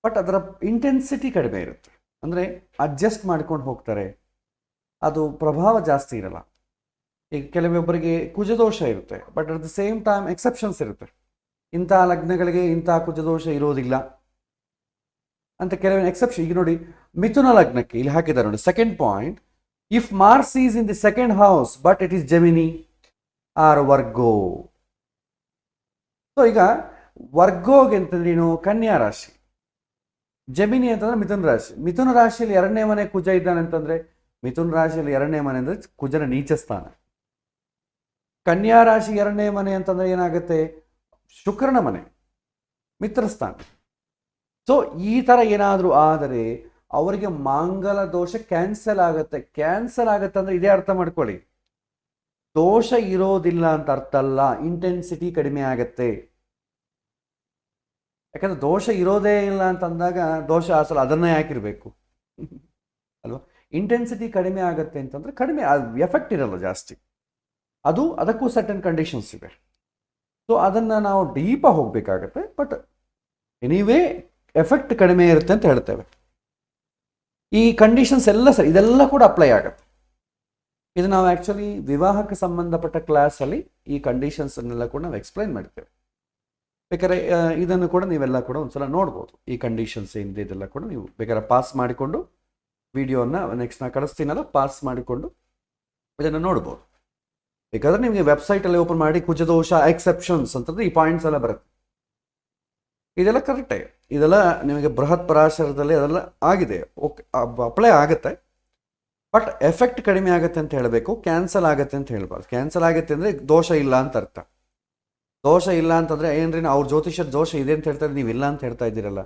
ಬಟ್ ಅದರ ಇಂಟೆನ್ಸಿಟಿ ಕಡಿಮೆ ಇರುತ್ತೆ. ಅಂದರೆ ಅಡ್ಜಸ್ಟ್ ಮಾಡ್ಕೊಂಡು ಹೋಗ್ತಾರೆ, ಅದು ಪ್ರಭಾವ ಜಾಸ್ತಿ ಇರಲ್ಲ. ಈಗ ಕೆಲವೊಬ್ಬರಿಗೆ ಕುಜದೋಷ ಇರುತ್ತೆ, but at the same time exceptions ಇರುತ್ತೆ. ಇಂಥ ಲಗ್ನಗಳಿಗೆ ಇಂಥ ಕುಜದೋಷ ಇರೋದಿಲ್ಲ ಅಂತ ಕೆಲವೊಂದು ಎಕ್ಸೆಪ್ಷನ್. ಈಗ ನೋಡಿ, ಮಿಥುನ ಲಗ್ನಕ್ಕೆ ಇಲ್ಲಿ ಹಾಕಿದ್ದಾರೆ ನೋಡಿ, second point, if Mars is in the second house but it is Gemini or Virgo. So ಈಗ ವರ್ಗೋಗೆ ಅಂತಂದ್ರೆ ಏನು, ಕನ್ಯಾ ರಾಶಿ. ಜಮಿನಿ ಅಂತಂದ್ರೆ ಮಿಥುನ ರಾಶಿ. ಮಿಥುನ ರಾಶಿಯಲ್ಲಿ 2ನೇ ಮನೆ ಕುಜ ಇದ್ದಾನೆ ಅಂತಂದ್ರೆ, ಮಿಥುನ ರಾಶಿಯಲ್ಲಿ 2ನೇ ಮನೆ ಅಂದ್ರೆ ಕುಜನ ನೀಚ ಸ್ಥಾನ. ಕನ್ಯಾ ರಾಶಿ 2ನೇ ಮನೆ ಅಂತಂದ್ರೆ ಏನಾಗುತ್ತೆ, ಶುಕ್ರನ ಮನೆ, ಮಿತ್ರ ಸ್ಥಾನ. ಸೊ ಈ ತರ ಏನಾದರೂ ಆದರೆ ಅವರಿಗೆ ಮಾಂಗಲ ದೋಷ ಕ್ಯಾನ್ಸಲ್ ಆಗುತ್ತೆ. ಕ್ಯಾನ್ಸಲ್ ಆಗುತ್ತೆ ಅಂದ್ರೆ ಇದೇ ಅರ್ಥ ಮಾಡ್ಕೊಳ್ಳಿ, ದೋಷ ಇರೋದಿಲ್ಲ ಅಂತ ಅರ್ಥ ಅಲ್ಲ, ಇಂಟೆನ್ಸಿಟಿ ಕಡಿಮೆ ಆಗತ್ತೆ. ಯಾಕಂದ್ರೆ ದೋಷ ಇರೋದೇ ಇಲ್ಲ ಅಂತ ಅಂದಾಗ ದೋಷ ಅಸಲು ಅದನ್ನೇ ಯಾಕಿರಬೇಕು ಅಲ್ವಾ. ಇಂಟೆನ್ಸಿಟಿ ಕಡಿಮೆ ಆಗುತ್ತೆ ಅಂತಂದ್ರೆ ಕಡಿಮೆ ಎಫೆಕ್ಟ್ ಇರಲ್ಲ ಜಾಸ್ತಿ. ಅದು ಅದಕ್ಕೂ ಸರ್ಟನ್ ಕಂಡೀಷನ್ಸ್ ಇದೆ. ಸೊ ಅದನ್ನು ನಾವು ಡೀಪಾಗಿ ಹೋಗಬೇಕಾಗತ್ತೆ, ಬಟ್ ಎನಿವೇ ಎಫೆಕ್ಟ್ ಕಡಿಮೆ ಇರುತ್ತೆ ಅಂತ ಹೇಳ್ತೇವೆ. ಈ ಕಂಡೀಷನ್ಸ್ ಎಲ್ಲ ಸರಿ, ಇದೆಲ್ಲ ಕೂಡ ಅಪ್ಲೈ ಆಗುತ್ತೆ. ಇದು ನಾವು ಆ್ಯಕ್ಚುಲಿ ವಿವಾಹಕ್ಕೆ ಸಂಬಂಧಪಟ್ಟ ಕ್ಲಾಸಲ್ಲಿ ಈ ಕಂಡೀಷನ್ಸನ್ನೆಲ್ಲ ಕೂಡ ನಾವು ಎಕ್ಸ್ಪ್ಲೈನ್ ಮಾಡ್ತೇವೆ. ಬೇಕಾದ್ರೆ ಇದನ್ನು ಕೂಡ ನೀವೆಲ್ಲ ಕೂಡ ಒಂದ್ಸಲ ನೋಡ್ಬೋದು. ಈ ಕಂಡೀಷನ್ಸ್ ಏನಿದೆ ಇದೆಲ್ಲ ಕೂಡ ನೀವು ಬೇಕಾದ್ರೆ ಪಾಸ್ ಮಾಡಿಕೊಂಡು ವಿಡಿಯೋನ ನೆಕ್ಸ್ಟ್ ನಾ ಕಳಿಸ್ತೀನಲ್ಲ, ಪಾಸ್ ಮಾಡಿಕೊಂಡು ಇದನ್ನು ನೋಡ್ಬೋದು. ಬೇಕಾದ್ರೆ ನಿಮಗೆ ವೆಬ್ಸೈಟಲ್ಲಿ ಓಪನ್ ಮಾಡಿ ಕುಜದೋಷ ಎಕ್ಸೆಪ್ಷನ್ಸ್ ಅಂತಂದ್ರೆ ಈ ಪಾಯಿಂಟ್ಸ್ ಎಲ್ಲ ಬರುತ್ತೆ. ಇದೆಲ್ಲ ಕರೆಕ್ಟೇ, ಇದೆಲ್ಲ ನಿಮಗೆ ಬೃಹತ್ ಪರಾಶರದಲ್ಲಿ ಅದೆಲ್ಲ ಆಗಿದೆ, ಓಕೆ, ಅಪ್ಲೈ ಆಗುತ್ತೆ. ಬಟ್ ಎಫೆಕ್ಟ್ ಕಡಿಮೆ ಆಗುತ್ತೆ ಅಂತ ಹೇಳಬೇಕು, ಕ್ಯಾನ್ಸಲ್ ಆಗುತ್ತೆ ಅಂತ ಹೇಳ್ಬಾರ್ದು. ಕ್ಯಾನ್ಸಲ್ ಆಗುತ್ತೆ ಅಂದರೆ ದೋಷ ಇಲ್ಲ ಅಂತ ಅರ್ಥ. ದೋಷ ಇಲ್ಲ ಅಂತಂದರೆ ಏನ್ರಿ, ಅವ್ರ ಜ್ಯೋತಿಷ್ಯದ ದೋಷ ಇದೆ ಅಂತ ಹೇಳ್ತಾರೆ, ನೀವು ಇಲ್ಲ ಅಂತ ಹೇಳ್ತಾ ಇದ್ದೀರಲ್ಲ,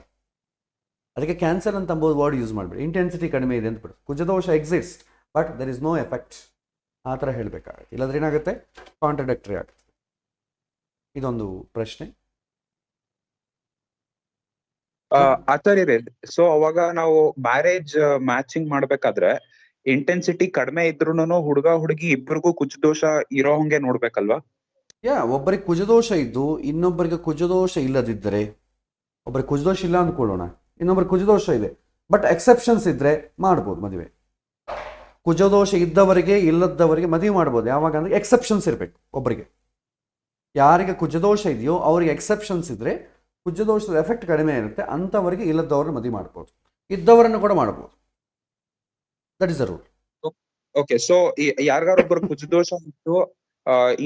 ಅದಕ್ಕೆ ಕ್ಯಾನ್ಸಲ್ ಅಂತ ಅಂಬೋದು ವರ್ಡ್ ಯೂಸ್ ಮಾಡಬೇಡಿ. ಇಂಟೆನ್ಸಿಟಿ ಕಡಿಮೆ ಇದೆ ಅಂತ ಬಿಡು. ಕುಜದೋಷ exist but there is no effect, ಆ ಥರ ಹೇಳಬೇಕಾಗುತ್ತೆ. ಇಲ್ಲಾಂದ್ರೆ ಏನಾಗುತ್ತೆ, ಕಾಂಟ್ರಡಿಕ್ಟರಿ ಆಗುತ್ತೆ. ಇದೊಂದು ಪ್ರಶ್ನೆ. ಆಚಾರ್ಯರೇ, ಸೊ ಅವಾಗ ನಾವು ಮ್ಯಾರೇಜ್ ಮ್ಯಾಚಿಂಗ್ ಮಾಡ್ಬೇಕಾದ್ರೆ ಇಂಟೆನ್ಸಿಟಿ ಕಡಿಮೆ ಇದ್ರೂನು ಹುಡುಗ ಹುಡುಗಿ ಇಬ್ಬರಿಗೂ ಕುಜದೋಷ ಇರೋ ಹಂಗೆ ನೋಡ್ಬೇಕಲ್ವಾ? ಒಬ್ಬರಿಗೆ ಕುಜದೋಷ ಇದ್ದು ಇನ್ನೊಬ್ಬರಿಗೆ ಕುಜದೋಷ ಇಲ್ಲದಿದ್ದರೆ, ಒಬ್ಬರಿಗೆ ಕುಜದೋಷ ಇಲ್ಲ ಅಂದ್ಕೊಳ್ಳೋಣ, ಇನ್ನೊಬ್ಬರಿಗೆ ಕುಜದೋಷ ಇದೆ ಬಟ್ ಎಕ್ಸೆಪ್ಷನ್ಸ್ ಇದ್ದರೆ ಮಾಡ್ಬೋದು ಮದುವೆ. ಕುಜದೋಷ ಇದ್ದವರಿಗೆ ಇಲ್ಲದವರಿಗೆ ಮದುವೆ ಮಾಡ್ಬೋದು. ಯಾವಾಗ ಅಂದರೆ ಎಕ್ಸೆಪ್ಷನ್ಸ್ ಇರಬೇಕು. ಒಬ್ಬರಿಗೆ ಯಾರಿಗೆ ಕುಜದೋಷ ಇದೆಯೋ ಅವರಿಗೆ ಎಕ್ಸೆಪ್ಷನ್ಸ್ ಇದ್ದರೆ ಕುಜದೋಷದ ಎಫೆಕ್ಟ್ ಕಡಿಮೆ ಇರುತ್ತೆ, ಅಂಥವರಿಗೆ ಇಲ್ಲದವ್ರನ್ನ ಮದುವೆ ಮಾಡ್ಬೋದು, ಇದ್ದವರನ್ನು ಕೂಡ ಮಾಡ್ಬೋದು. That is the rule. Okay, so ಯಾರಿಗಾರೊಬ್ಬರು ಕುಜದೋಷ ಇತ್ತು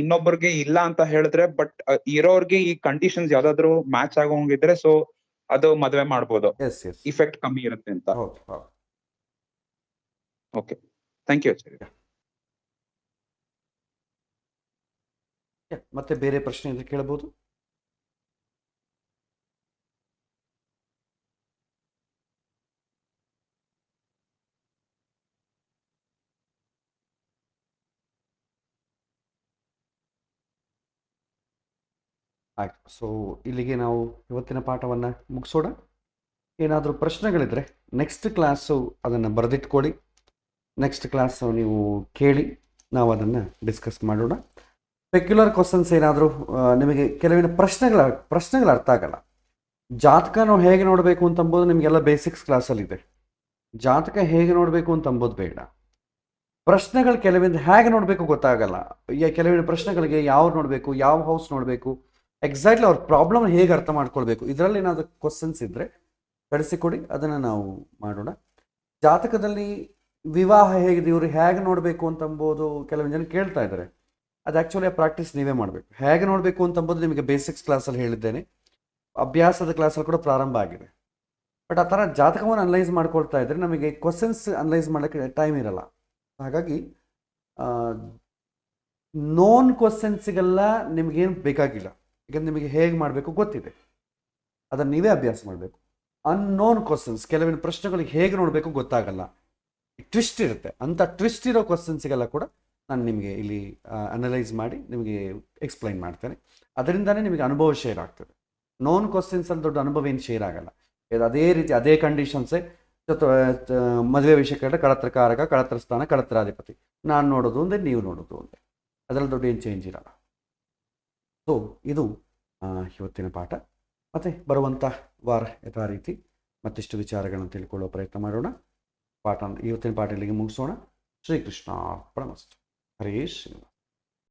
ಇನ್ನೊಬ್ಬರಿಗೆ ಇಲ್ಲ ಅಂತ ಹೇಳಿದ್ರೆ, ಬಟ್ ಇರೋರ್ಗೆ ಈ ಕಂಡೀಷನ್ಸ್ ಯಾವ್ದಾದ್ರು ಮ್ಯಾಚ್ ಆಗೋಂಗಿದ್ರೆ ಸೊ ಅದು ಮದುವೆ ಮಾಡ್ಬೋದು, ಎಸ್ ಎಸ್, ಇಫೆಕ್ಟ್ ಕಮ್ಮಿ ಇರುತ್ತೆ ಅಂತ. ಹೌದು ಹೌದು. ಓಕೆ, ಥ್ಯಾಂಕ್ ಯು ಆಚಾರ್ಯ. ಮತ್ತೆ ಬೇರೆ ಪ್ರಶ್ನೆ ಇದ್ರೆ ಕೇಳಬಹುದು. ಆಯ್ತು. ಸೊ ಇಲ್ಲಿಗೆ ನಾವು ಇವತ್ತಿನ ಪಾಠವನ್ನು ಮುಗಿಸೋಣ. ಏನಾದರೂ ಪ್ರಶ್ನೆಗಳಿದ್ರೆ ನೆಕ್ಸ್ಟ್ ಕ್ಲಾಸು ಅದನ್ನು ಬರೆದಿಟ್ಕೊಳ್ಳಿ. ನೆಕ್ಸ್ಟ್ ಕ್ಲಾಸು ನೀವು ಕೇಳಿ, ನಾವು ಅದನ್ನು ಡಿಸ್ಕಸ್ ಮಾಡೋಣ. ಸ್ಪೆಕ್ಯುಲರ್ ಕ್ವಶನ್ಸ್ ಏನಾದರೂ ನಿಮಗೆ ಕೆಲವಿನ ಪ್ರಶ್ನೆಗಳು ಅರ್ಥ ಆಗಲ್ಲ. ಜಾತಕ ನಾವು ಹೇಗೆ ನೋಡಬೇಕು ಅಂತಂಬೋದು ನಿಮಗೆಲ್ಲ ಬೇಸಿಕ್ಸ್ ಕ್ಲಾಸಲ್ಲಿದೆ. ಜಾತಕ ಹೇಗೆ ನೋಡಬೇಕು ಅಂತಂಬೋದು ಬೇಡ. ಪ್ರಶ್ನೆಗಳು ಕೆಲವಿಂದ ಹೇಗೆ ನೋಡಬೇಕು ಗೊತ್ತಾಗಲ್ಲ. ಕೆಲವಿನ ಪ್ರಶ್ನೆಗಳಿಗೆ ಯಾವ್ದು ನೋಡಬೇಕು, ಯಾವ ಹೌಸ್ ನೋಡಬೇಕು, ಎಕ್ಸಾಕ್ಟ್ಲಿ ಅವ್ರ ಪ್ರಾಬ್ಲಮ್ ಹೇಗೆ ಅರ್ಥ ಮಾಡ್ಕೊಳ್ಬೇಕು, ಇದರಲ್ಲಿ ಏನಾದರೂ ಕ್ವಶನ್ಸ್ ಇದ್ದರೆ ಕಳಿಸಿಕೊಡಿ, ಅದನ್ನು ನಾವು ಮಾಡೋಣ. ಜಾತಕದಲ್ಲಿ ವಿವಾಹ ಹೇಗಿದೆ, ಇವರು ಹೇಗೆ ನೋಡಬೇಕು ಅಂತಂಬೋದು ಕೆಲವೊಂದು ಜನ ಕೇಳ್ತಾ ಇದ್ದಾರೆ. ಅದು ಆ್ಯಕ್ಚುಲಿ ಆ ಪ್ರಾಕ್ಟೀಸ್ ನೀವೇ ಮಾಡಬೇಕು. ಹೇಗೆ ನೋಡಬೇಕು ಅಂತಂಬೋದು ನಿಮಗೆ ಬೇಸಿಕ್ಸ್ ಕ್ಲಾಸಲ್ಲಿ ಹೇಳಿದ್ದೇನೆ. ಅಭ್ಯಾಸದ ಕ್ಲಾಸಲ್ಲಿ ಕೂಡ ಪ್ರಾರಂಭ ಆಗಿದೆ. ಬಟ್ ಆ ಥರ ಜಾತಕವನ್ನು ಅನಲೈಸ್ ಮಾಡ್ಕೊಳ್ತಾ ಇದ್ದರೆ ನಮಗೆ ಕ್ವಶನ್ಸ್ ಅನಲೈಸ್ ಮಾಡೋಕ್ಕೆ ಟೈಮ್ ಇರಲ್ಲ. ಹಾಗಾಗಿ ನೋನ್ ಕ್ವಶನ್ಸಿಗೆಲ್ಲ ನಿಮಗೇನು ಬೇಕಾಗಿಲ್ಲ, ಯಾಕಂದ್ರೆ ನಿಮಗೆ ಹೇಗೆ ಮಾಡಬೇಕು ಗೊತ್ತಿದೆ, ಅದನ್ನು ನೀವೇ ಅಭ್ಯಾಸ ಮಾಡಬೇಕು. ಅನ್ನೋನ್ ಕ್ವಶನ್ಸ್, ಕೆಲವಿನ ಪ್ರಶ್ನೆಗಳಿಗೆ ಹೇಗೆ ನೋಡಬೇಕು ಗೊತ್ತಾಗಲ್ಲ, ಟ್ವಿಸ್ಟ್ ಇರುತ್ತೆ. ಅಂಥ ಟ್ವಿಸ್ಟ್ ಇರೋ ಕ್ವಶನ್ಸಿಗೆಲ್ಲ ಕೂಡ ನಾನು ನಿಮಗೆ ಇಲ್ಲಿ ಅನಲೈಸ್ ಮಾಡಿ ನಿಮಗೆ ಎಕ್ಸ್ಪ್ಲೈನ್ ಮಾಡ್ತೇನೆ. ಅದರಿಂದನೇ ನಿಮಗೆ ಅನುಭವ ಶೇರ್ ಆಗ್ತದೆ. ನೋನ್ ಕ್ವಶನ್ಸಲ್ಲಿ ದೊಡ್ಡ ಅನುಭವ ಏನು ಶೇರ್ ಆಗಲ್ಲ. ಅದೇ ರೀತಿ ಅದೇ ಕಂಡೀಷನ್ಸೇ ಮದುವೆ ವಿಷಯ ಕೇಳಿದ್ರೆ ಕಳತ್ರ ಕಾರಕ, ಕಳತ್ರ ಸ್ಥಾನ, ಕಳತ್ರಾಧಿಪತಿ. ನಾನು ನೋಡೋದು ಒಂದೇ, ನೀವು ನೋಡೋದು ಒಂದೇ, ಅದರಲ್ಲಿ ದೊಡ್ಡ ಏನು ಚೇಂಜ್ ಇರಲ್ಲ. ಸೊ ಇದು ಇವತ್ತಿನ ಪಾಠ. ಮತ್ತು ಬರುವಂಥ ವಾರ ಯಥಾ ರೀತಿ ಮತ್ತಿಷ್ಟು ವಿಚಾರಗಳನ್ನು ತಿಳ್ಕೊಳ್ಳೋ ಪ್ರಯತ್ನ ಮಾಡೋಣ. ಇವತ್ತಿನ ಪಾಠ ಇಲ್ಲಿಗೆ ಮುಗಿಸೋಣ. ಶ್ರೀಕೃಷ್ಣ ಅರ್ಪಣಮಸ್ತು. ಹರೇ ಶ್ರೀನಿವಾಸ.